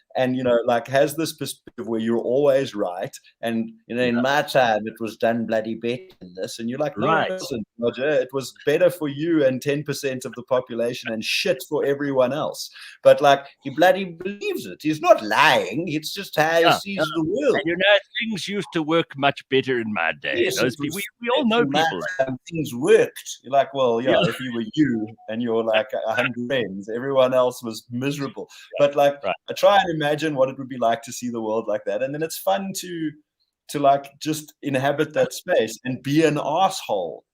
like has this perspective where you're always right, and in my time it was done bloody better than this, and you're like, no, it wasn't, Roger. It was better for you and 10% of the population and shit for everyone else. But like, he bloody believes it. He's not lying. It's just how he sees the world. And things used to work much better in my day. Yes, we all know people like that. Things worked. You're like, well, if you were you and you're like 100 friends, everyone else was miserable. But like, I try and imagine what it would be like to see the world like that, and then it's fun to like just inhabit that space and be an asshole.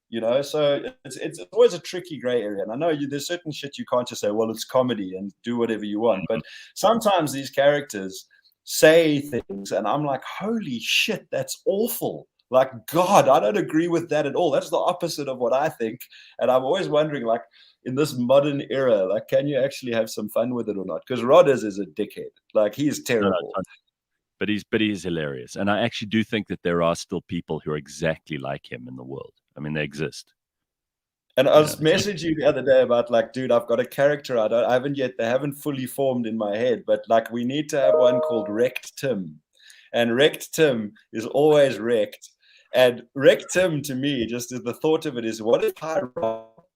So it's always a tricky gray area. And I know there's certain shit you can't just say, well, it's comedy and do whatever you want. But sometimes these characters say things and I'm like, holy shit, that's awful. Like, God, I don't agree with that at all. That's the opposite of what I think. And I'm always wondering, like, in this modern era, like, can you actually have some fun with it or not? Because Rodders is a dickhead. Like, he is terrible. But he's hilarious. And I actually do think that there are still people who are exactly like him in the world. I mean, they exist. And I was messaging you the other day about, like, dude, I've got a character they haven't fully formed in my head, but like, we need to have one called Wrecked Tim. And Wrecked Tim is always wrecked. And Wrecked Tim, to me, just the thought of it is, what if I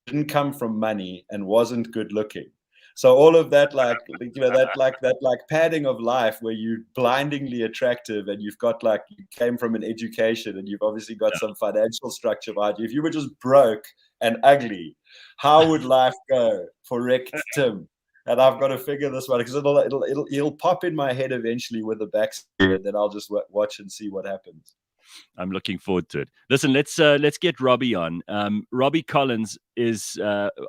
didn't come from money and wasn't good looking? So all of that, like, that padding of life where you're blindingly attractive and you've got, like, you came from an education and you've obviously got some financial structure behind you. If you were just broke and ugly, how would life go for Wrecked Tim? And I've got to figure this one, because it'll pop in my head eventually with the backstory, and then I'll just watch and see what happens. I'm looking forward to it. Listen, let's get Robbie on. Robbie Collins is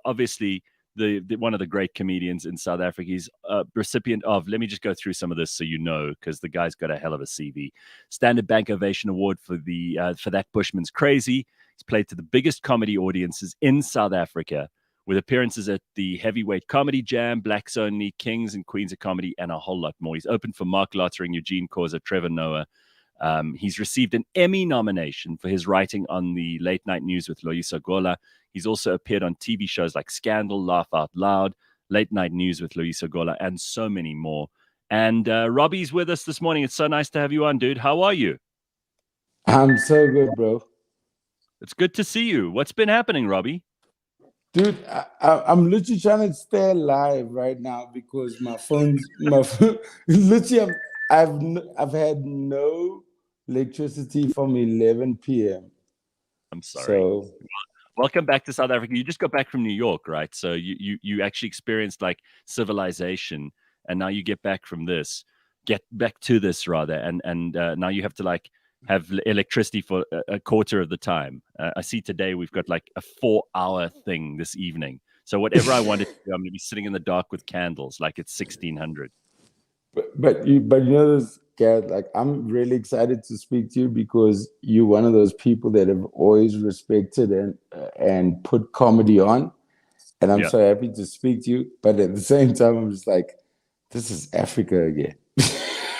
obviously the one of the great comedians in South Africa. He's a recipient of, let me just go through some of this so you know, because the guy's got a hell of a CV. Standard Bank Ovation Award for That Bushman's Crazy. He's played to the biggest comedy audiences in South Africa, with appearances at the Heavyweight Comedy Jam, Blacks Only, Kings and Queens of Comedy, and a whole lot more. He's opened for Mark Lottering, Eugene Causa, Trevor Noah. He's received an Emmy nomination for his writing on the Late Night News with Loyiso Gola. He's also appeared on TV shows like Scandal, Laugh Out Loud, Late Night News with Loyiso Gola, and so many more. And Robbie's with us this morning. It's so nice to have you on, dude. How are you? I'm so good, bro. It's good to see you. What's been happening, Robbie? Dude, I'm literally trying to stay alive right now because my phone, literally, I've had no electricity from 11 p.m. I'm sorry. So, welcome back to South Africa. You just got back from New York, right? So you actually experienced like civilization, and now you get back to this rather, and now you have to like have electricity for a quarter of the time. I see today we've got like a 4-hour thing this evening. So whatever I wanted to do, I'm going to be sitting in the dark with candles like it's 1600. but you know this, Gareth, like I'm really excited to speak to you because you're one of those people that have always respected and put comedy on. And I'm so happy to speak to you. But at the same time, I'm just like, this is Africa again.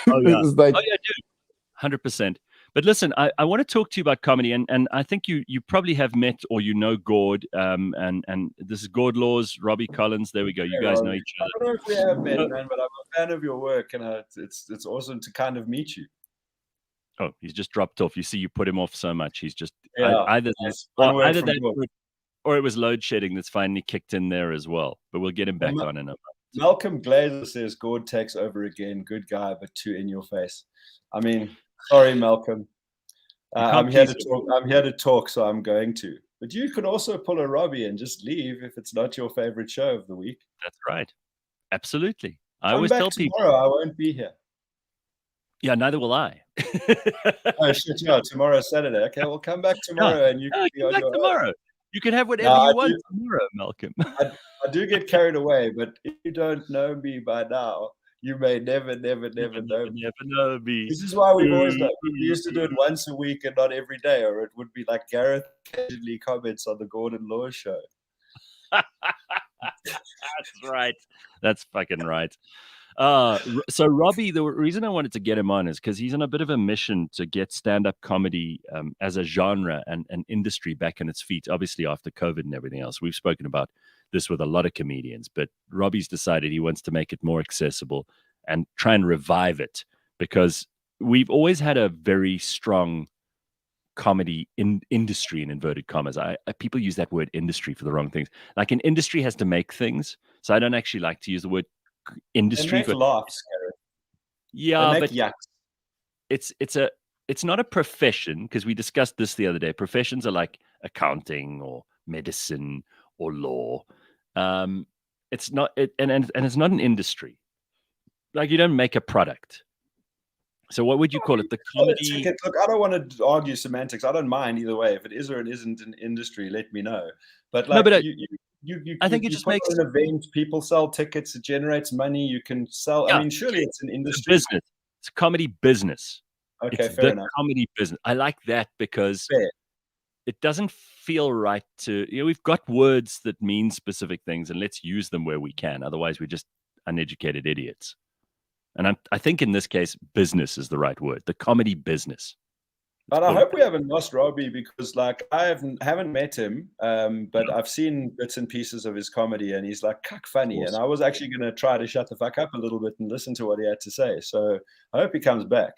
Oh, yeah. This is like, oh, yeah, dude. 100%. But listen, I want to talk to you about comedy, and I think you probably have met or you know Gord, and this is Gord Laws, Robbie Collins. There we go. You guys know each other. I don't know if we have met, man, but I'm a fan of your work, and it's awesome to kind of meet you. Oh, he's just dropped off. You see, you put him off so much. He's just either that, or it was load shedding that's finally kicked in there as well. But we'll get him back on in a moment. Malcolm Glazer says Gord takes over again. Good guy, but too in your face. I mean, sorry, Malcolm. I'm here to talk. I'm here to talk, so I'm going to. But you could also pull a Robbie and just leave if it's not your favorite show of the week. That's right. Absolutely. I Come always back tell tomorrow. people. I won't be here. Yeah, neither will I. Oh shit! Yeah, tomorrow's Saturday. Okay, well, come back tomorrow, and you can be come on back your tomorrow. own. You can have whatever you want tomorrow, Malcolm. I do get carried away, but if you don't know me by now, you may never know me. Never know me. This is why we've always done. We used to do it once a week and not every day, or it would be like Gareth occasionally comments on the Gordon Law show. That's right. That's fucking right. So Robbie, the reason I wanted to get him on is because he's on a bit of a mission to get stand-up comedy as a genre and an industry back on its feet, obviously after COVID and everything else. We've spoken about this with a lot of comedians, but Robbie's decided he wants to make it more accessible and try and revive it, because we've always had a very strong comedy industry in inverted commas. People use that word industry for the wrong things. Like an industry has to make things. So I don't actually like to use the word industry, but laughs, yeah, but yaks. It's not a profession, because we discussed this the other day. Professions are like accounting or medicine or law. It's not and it's not an industry. Like you don't make a product. So what would you call it? The comedy. Look, I don't want to argue semantics. I don't mind either way. If it is or it isn't an industry, let me know. But like, I think it just makes an event. People sell tickets. It generates money. You can sell. Yeah. I mean, surely it's an industry. It's a business. It's a comedy business. Okay, it's fair enough. Comedy business. I like that because it doesn't feel right to. We've got words that mean specific things, and let's use them where we can. Otherwise, we're just uneducated idiots. And I think in this case, business is the right word. The comedy business. But I hope we haven't lost Robbie, because like I haven't met him, but I've seen bits and pieces of his comedy, and he's like cuck funny. And I was actually going to try to shut the fuck up a little bit and listen to what he had to say. So I hope he comes back.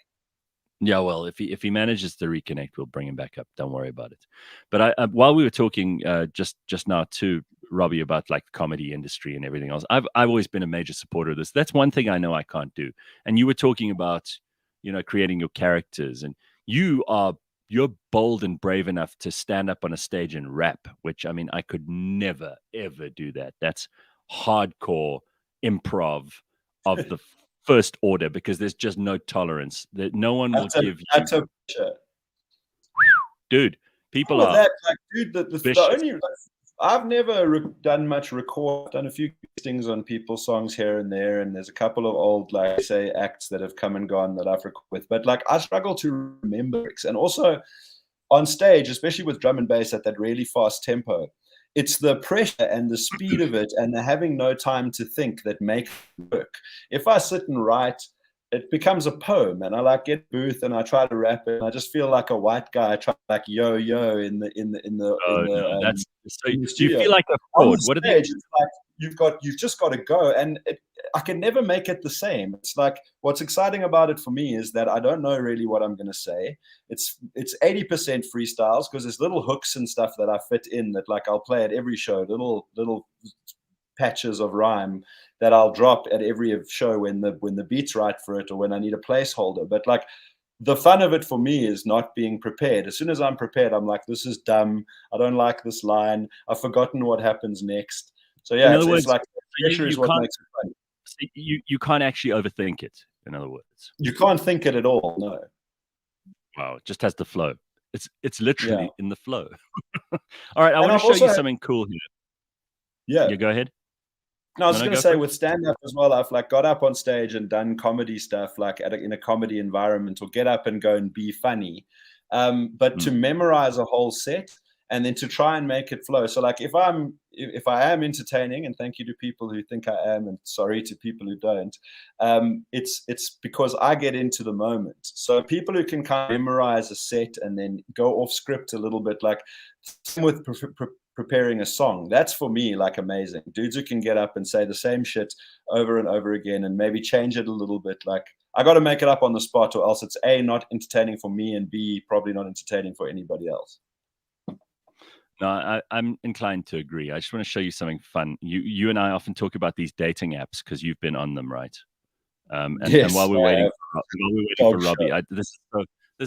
Yeah, well, if he manages to reconnect, we'll bring him back up. Don't worry about it. But while we were talking just now to Robbie about like the comedy industry and everything else, I've always been a major supporter of this. That's one thing I know I can't do. And you were talking about, creating your characters, and you're bold and brave enough to stand up on a stage and rap, which I mean, I could never ever do that. That's hardcore improv of the first order, because there's just no tolerance. That no one will give you. That's a pleasure. dude, people All of are that, like, dude, the vicious. only, like, I've never done much record. I've done a few things on people's songs here and there, and there's a couple of old, like, say, acts that have come and gone that I've recorded with. But like, I struggle to remember lyrics, and also on stage, especially with drum and bass at that really fast tempo, it's the pressure and the speed of it and the having no time to think that make it work. If I sit and write, it becomes a poem, and I like get booth and I try to rap it. And I just feel like a white guy trying like yo in the That's so. in the You studio. feel like a On fraud. the What do stage, they? it's like you've just got to go, and I can never make it the same. It's like what's exciting about it for me is that I don't know really what I'm going to say. It's 80% freestyles because there's little hooks and stuff that I fit in that like I'll play at every show, little patches of rhyme that I'll drop at every show when the beat's right for it or when I need a placeholder. But like the fun of it for me is not being prepared. As soon as I'm prepared, I'm like, this is dumb. I don't like this line. I've forgotten what happens next. So yeah, In other it's words, like pressure you is what can't makes it fun. you can't actually overthink it. In other words, You can't think it at all. No. wow, it just has the flow. It's literally Yeah. in the flow. All right, I And want I've to show also you had- something cool here. Yeah. Yeah, go ahead. No, I was No, going go to say for it. with stand up as well, I've like got up on stage and done comedy stuff like in a comedy environment or get up and go and be funny. But to memorize a whole set and then to try and make it flow. So like if I am entertaining, and thank you to people who think I am, and sorry to people who don't, it's because I get into the moment. So people who can kind of memorize a set and then go off script a little bit, like same with preparing a song, that's for me like amazing. Dudes who can get up and say the same shit over and over again and maybe change it a little bit. Like I got to make it up on the spot, or else it's A, not entertaining for me, and B, probably not entertaining for anybody else. No, I'm inclined to agree. I just want to show you something fun. You and I often talk about these dating apps because you've been on them, right? And Yes, while we're waiting for Dog Robbie, show. this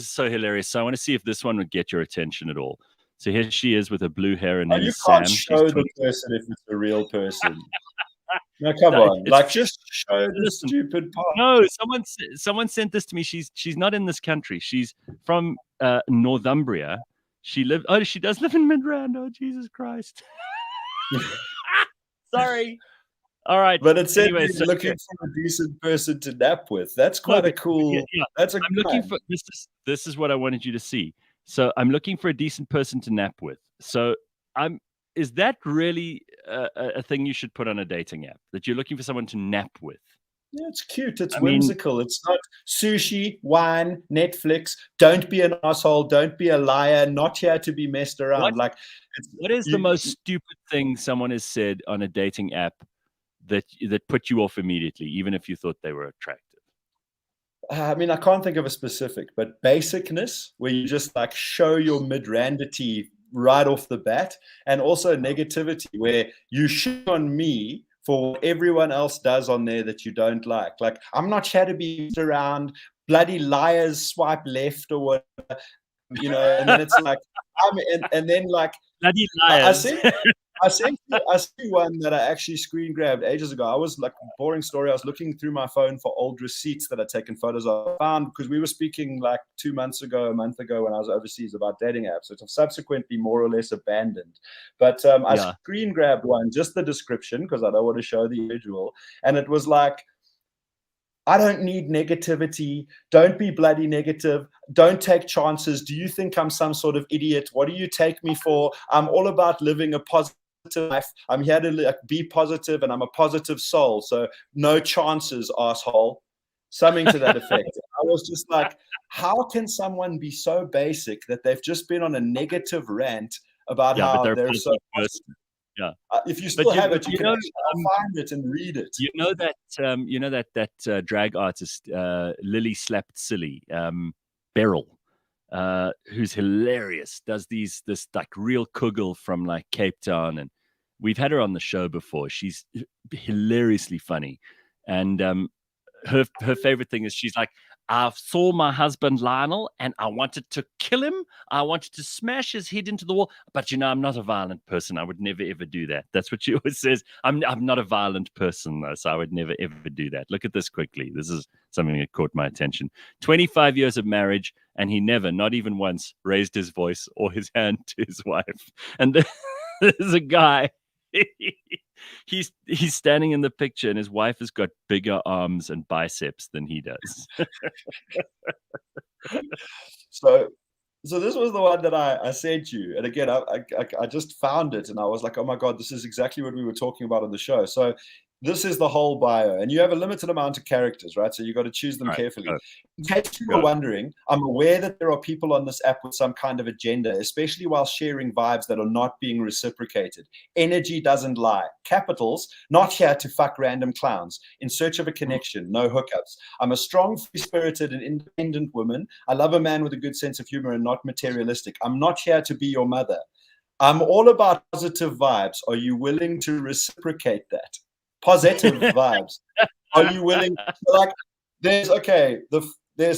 is so hilarious. So I want to see if this one would get your attention at all. So here she is with her blue hair. Her name You is Sam. can't She's show the 20. person if it's a real person. No, come No, on. it's- Like, just show the Listen, stupid part. No, someone sent this to me. She's not in this country. She's from Northumbria. She does live in Midrand. Oh, Jesus Christ. Sorry. All right. But it said Anyway, you're looking for a decent person to nap with. That's quite a cool. Yeah. That's a I'm looking crime. for this is what I wanted you to see. So I'm looking for a decent person to nap with. So is that really a thing you should put on a dating app, that you're looking for someone to nap with? Yeah, it's cute. It's I mean- whimsical. It's not sushi, wine, Netflix. Don't be an asshole. Don't be a liar. Not here to be messed around. Like, What is the most stupid thing someone has said on a dating app that put you off immediately, even if you thought they were attractive? I mean, I can't think of a specific, but basicness, where you just like show your midrandity right off the bat, and also negativity, where you shit on me for what everyone else does on there that you don't like. Like, I'm not here to be around, bloody liars swipe left or whatever, you know, and then it's like, and then like, Bloody I liars. sent you one that I actually screen grabbed ages ago. I was like, boring story. I was looking through my phone for old receipts that I'd taken photos of. I found, because we were speaking like a month ago when I was overseas about dating apps, which I've subsequently more or less abandoned. But I screen grabbed one, just the description, because I don't want to show the visual. And it was like, I don't need negativity. Don't be bloody negative. Don't take chances. Do you think I'm some sort of idiot? What do you take me for? I'm all about living a positive life. I'm here to be positive, and I'm a positive soul. So no chances, asshole. Something to that effect. I was just like, how can someone be so basic that they've just been on a negative rant about how they're so positive? Yeah. If you still have it, you can find it and read it. You know that drag artist Lily Slapped Silly, Beryl, who's hilarious, does this like real kugel from like Cape Town, and we've had her on the show before. She's hilariously funny, and her favorite thing is she's like, I saw my husband Lionel and I wanted to kill him. I wanted to smash his head into the wall. But, I'm not a violent person. I would never, ever do that. That's what she always says. I'm not a violent person, though, so I would never, ever do that. Look at this quickly. This is something that caught my attention. 25 years of marriage, and he never, not even once, raised his voice or his hand to his wife. And there's a guy. He's standing in the picture and his wife has got bigger arms and biceps than he does. So this was the one that I sent you. And again, I just found it and I was like, oh my God, this is exactly what we were talking about on the show. So this is the whole bio, and you have a limited amount of characters, right? So you got to choose them carefully. In case you were wondering, I'm aware that there are people on this app with some kind of agenda, especially while sharing vibes that are not being reciprocated. Energy doesn't lie. Capitals, not here to fuck random clowns. In search of a connection, no hookups. I'm a strong, free-spirited and independent woman. I love a man with a good sense of humor and not materialistic. I'm not here to be your mother. I'm all about positive vibes. Are you willing to reciprocate that? Positive vibes. Are you willing? Like, there's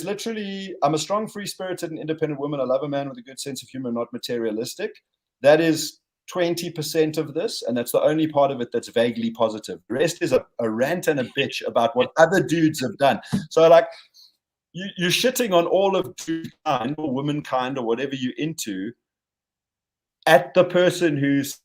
literally, I'm a strong, free-spirited and independent woman. I love a man with a good sense of humor, not materialistic. That is 20% of this, and that's the only part of it that's vaguely positive. The rest is a rant and a bitch about what other dudes have done. So, like, you're shitting on all of dudekind or womankind or whatever you're into at the person who's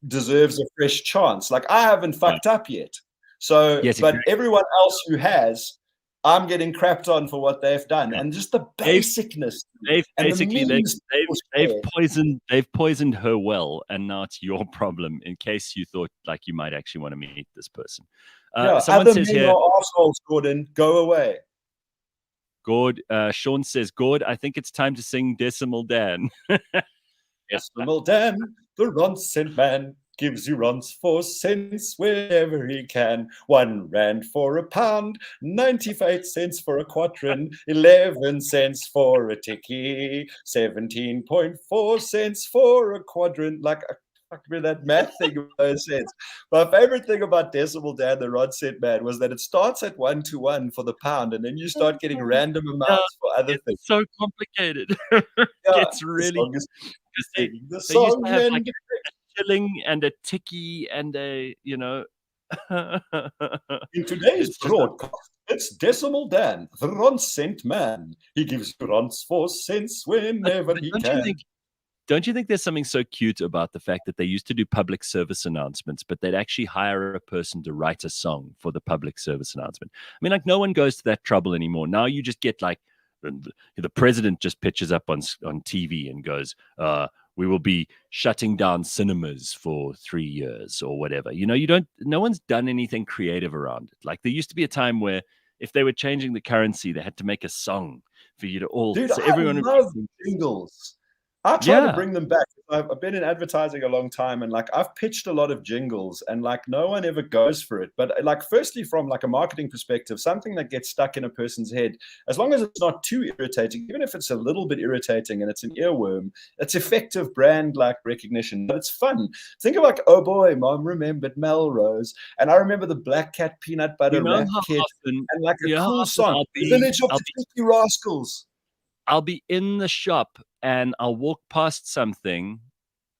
deserves a fresh chance. Like, I haven't fucked up yet. So, yes, but everyone else who has, I'm getting crapped on for what they've done. And just the basicness. They've poisoned her well, and now it's your problem in case you thought like you might actually want to meet this person. Someone says here, assholes, Gordon, go away. Gord, Sean says, Gord, I think it's time to sing Decimal Dan. Decimal Dan, the ron-cent man, gives you runs for cents wherever he can. 1 rand for a pound, 95 cents for a quadrant, 11 cents for a tikkie, 17.4 cents for a quadrant. Like, fuck me, that math thing makes sense. My favorite thing about Decimal Dan, the ron-cent man, was that it starts at 1 to 1 for the pound, and then you start getting random amounts for other things. It's so complicated. It's really. They used to have like a shilling and a tikkie and a, In today's broadcast, it's Decimal Dan, the ron-cent man. He gives you runs for cents whenever he can. Don't you think there's something so cute about the fact that they used to do public service announcements, but they'd actually hire a person to write a song for the public service announcement? I mean, like, no one goes to that trouble anymore. Now you just get like, the president just pitches up on TV and goes, we will be shutting down cinemas for 3 years or whatever. No one's done anything creative around it. Like, there used to be a time where if they were changing the currency, they had to make a song for you to all. Dude, so everyone love Jingles. I try to bring them back. I've been in advertising a long time, and like, I've pitched a lot of jingles, and like, no one ever goes for it. But like, firstly, from like a marketing perspective, something that gets stuck in a person's head, as long as it's not too irritating, even if it's a little bit irritating and it's an earworm, it's effective brand like recognition. But it's fun. Think of like, oh boy, mom remembered Melrose, and I remember the Black Cat peanut butter rap kid, and like a cool song, The Village of the Cheeky Rascals. I'll be in the shop and I'll walk past something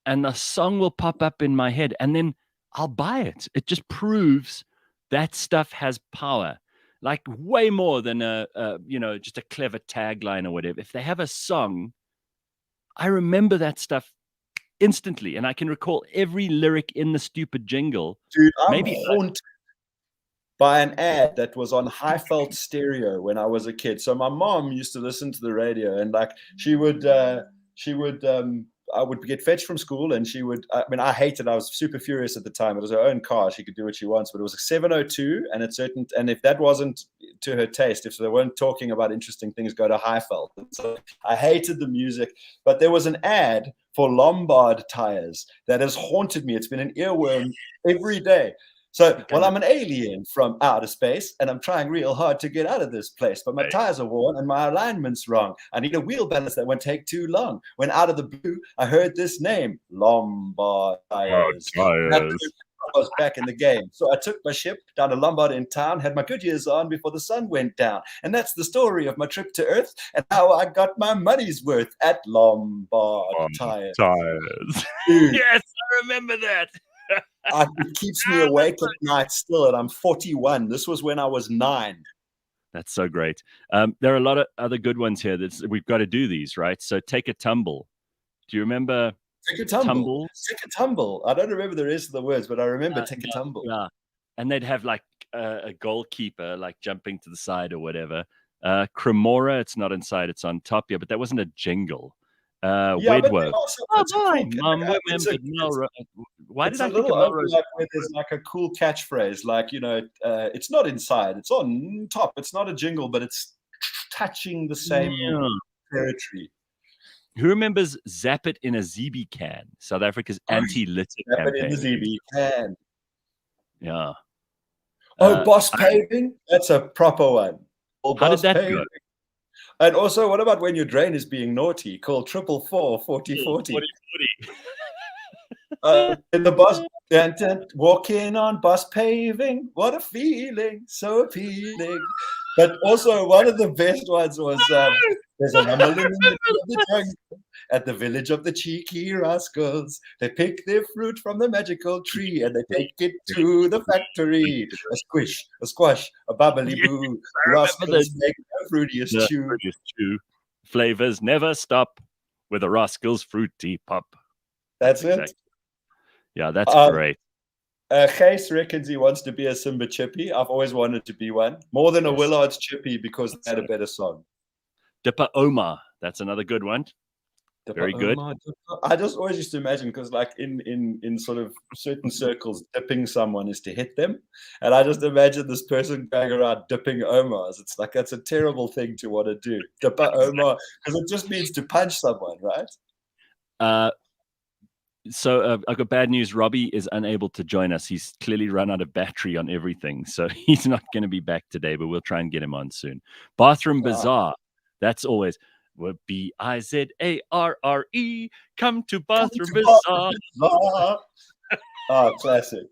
and the song will pop up in my head and then I'll buy it. It just proves that stuff has power, like way more than just a clever tagline or whatever. If they have a song, I remember that stuff instantly and I can recall every lyric in the stupid jingle. Dude, I'm haunted by an ad that was on Highveld stereo when I was a kid. So my mom used to listen to the radio, and like I would get fetched from school, and I hated. I was super furious at the time. It was her own car; she could do what she wants. But it was a 702, and if that wasn't to her taste, if they weren't talking about interesting things, go to Highveld. So I hated the music, but there was an ad for Lombard tires that has haunted me. It's been an earworm every day. So, well, I'm an alien from outer space, and I'm trying real hard to get out of this place, but my tires are worn and my alignment's wrong. I need a wheel balance that won't take too long. When out of the blue, I heard this name, Lombard tires. was back in the game. So I took my ship down to Lombard in town, had my good years on before the sun went down. And that's the story of my trip to Earth and how I got my money's worth at Lombard Tires. Dude, Yes, I remember that. it keeps me awake at night still, and I'm 41. This was when I was 9. That's so great. There are a lot of other good ones here. We've got to do these, right? So take a tumble. Do you remember Take a tumble? tumble? Take a tumble. I don't remember the rest of the words, but I remember take a tumble. Yeah. And they'd have like a goalkeeper like jumping to the side or whatever. Cremora, it's not inside, it's on top. Yeah, but that wasn't a jingle. Wedwo. Why did I think of Melrose? Like where there's like a cool catchphrase, like, you know, it's not inside, it's on top. It's not a jingle, but it's touching the same territory. Who remembers Zap It in a ZB Can? South Africa's anti-litter campaign. Zap It in the ZB Can. Yeah. Boss Paving? That's a proper one. How did that go? And also, what about when your drain is being naughty? Call 444 4040. In the bus, walking on bus paving. What a feeling, so appealing. But also, one of the best ones was there's a rumble in the middle of the jungle at the village of the cheeky rascals. They pick their fruit from the magical tree and they take it to the factory. A squish, a squash, a bubbly boo. Rascals make the fruitiest chew. Flavors never stop with a Rascals fruity pop. That's it. Yeah, that's great. Gijs reckons he wants to be a Simba Chippy. I've always wanted to be one. More than a Willard's Chippy because they had a better song. Dipper Omar. That's another good one. Very good. I just always used to imagine, because like in sort of certain circles, dipping someone is to hit them. And I just imagine this person going around dipping Omars. It's like, that's a terrible thing to want to do. Dipper Omar, because it just means to punch someone, right? So I've got bad news. Robbie is unable to join us. He's clearly run out of battery on everything. So he's not going to be back today, but we'll try and get him on soon. Bathroom Bazaar. That's always Bizarre. Come to Bathroom Bazaar. Classic.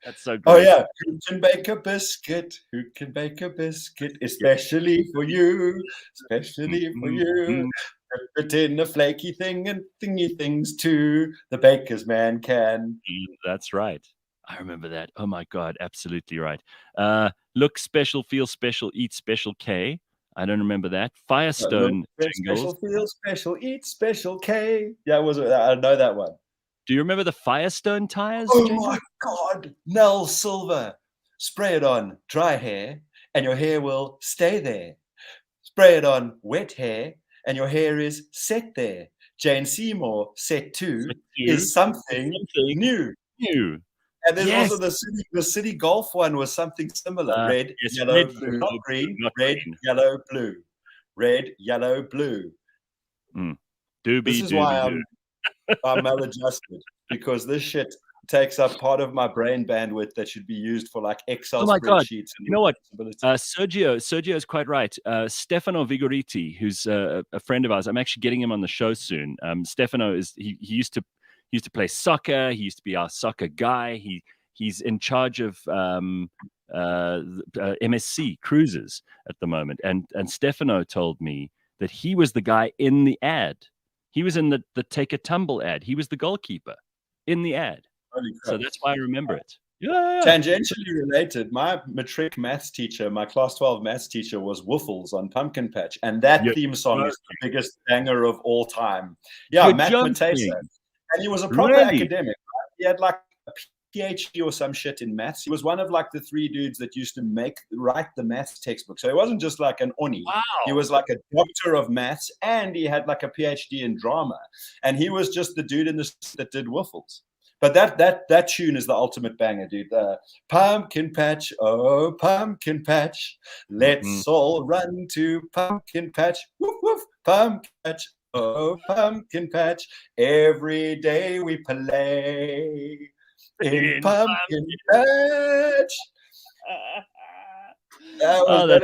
That's so great. Oh, yeah. Who can bake a biscuit? Who can bake a biscuit? Especially for you. Especially for you. Put in a flaky thing and thingy things too. The baker's man can. That's right. I remember that. Oh my God, absolutely right. Look special, feel special, eat special K. I don't remember that. Firestone Jingles. Special, feel special, eat special K. Yeah, I know that one. Do you remember the Firestone tires? Oh my God, Nell Silver. Spray it on dry hair, and your hair will stay there. Spray it on wet hair, and your hair is set there. Jane Seymour, set to, is something new. And there's also the city golf one was something similar. Red, yellow, blue, not green. Red, yellow, blue. Red, yellow, blue. This is why I'm maladjusted, because this shit takes up part of my brain bandwidth that should be used for like Excel spreadsheets. You know what? Sergio is quite right. Stefano Vigoriti, who's a friend of ours, I'm actually getting him on the show soon. Stefano he used to play soccer. He used to be our soccer guy. He's in charge of MSC cruises at the moment. And Stefano told me that he was the guy in the ad. He was in the Take a Tumble ad. He was the goalkeeper in the ad. So that's why I remember it. Yeah. Tangentially related, my matric maths teacher, my class 12 maths teacher, was Woofles on Pumpkin Patch. And that theme song is the biggest banger of all time. Yeah, Matt Matesa. And he was a proper academic. Right? He had like a PhD or some shit in maths. He was one of like the 3 dudes that used to write the maths textbook. So he wasn't just like an Oni. Wow. He was like a doctor of maths, and he had like a PhD in drama. And he was just the dude in this that did Woofles. But that tune is the ultimate banger, dude. Pumpkin Patch, oh Pumpkin Patch, let's all run to Pumpkin Patch. Woof woof, Pumpkin Patch, oh Pumpkin Patch. Every day we play in Pumpkin Patch. That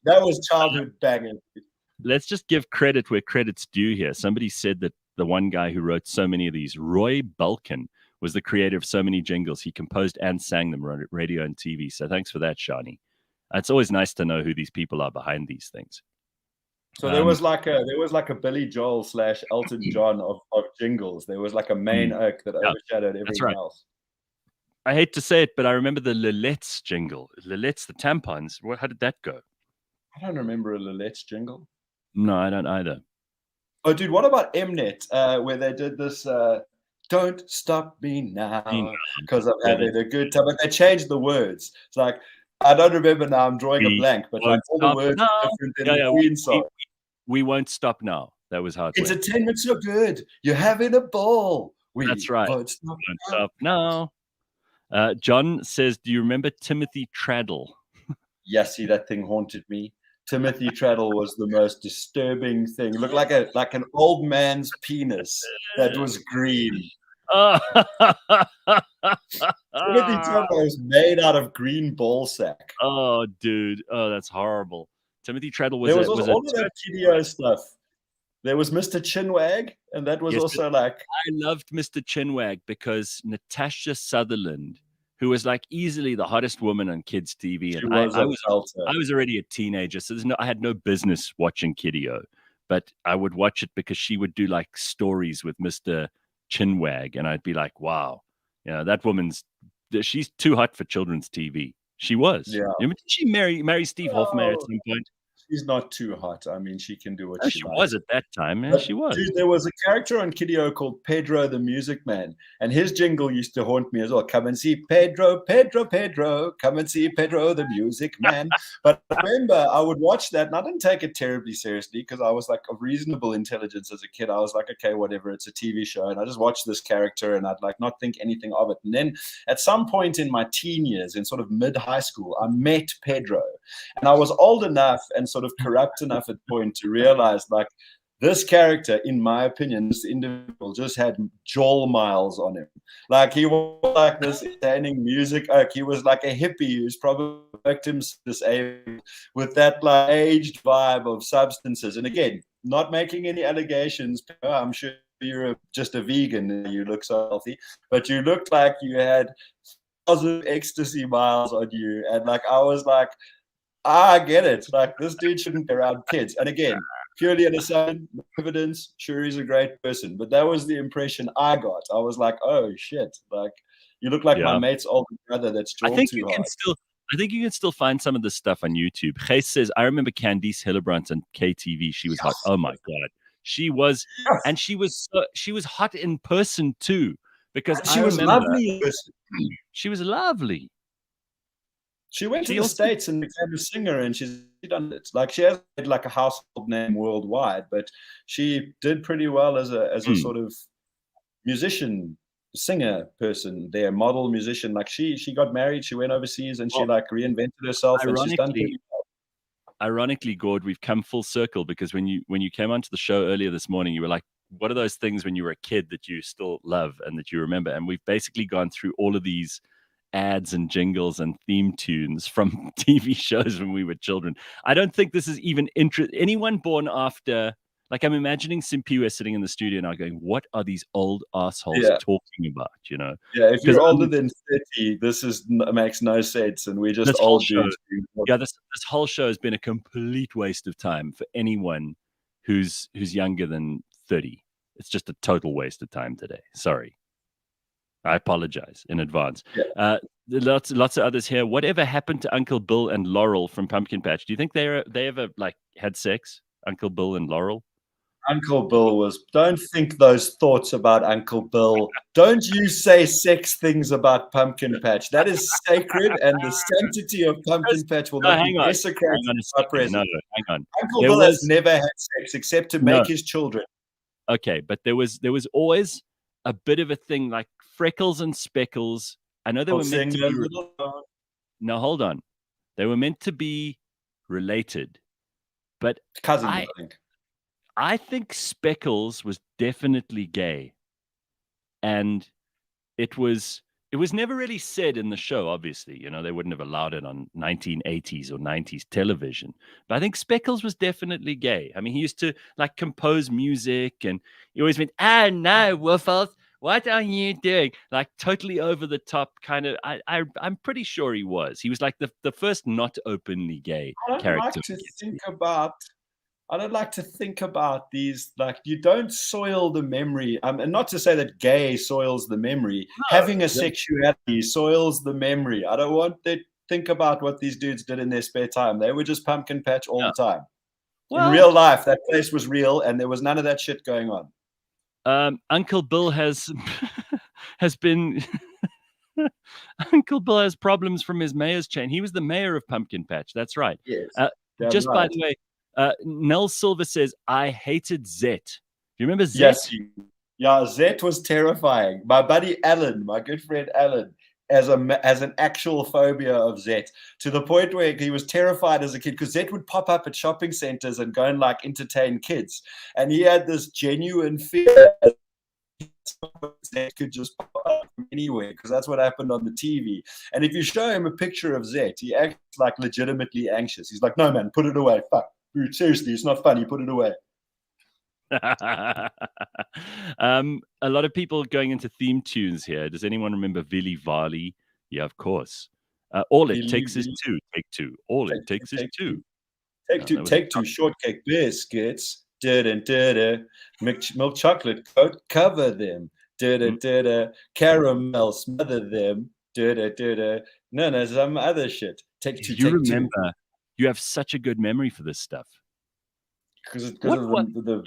was childhood banging. Let's just give credit where credit's due here. Somebody said that the one guy who wrote so many of these, Roy Balkin, was the creator of so many jingles. He composed and sang them on radio and TV. So thanks for that, Shani. It's always nice to know who these people are behind these things. So there was like a Billy Joel / Elton John of jingles. There was like a main oak that overshadowed everything else. I hate to say it, but I remember the Lilette's jingle. Lilette's, the tampons. How did that go? I don't remember a Lilette's jingle. No, I don't either. Oh, dude, what about Mnet, where they did this "Don't Stop Me Now" because I'm having a good time, but they changed the words. It's like, I don't remember now. I'm drawing a blank, but like all the words are different than the Queen song. We won't stop now. That was how it went. Entertainment's so good. You're having a ball. That's right. Won't stop now. John says, do you remember Timothy Traddle? Yes, see, that thing haunted me. Timothy Traddle was the most disturbing thing. It looked like an old man's penis that was green. Timothy Traddle was made out of green ball sack. Oh, dude. Oh, that's horrible. Timothy Traddle was. There was all of that Kidio stuff. There was Mr. Chinwag, and that was also like. I loved Mr. Chinwag because Natasha Sutherland, who was like easily the hottest woman on kids' TV, and I was already a teenager, so I had no business watching Kidio, but I would watch it because she would do like stories with Mr. Chinwag, and I'd be like, wow, that she's too hot for children's TV. She was. Yeah. Did she marry Steve Hofmeyr at some point? She's not too hot. I mean, she can do what she likes. Was at that time, man. She was. Dude, there was a character on Kidio called Pedro the Music Man, and his jingle used to haunt me as well. Come and see Pedro, Pedro, Pedro. Come and see Pedro the Music Man. But I remember I would watch that, and I didn't take it terribly seriously because I was like of reasonable intelligence as a kid. I was like, okay, whatever, it's a TV show, and I just watched this character, and I'd like not think anything of it. And then at some point in my teen years, in sort of mid-high school, I met Pedro, and I was old enough and sort of corrupt enough at point to realize like this character, in my opinion, this individual just had Joel Miles on him. Like he was like this entertaining music oak. He was like a hippie who's probably victims disabled with that like aged vibe of substances. And again, not making any allegations. I'm sure you're just a vegan and you look so healthy, but you looked like you had positive ecstasy miles on you. And like I was like, I get it. Like, this dude shouldn't be around kids. And again, purely innocent, no evidence, sure, he's a great person. But that was the impression I got. I was like, oh, shit. Like, you look like my mate's older brother that's drawn too hard. I think you can still find some of this stuff on YouTube. Gijs says, I remember Candice Hillebrand on KTV. She was hot. Oh, my God. She was, and she was hot in person, too. Because she was lovely. She was lovely. She went to the States and became a singer, and she's done it. Like she has like a household name worldwide, but she did pretty well as a sort of musician, singer person there, model musician. Like she got married, she went overseas, and she like reinvented herself, and she's done pretty well. Ironically, Gord, we've come full circle because when you came onto the show earlier this morning, you were like, what are those things when you were a kid that you still love and that you remember? And we've basically gone through all of these ads and jingles and theme tunes from TV shows when we were children. I don't think this is even anyone born after, like I'm imagining Simpiwe sitting in the studio now going, what are these old assholes talking about, Yeah, if you're older than 30, this makes no sense, and we're just old dudes. Yeah, this whole show has been a complete waste of time for anyone who's younger than 30. It's just a total waste of time today. Sorry. I apologize in advance. Yeah. Lots of others here. Whatever happened to Uncle Bill and Laurel from Pumpkin Patch? Do you think they ever like had sex? Uncle Bill and Laurel? Uncle Bill was. Don't think those thoughts about Uncle Bill. Don't you say sex things about Pumpkin Patch. That is sacred, and the sanctity of Pumpkin Patch will not be desecrated. Hang on. Uncle Bill has never had sex except to make his children. Okay, but there was always a bit of a thing like Freckles and Speckles. I know they were meant to be. No, hold on. They were meant to be related, but cousins. I think. I think Speckles was definitely gay, and it was never really said in the show. Obviously, they wouldn't have allowed it on 1980s or 90s television. But I think Speckles was definitely gay. I mean, he used to like compose music, and he always went, "Oh no, Waffles, what are you doing? Like totally over the top kind of. I'm pretty sure he was. He was like the first not openly gay I don't character. like to think about. I don't like to think about these. Like, you don't soil the memory. And not to say that gay soils the memory. Having a sexuality soils the memory. I don't want to think about what these dudes did in their spare time. They were just pumpkin patch all the time. Well, in real life, that place was real, and there was none of that shit going on. Uncle Bill has been. Uncle Bill has problems from his mayor's chain. He was the mayor of Pumpkin Patch. That's right. Yes. Just by the way, Nell Silver says, I hated Zet. Do you remember Zet? Yes. Yeah, Zet was terrifying. My buddy Alan, my good friend Alan, as an actual phobia of Zet, to the point where he was terrified as a kid because Zet would pop up at shopping centers and go and like entertain kids. And he had this genuine fear Zet could just pop up from anywhere because that's what happened on the TV. And if you show him a picture of Zet, he acts like legitimately anxious. He's like, no, man, put it away. Fuck. Dude, seriously, it's not funny. Put it away. A lot of people going into theme tunes here. Does anyone remember Vili Vali? Yeah, of course. All it takes is two. Take two. All it takes is two. Take two shortcake biscuits. Milk chocolate coat, cover them. Caramel, smother them. No, some other shit. Take two. You remember? You have such a good memory for this stuff. Because of the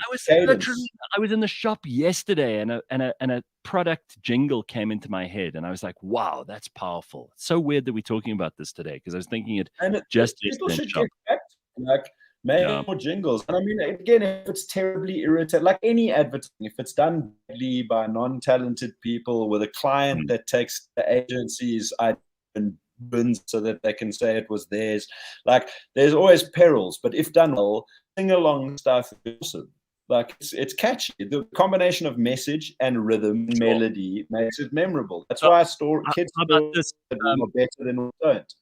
I was in the shop yesterday, and a product jingle came into my head, and I was like, "Wow, that's powerful." It's so weird that we're talking about this today because I was thinking it just people yesterday. Should get back to, like, make more jingles. And I mean, again, if it's terribly irritating, like any advertising, if it's done badly by non-talented people with a client that takes the agency's idea and bins so that they can say it was theirs, like there's always perils. But if done well, sing-along stuff is awesome. Like it's catchy. The combination of message and rhythm and melody makes it memorable. That's why kids stories are better than we don't.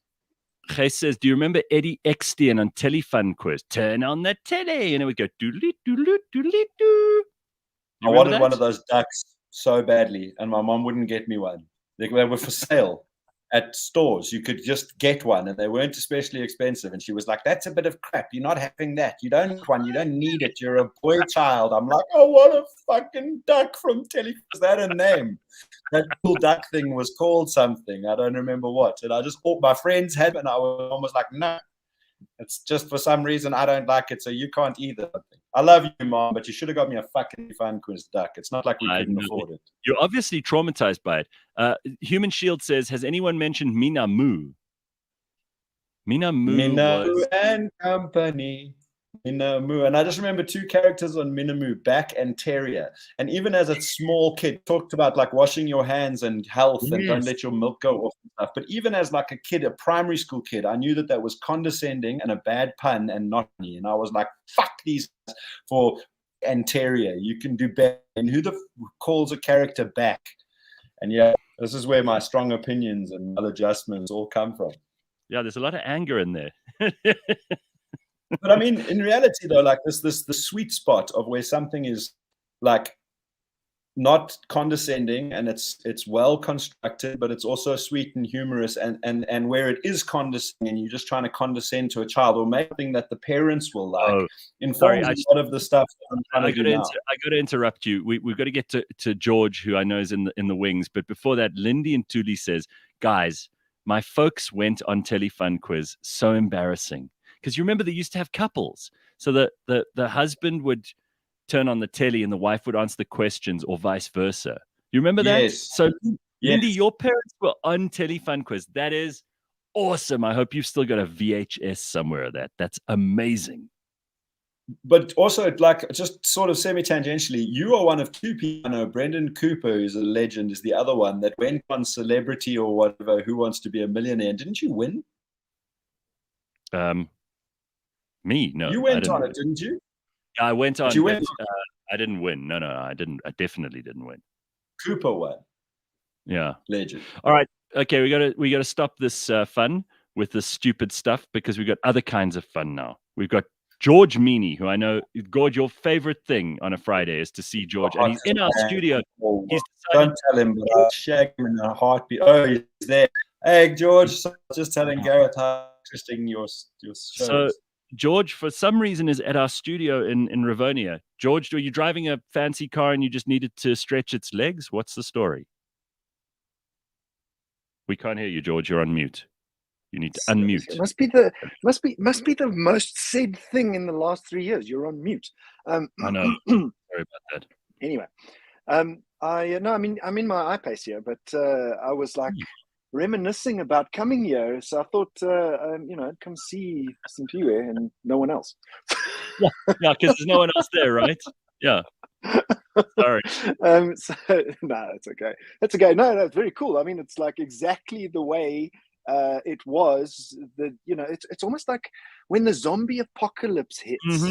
He says, do you remember Eddie Eckstein on Telefun Quiz? Turn on the telly. And it would go doodly doodly doodly doo. I wanted one of those ducks so badly, and my mom wouldn't get me one. They were for sale at stores. You could just get one, and they weren't especially expensive. And she was like, that's a bit of crap. You're not having that. You don't need one. You don't need it. You're a boy child. I'm like, oh, what a fucking duck from Telefun. Is that a name? That cool duck thing was called something. I don't remember what. And I just thought my friends had it, and I was almost like, no. It's just for some reason I don't like it, so you can't either. I love you, Mom, but you should have got me a fucking Fun Quiz duck. It's not like we couldn't afford it. You're obviously traumatized by it. Human Shield says, has anyone mentioned Mina Moo? Mina Moo and Company. Mina Moo. And I just remember two characters on Mina Moo, Back and Terrier. And even as a small kid, talked about like washing your hands and health and don't let your milk go off and stuff. But even as like a kid, a primary school kid, I knew that was condescending and a bad pun and not me. And I was like, fuck these guys for and Terrier. You can do better. And who calls a character Back? And yeah, this is where my strong opinions and maladjustments all come from. Yeah, there's a lot of anger in there. But I mean, in reality, though, like the sweet spot of where something is like not condescending and it's well constructed, but it's also sweet and humorous, and where it is condescending and you're just trying to condescend to a child or make something that the parents will like. Informs a lot of the stuff that I'm trying to do now. I got to interrupt you. We've got to get to George, who I know is in the wings. But before that, Lindy and Tuli says, guys, my folks went on Telefun Quiz. So embarrassing. Because you remember they used to have couples. So the husband would turn on the telly and the wife would answer the questions or vice versa. You remember that? Yes. So, Lindy, your parents were on Telefun Quiz. That is awesome. I hope you've still got a VHS somewhere of that. That's amazing. But also, like, just sort of semi-tangentially, you are one of two people. I know Brendan Cooper, who's a legend, is the other one that went on Celebrity or whatever, Who Wants to Be a Millionaire. Didn't you win? Me? No. You went on it, didn't you? Yeah, I went on. You went I didn't win. No, I didn't. I definitely didn't win. Cooper won. Yeah. Legend. All right. Okay, we gotta stop this fun with this stupid stuff because we've got other kinds of fun now. We've got George Mienie, who I know, Gord, your favorite thing on a Friday is to see George, and he's in our studio. He's decided, Don't tell him, but I'll shag him in a heartbeat. Oh, he's there. Hey, George, so just telling Gareth how interesting your shows. So George, for some reason, is at our studio in Rivonia. George, are you driving a fancy car and you just needed to stretch its legs? What's the story? We can't hear you, George. You're on mute. You need to unmute. It must be the most said thing in the last 3 years. You're on mute. I know. Sorry about that. Anyway, I'm in my iPace here, but I was like reminiscing about coming here, so I thought I'd come see you and no one else. Yeah, because there's no one else there, right? Yeah. Sorry. No, it's okay. It's okay. No, it's very cool. I mean, it's like exactly the way it was. It's almost like when the zombie apocalypse hits,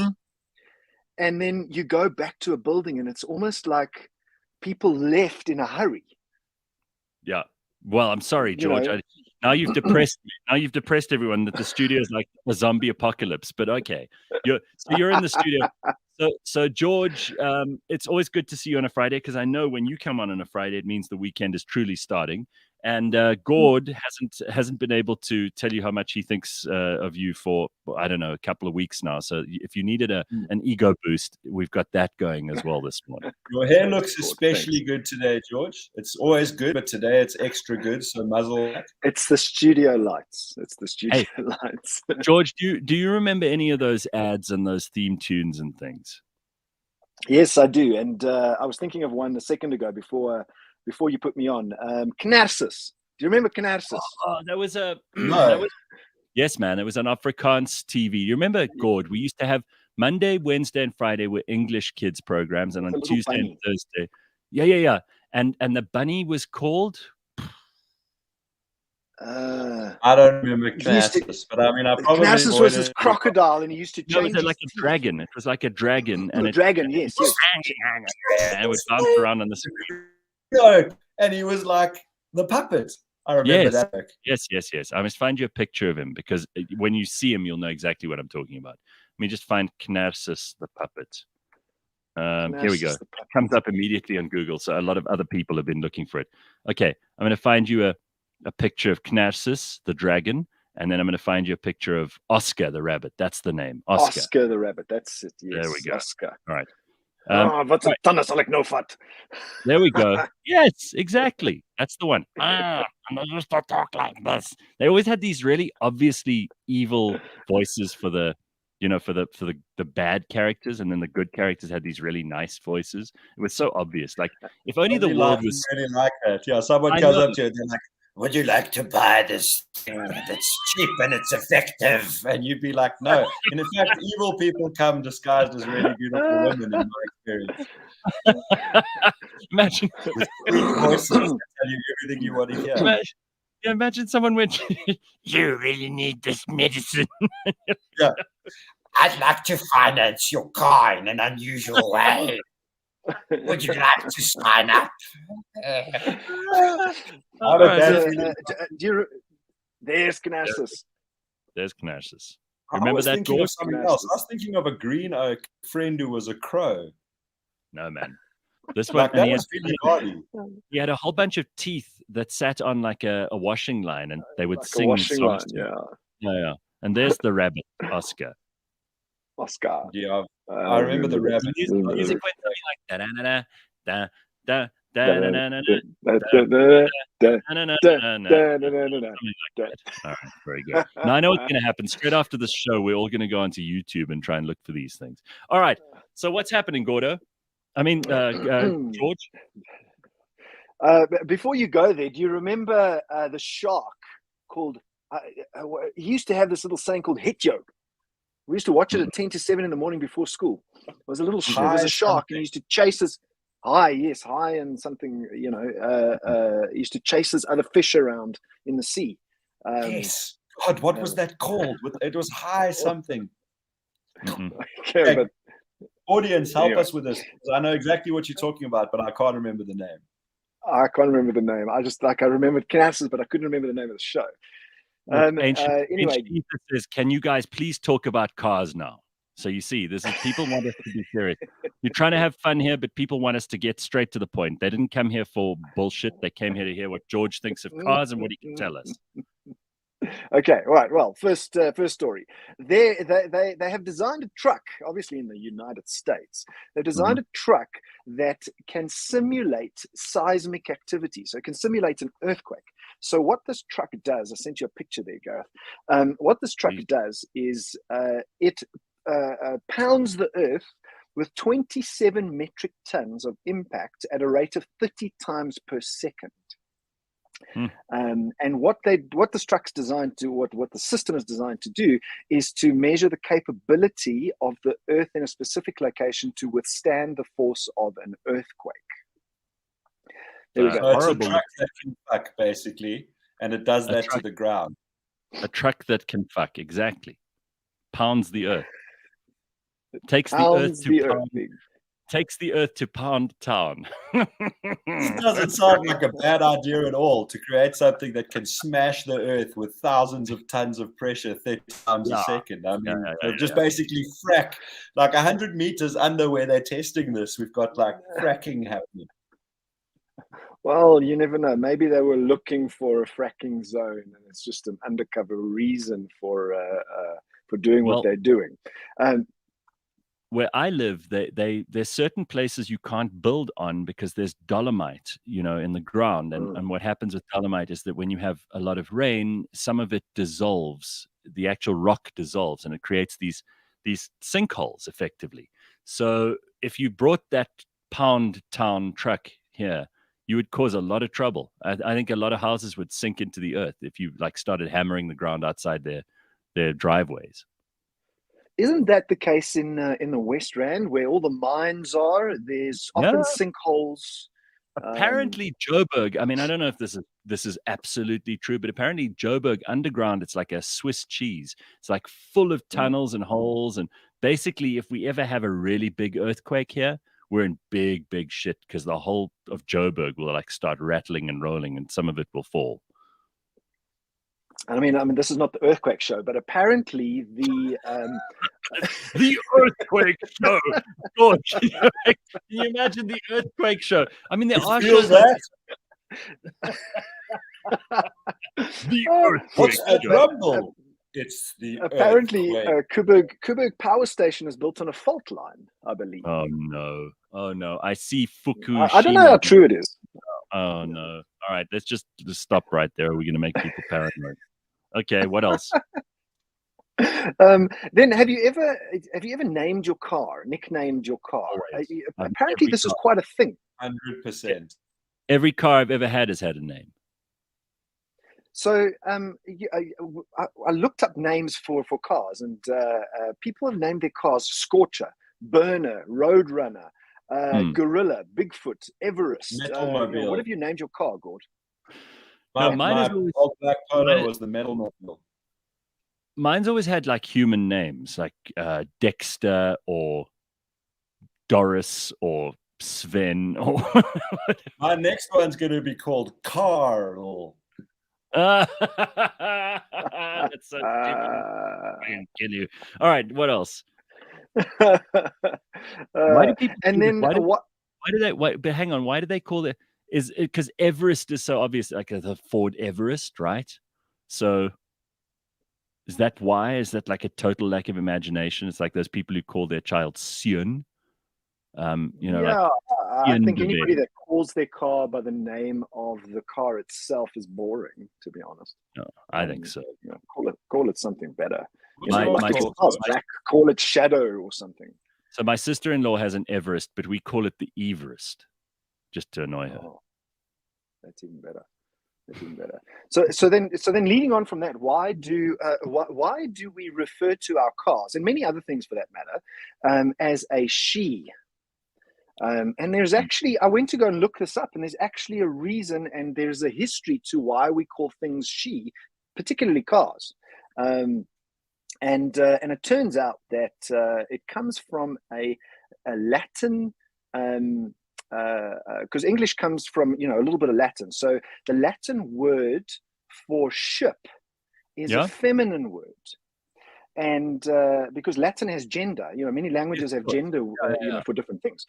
and then you go back to a building, and it's almost like people left in a hurry. Yeah. Well, I'm sorry, George. Now you've depressed me. Now you've depressed everyone that the studio is like a zombie apocalypse. But okay, you're in the studio. So George, it's always good to see you on a Friday, because I know when you come on a Friday, it means the weekend is truly starting. And Gord hasn't been able to tell you how much he thinks of you for, I don't know, a couple of weeks now. So if you needed an ego boost, we've got that going as well this morning. Your hair looks especially good today, George. It's always good, but today it's extra good. So muzzle. It's the studio lights. Lights. George, do you remember any of those ads and those theme tunes and things? Yes, I do. And I was thinking of one a second ago before you put me on. Knarsus. Do you remember Knarsus? Oh, that was a... No. Yes, man. It was on Afrikaans TV. You remember, Gord? We used to have Monday, Wednesday, and Friday were English kids programs, and on Tuesday and Thursday. Yeah. And the bunny was called... I don't remember Knarsus, but I mean, I probably... Knarsus was this crocodile, and he used to change... No, it was like a dragon. It was like a dragon. And a dragon, yes. And it would bounce around on the screen. No, and he was like the puppet. I remember that. Yes. I must find you a picture of him, because when you see him, you'll know exactly what I'm talking about. Let me just find Knarsus the puppet. Here we go. It comes up immediately on Google, so a lot of other people have been looking for it. Okay, I'm going to find you a picture of Knarsus the dragon, and then I'm going to find you a picture of Oscar the rabbit. That's the name. Oscar the rabbit. That's it. Yes. There we go. Oscar. All right. Wat 'n tanden sal ek nou vat. There we go. Yes, exactly. That's the one. I'm not supposed to talk like this. They always had these really obviously evil voices for the bad characters, and then the good characters had these really nice voices. It was so obvious. Like, if only the world was really like that. Yeah, someone comes up to you and they're like, "Would you like to buy this thing? It's cheap and it's effective." And you'd be like, "No." And in fact, evil people come disguised as really beautiful women, in my experience. Imagine voices that tell you everything you want to hear. Imagine someone went, "You really need this medicine." Yeah. "I'd like to finance your car in an unusual way. Would you like to sign up?" There's Knarsus. There's Knarsus. Remember that? I was thinking of a green oak friend who was a crow. No, man. This one, that was really naughty. He had a whole bunch of teeth that sat on like a washing line, and they would like sing songs. Yeah. And there's the rabbit, Oscar. Yeah, I remember the rabbit. Music went something like da da da da da. Something like that. All right, very good. Now I know what's going to happen. Straight after this show, we're all going to go onto YouTube and try and look for these things. All right. So what's happening, Gordo? I mean, George? Before you go there, do you remember the shark called... he used to have this little saying called Hitjo. We used to watch it at 10 to 7 in the morning before school. It was a shark, and he used to chase us... High and something, he used to chase his other fish around in the sea. Yes. God, what was that called? It was high something. Okay, but audience, help us with this. I know exactly what you're talking about, but I can't remember the name. I can't remember the name. I remembered Knarsus, but I couldn't remember the name of the show. Ancient Ether says, "Can you guys please talk about cars now?" So you see, this is people want us to be serious. You're trying to have fun here, but people want us to get straight to the point. They didn't come here for bullshit. They came here to hear what George thinks of cars and what he can tell us. Okay, right. Well, first story. They have designed a truck, obviously in the United States. They've designed a truck that can simulate seismic activity. So it can simulate an earthquake. So what this truck does, I sent you a picture there, Gareth. What this truck does is it pounds the earth with 27 metric tons of impact at a rate of 30 times per second. And what this truck's designed to do, what the system is designed to do, is to measure the capability of the earth in a specific location to withstand the force of an earthquake. There we go. So it's a truck that can fuck, basically, and it does that to the ground. A truck that can fuck, exactly. Pounds the earth. Takes the earth to pound town. This doesn't sound like a bad idea at all, to create something that can smash the earth with thousands of tons of pressure 30 times a second. I mean, just basically frack like 100 meters under where they're testing this. We've got like fracking happening. Well, you never know. Maybe they were looking for a fracking zone, and it's just an undercover reason for doing what they're doing. Where I live, there's certain places you can't build on because there's dolomite, in the ground. And what happens with dolomite is that when you have a lot of rain, some of it dissolves. The actual rock dissolves, and it creates these sinkholes, effectively. So if you brought that pound town truck here, you would cause a lot of trouble. I think a lot of houses would sink into the earth if you started hammering the ground outside their driveways. Isn't that the case in the West Rand, where all the mines are? There's often sinkholes. Apparently, Joburg. I mean, I don't know if this is absolutely true, but apparently, Joburg underground, it's like a Swiss cheese. It's like full of tunnels and holes, and basically, if we ever have a really big earthquake here, we're in big shit because the whole of Joburg will start rattling and rolling, and some of it will fall. I mean, this is not the earthquake show, but apparently the earthquake show. George, can you imagine the earthquake show? I mean, there are shows that. The earthquake show. Rumble. It's the apparently Coburg Power Station is built on a fault line, I believe. Oh no! I see Fukushima. I don't know how true it is. Oh no! All right, let's just stop right there. We're going to make people paranoid. Okay, what else? Then have you ever named your car, nicknamed your car? Apparently, this is quite a thing. 100%. Every car I've ever had has had a name. So I looked up names for cars, and people have named their cars Scorcher, Burner, Roadrunner, Gorilla, Bigfoot, Everest. Metalmobile. What have you named your car, Gord? My old black Polo was the Metalmobile. Mine's always had human names, like Dexter or Doris or Sven. Or my next one's going to be called Carl. That's so stupid. I can kill you. All right, what else? Why do people? And then what? Why do they? But hang on. Why do they call it? Is it because Everest is so obvious, like the Ford Everest, right? So is that why? Is that like a total lack of imagination? It's like those people who call their child Sion. I think anybody that calls their car by the name of the car itself is boring, to be honest. No, I think so. Call it something better. Call it Shadow or something. So my sister-in-law has an Everest, but we call it the Everest, just to annoy her. That's even better. So then leading on from that, why do we refer to our cars and many other things for that matter as a she? And there's actually, I went to go and look this up, and there's actually a reason, and there's a history to why we call things she, particularly cars. And it turns out that it comes from a Latin, because English comes from a little bit of Latin. So the Latin word for ship is a feminine word, and because Latin has gender, many languages have gender, for different things.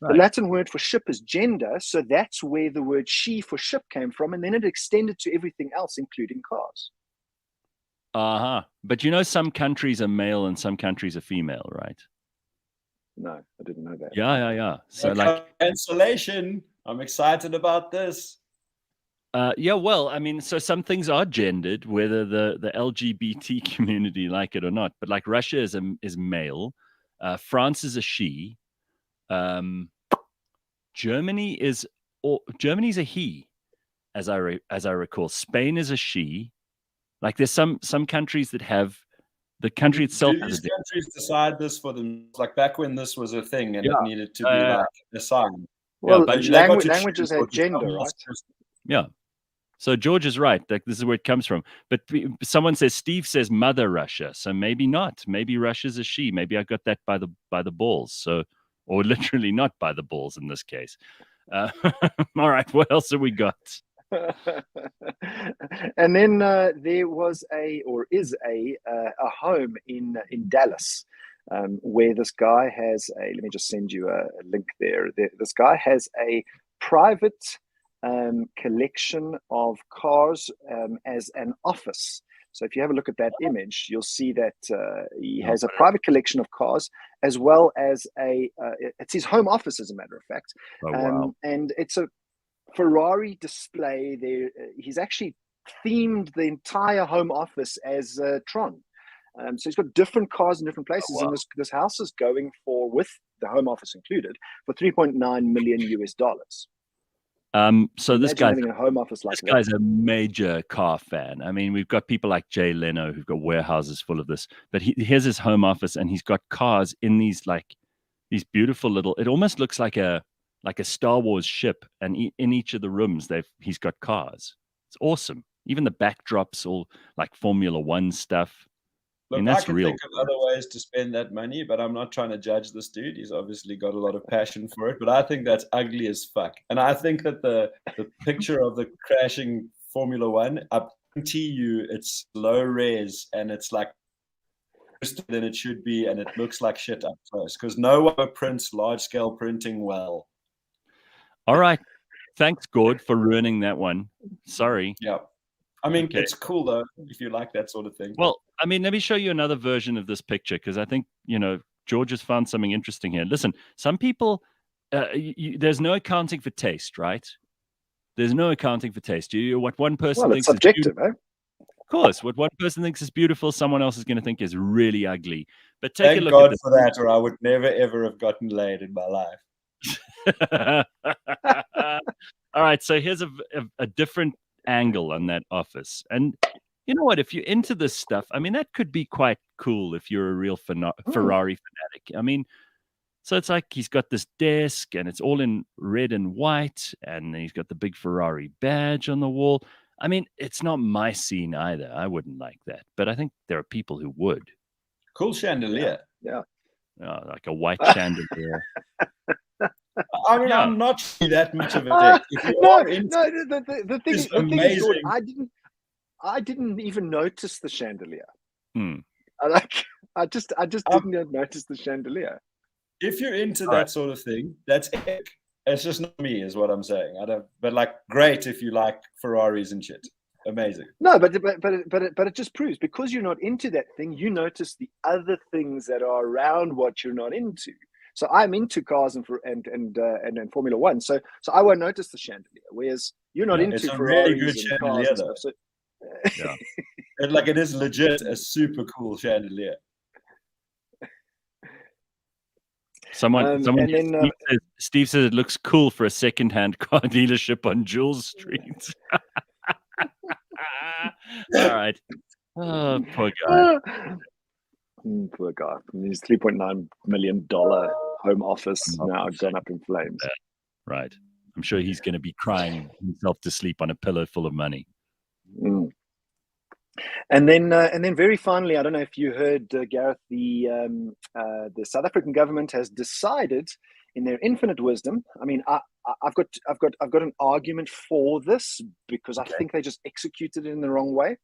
Right. The Latin word for ship is gender, so that's where the word she for ship came from, and then it extended to everything else, including cars. But some countries are male and some countries are female, right? No, I didn't know that. Yeah. So cancellation. I'm excited about this. Well, I mean, so some things are gendered, whether the LGBT community like it or not. But like Russia is male, France is a she, Germany's a he, as I recall. Spain is a she. Like there's some countries that have the country itself. Do these countries decide this for them? Like back when this was a thing and it needed to be like assigned. Well, languages have gender, right? Yeah. So George is right. Like this is where it comes from. But Steve says Mother Russia. So maybe not. Maybe Russia's a she. Maybe I got that by the balls. So, or literally not by the balls in this case. All right. What else have we got? And then there was is a home in Dallas where this guy has let me just send you a link there. This guy has a private collection of cars as an office. So if you have a look at that image, you'll see that he has a private collection of cars, as well as it's his home office, as a matter of fact. Oh, wow. And it's a Ferrari display there. He's actually themed the entire home office as Tron. So he's got different cars in different places. Oh, wow. And this house is going for, with the home office included, for $3.9 million US. So this guy's having a home office like this guy's a major car fan. I mean, we've got people like Jay Leno who've got warehouses full of this, but here's his home office, and he's got cars in these beautiful little. It almost looks like a Star Wars ship, and in each of the rooms he's got cars. It's awesome. Even the backdrops, all like Formula One stuff. Look, I mean, that's I can real. think of other ways to spend that money, but I'm not trying to judge this dude. He's obviously got a lot of passion for it, but I think that's ugly as fuck. And I think that the picture of the crashing Formula One, I guarantee you it's low res and it's like than it should be, and it looks like shit up close because no one prints large-scale printing well. All right. Thanks, Gord, for ruining that one. Sorry. Yeah. I mean, It's cool, though, if you like that sort of thing. Well, I mean, let me show you another version of this picture because I think, George has found something interesting here. Listen, some people, there's no accounting for taste, right? There's no accounting for taste. What one person thinks it's subjective, is Of course, what one person thinks is beautiful, someone else is going to think is really ugly. But take a look God at this. for that, or I would never, ever have gotten laid in my life. All right, so here's a different angle on that office. And you know what? If you're into this stuff, I mean, that could be quite cool if you're a real Ferrari fanatic. I mean, so it's like he's got this desk and it's all in red and white, and he's got the big Ferrari badge on the wall. I mean, it's not my scene either. I wouldn't like that. But I think there are people who would. Cool chandelier. Yeah. Like a white chandelier. I mean, I'm not that much of a dick. The thing is, amazing. I didn't even notice the chandelier. I just didn't notice the chandelier. If you're into that sort of thing, that's epic. It's just not me, is what I'm saying. But like, great if you like Ferraris and shit. Amazing. No, but it just proves, because you're not into that thing, you notice the other things that are around what you're not into. So I'm into cars and Formula One, so I won't notice the chandelier. Whereas you're not into it's a Ferraris really good and chandelier, cars and though. stuff. So, yeah, it is legit a super cool chandelier. Steve says it looks cool for a second-hand car dealership on Jules Street. All right. Oh, poor guy. Poor guy. His $3.9 million home office now gone up in flames. Right. I'm sure he's going to be crying himself to sleep on a pillow full of money. Mm. And then very finally, I don't know if you heard, Gareth, the South African government has decided, in their infinite wisdom. I mean, I've got an argument for this because I think they just executed it in the wrong way.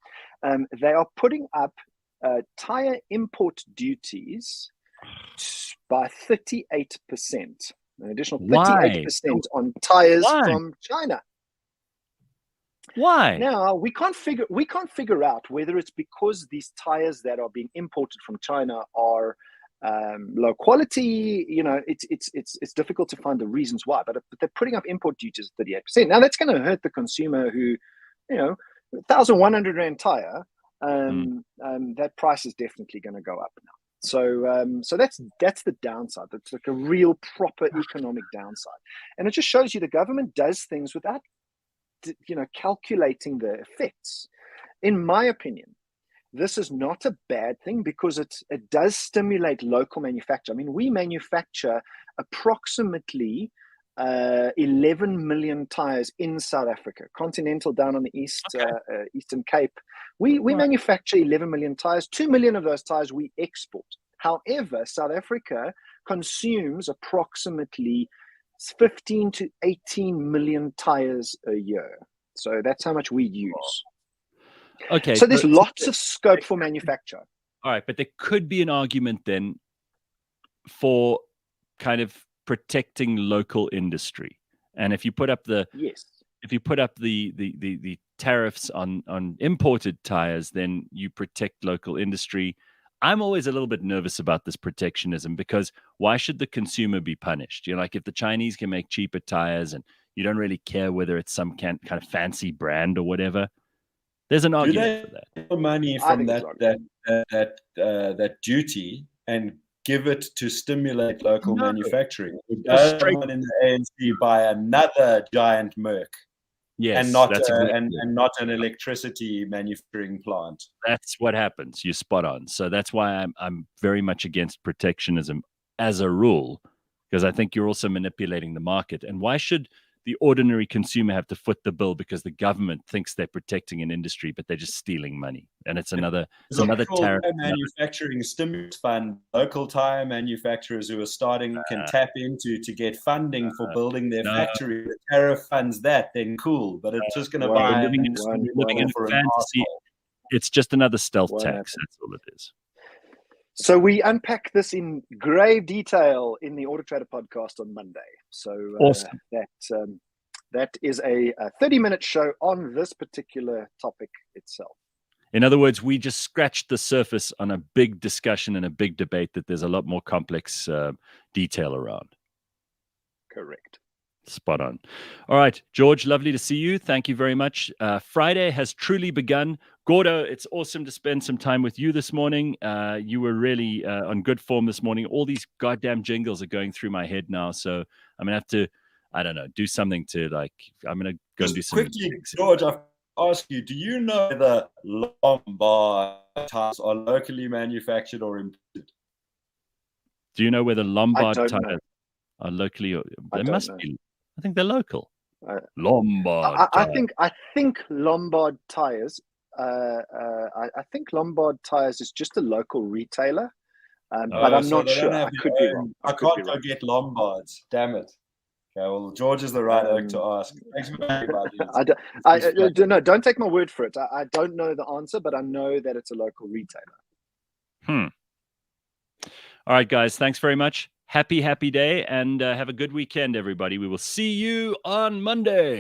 They are putting up tire import duties by 38%, an additional 38% on tires from China. Why? Now we can't figure out whether it's because these tires that are being imported from China are low quality. You know, it's difficult to find the reasons why, but they're putting up import duties at 38%. Now that's going to hurt the consumer who, you know, 1,100 rand tire. That price is definitely going to go up now. So that's the downside. That's like a real proper economic downside, and it just shows you the government does things without, you know, calculating the effects. In my opinion, this is not a bad thing because it does stimulate local manufacture. I mean, we manufacture approximately 11 million tires in South Africa, continental down on the Eastern Cape. We manufacture 11 million tires. 2 million of those tires we export. However, South Africa consumes approximately 15 to 18 million tires a year. So that's how much we use. Okay. So there's lots of scope for manufacture. All right, but there could be an argument then for kind of protecting local industry. And if you put up the tariffs on imported tires, then you protect local industry. I'm always a little bit nervous about this protectionism because why should the consumer be punished? You know, like if the Chinese can make cheaper tires and you don't really care whether it's some kind of fancy brand or whatever, there's an argument for that. Do they money from that duty and give it to stimulate local manufacturing? Or does someone in the ANC buy another giant Merc? Yes, and not and not an electricity manufacturing plant. That's what happens. You're spot on. So that's why I'm very much against protectionism as a rule, because I think you're also manipulating the market. And why should the ordinary consumer have to foot the bill because the government thinks they're protecting an industry, but they're just stealing money? And it's another tariff. Manufacturing stimulus fund. Local tire manufacturers who are starting can tap into to get funding for building their factory. The tariff funds that, then cool. But it's just going to buy living in fantasy. It's just another stealth tax. That's all it is. So we unpack this in grave detail in the Auto Trader podcast on Monday. So awesome. That is a 30-minute show on this particular topic itself. In other words, we just scratched the surface on a big discussion and a big debate that there's a lot more complex detail around. Correct. Spot on. All right, George, lovely to see you. Thank you very much. Friday has truly begun. Gordo, it's awesome to spend some time with you this morning. You were really on good form this morning. All these goddamn jingles are going through my head now, so I'm going to have to, I don't know, do something to I'm going to go and do some. Quickly, George, I've ask you, do you know the Lombard tires are locally manufactured or imported? Do you know where the Lombard tires are locally? They must be. I think they're local. Lombard. I think Lombard tires. I think Lombard tires is just a local retailer, but I'm not sure. I could be wrong. I can't go get Lombards. Damn it. Okay, well, George is the right oak to ask. Thanks for no, don't take my word for it. I don't know the answer, but I know that it's a local retailer. All right, guys. Thanks very much. Happy day, and have a good weekend, everybody. We will see you on Monday.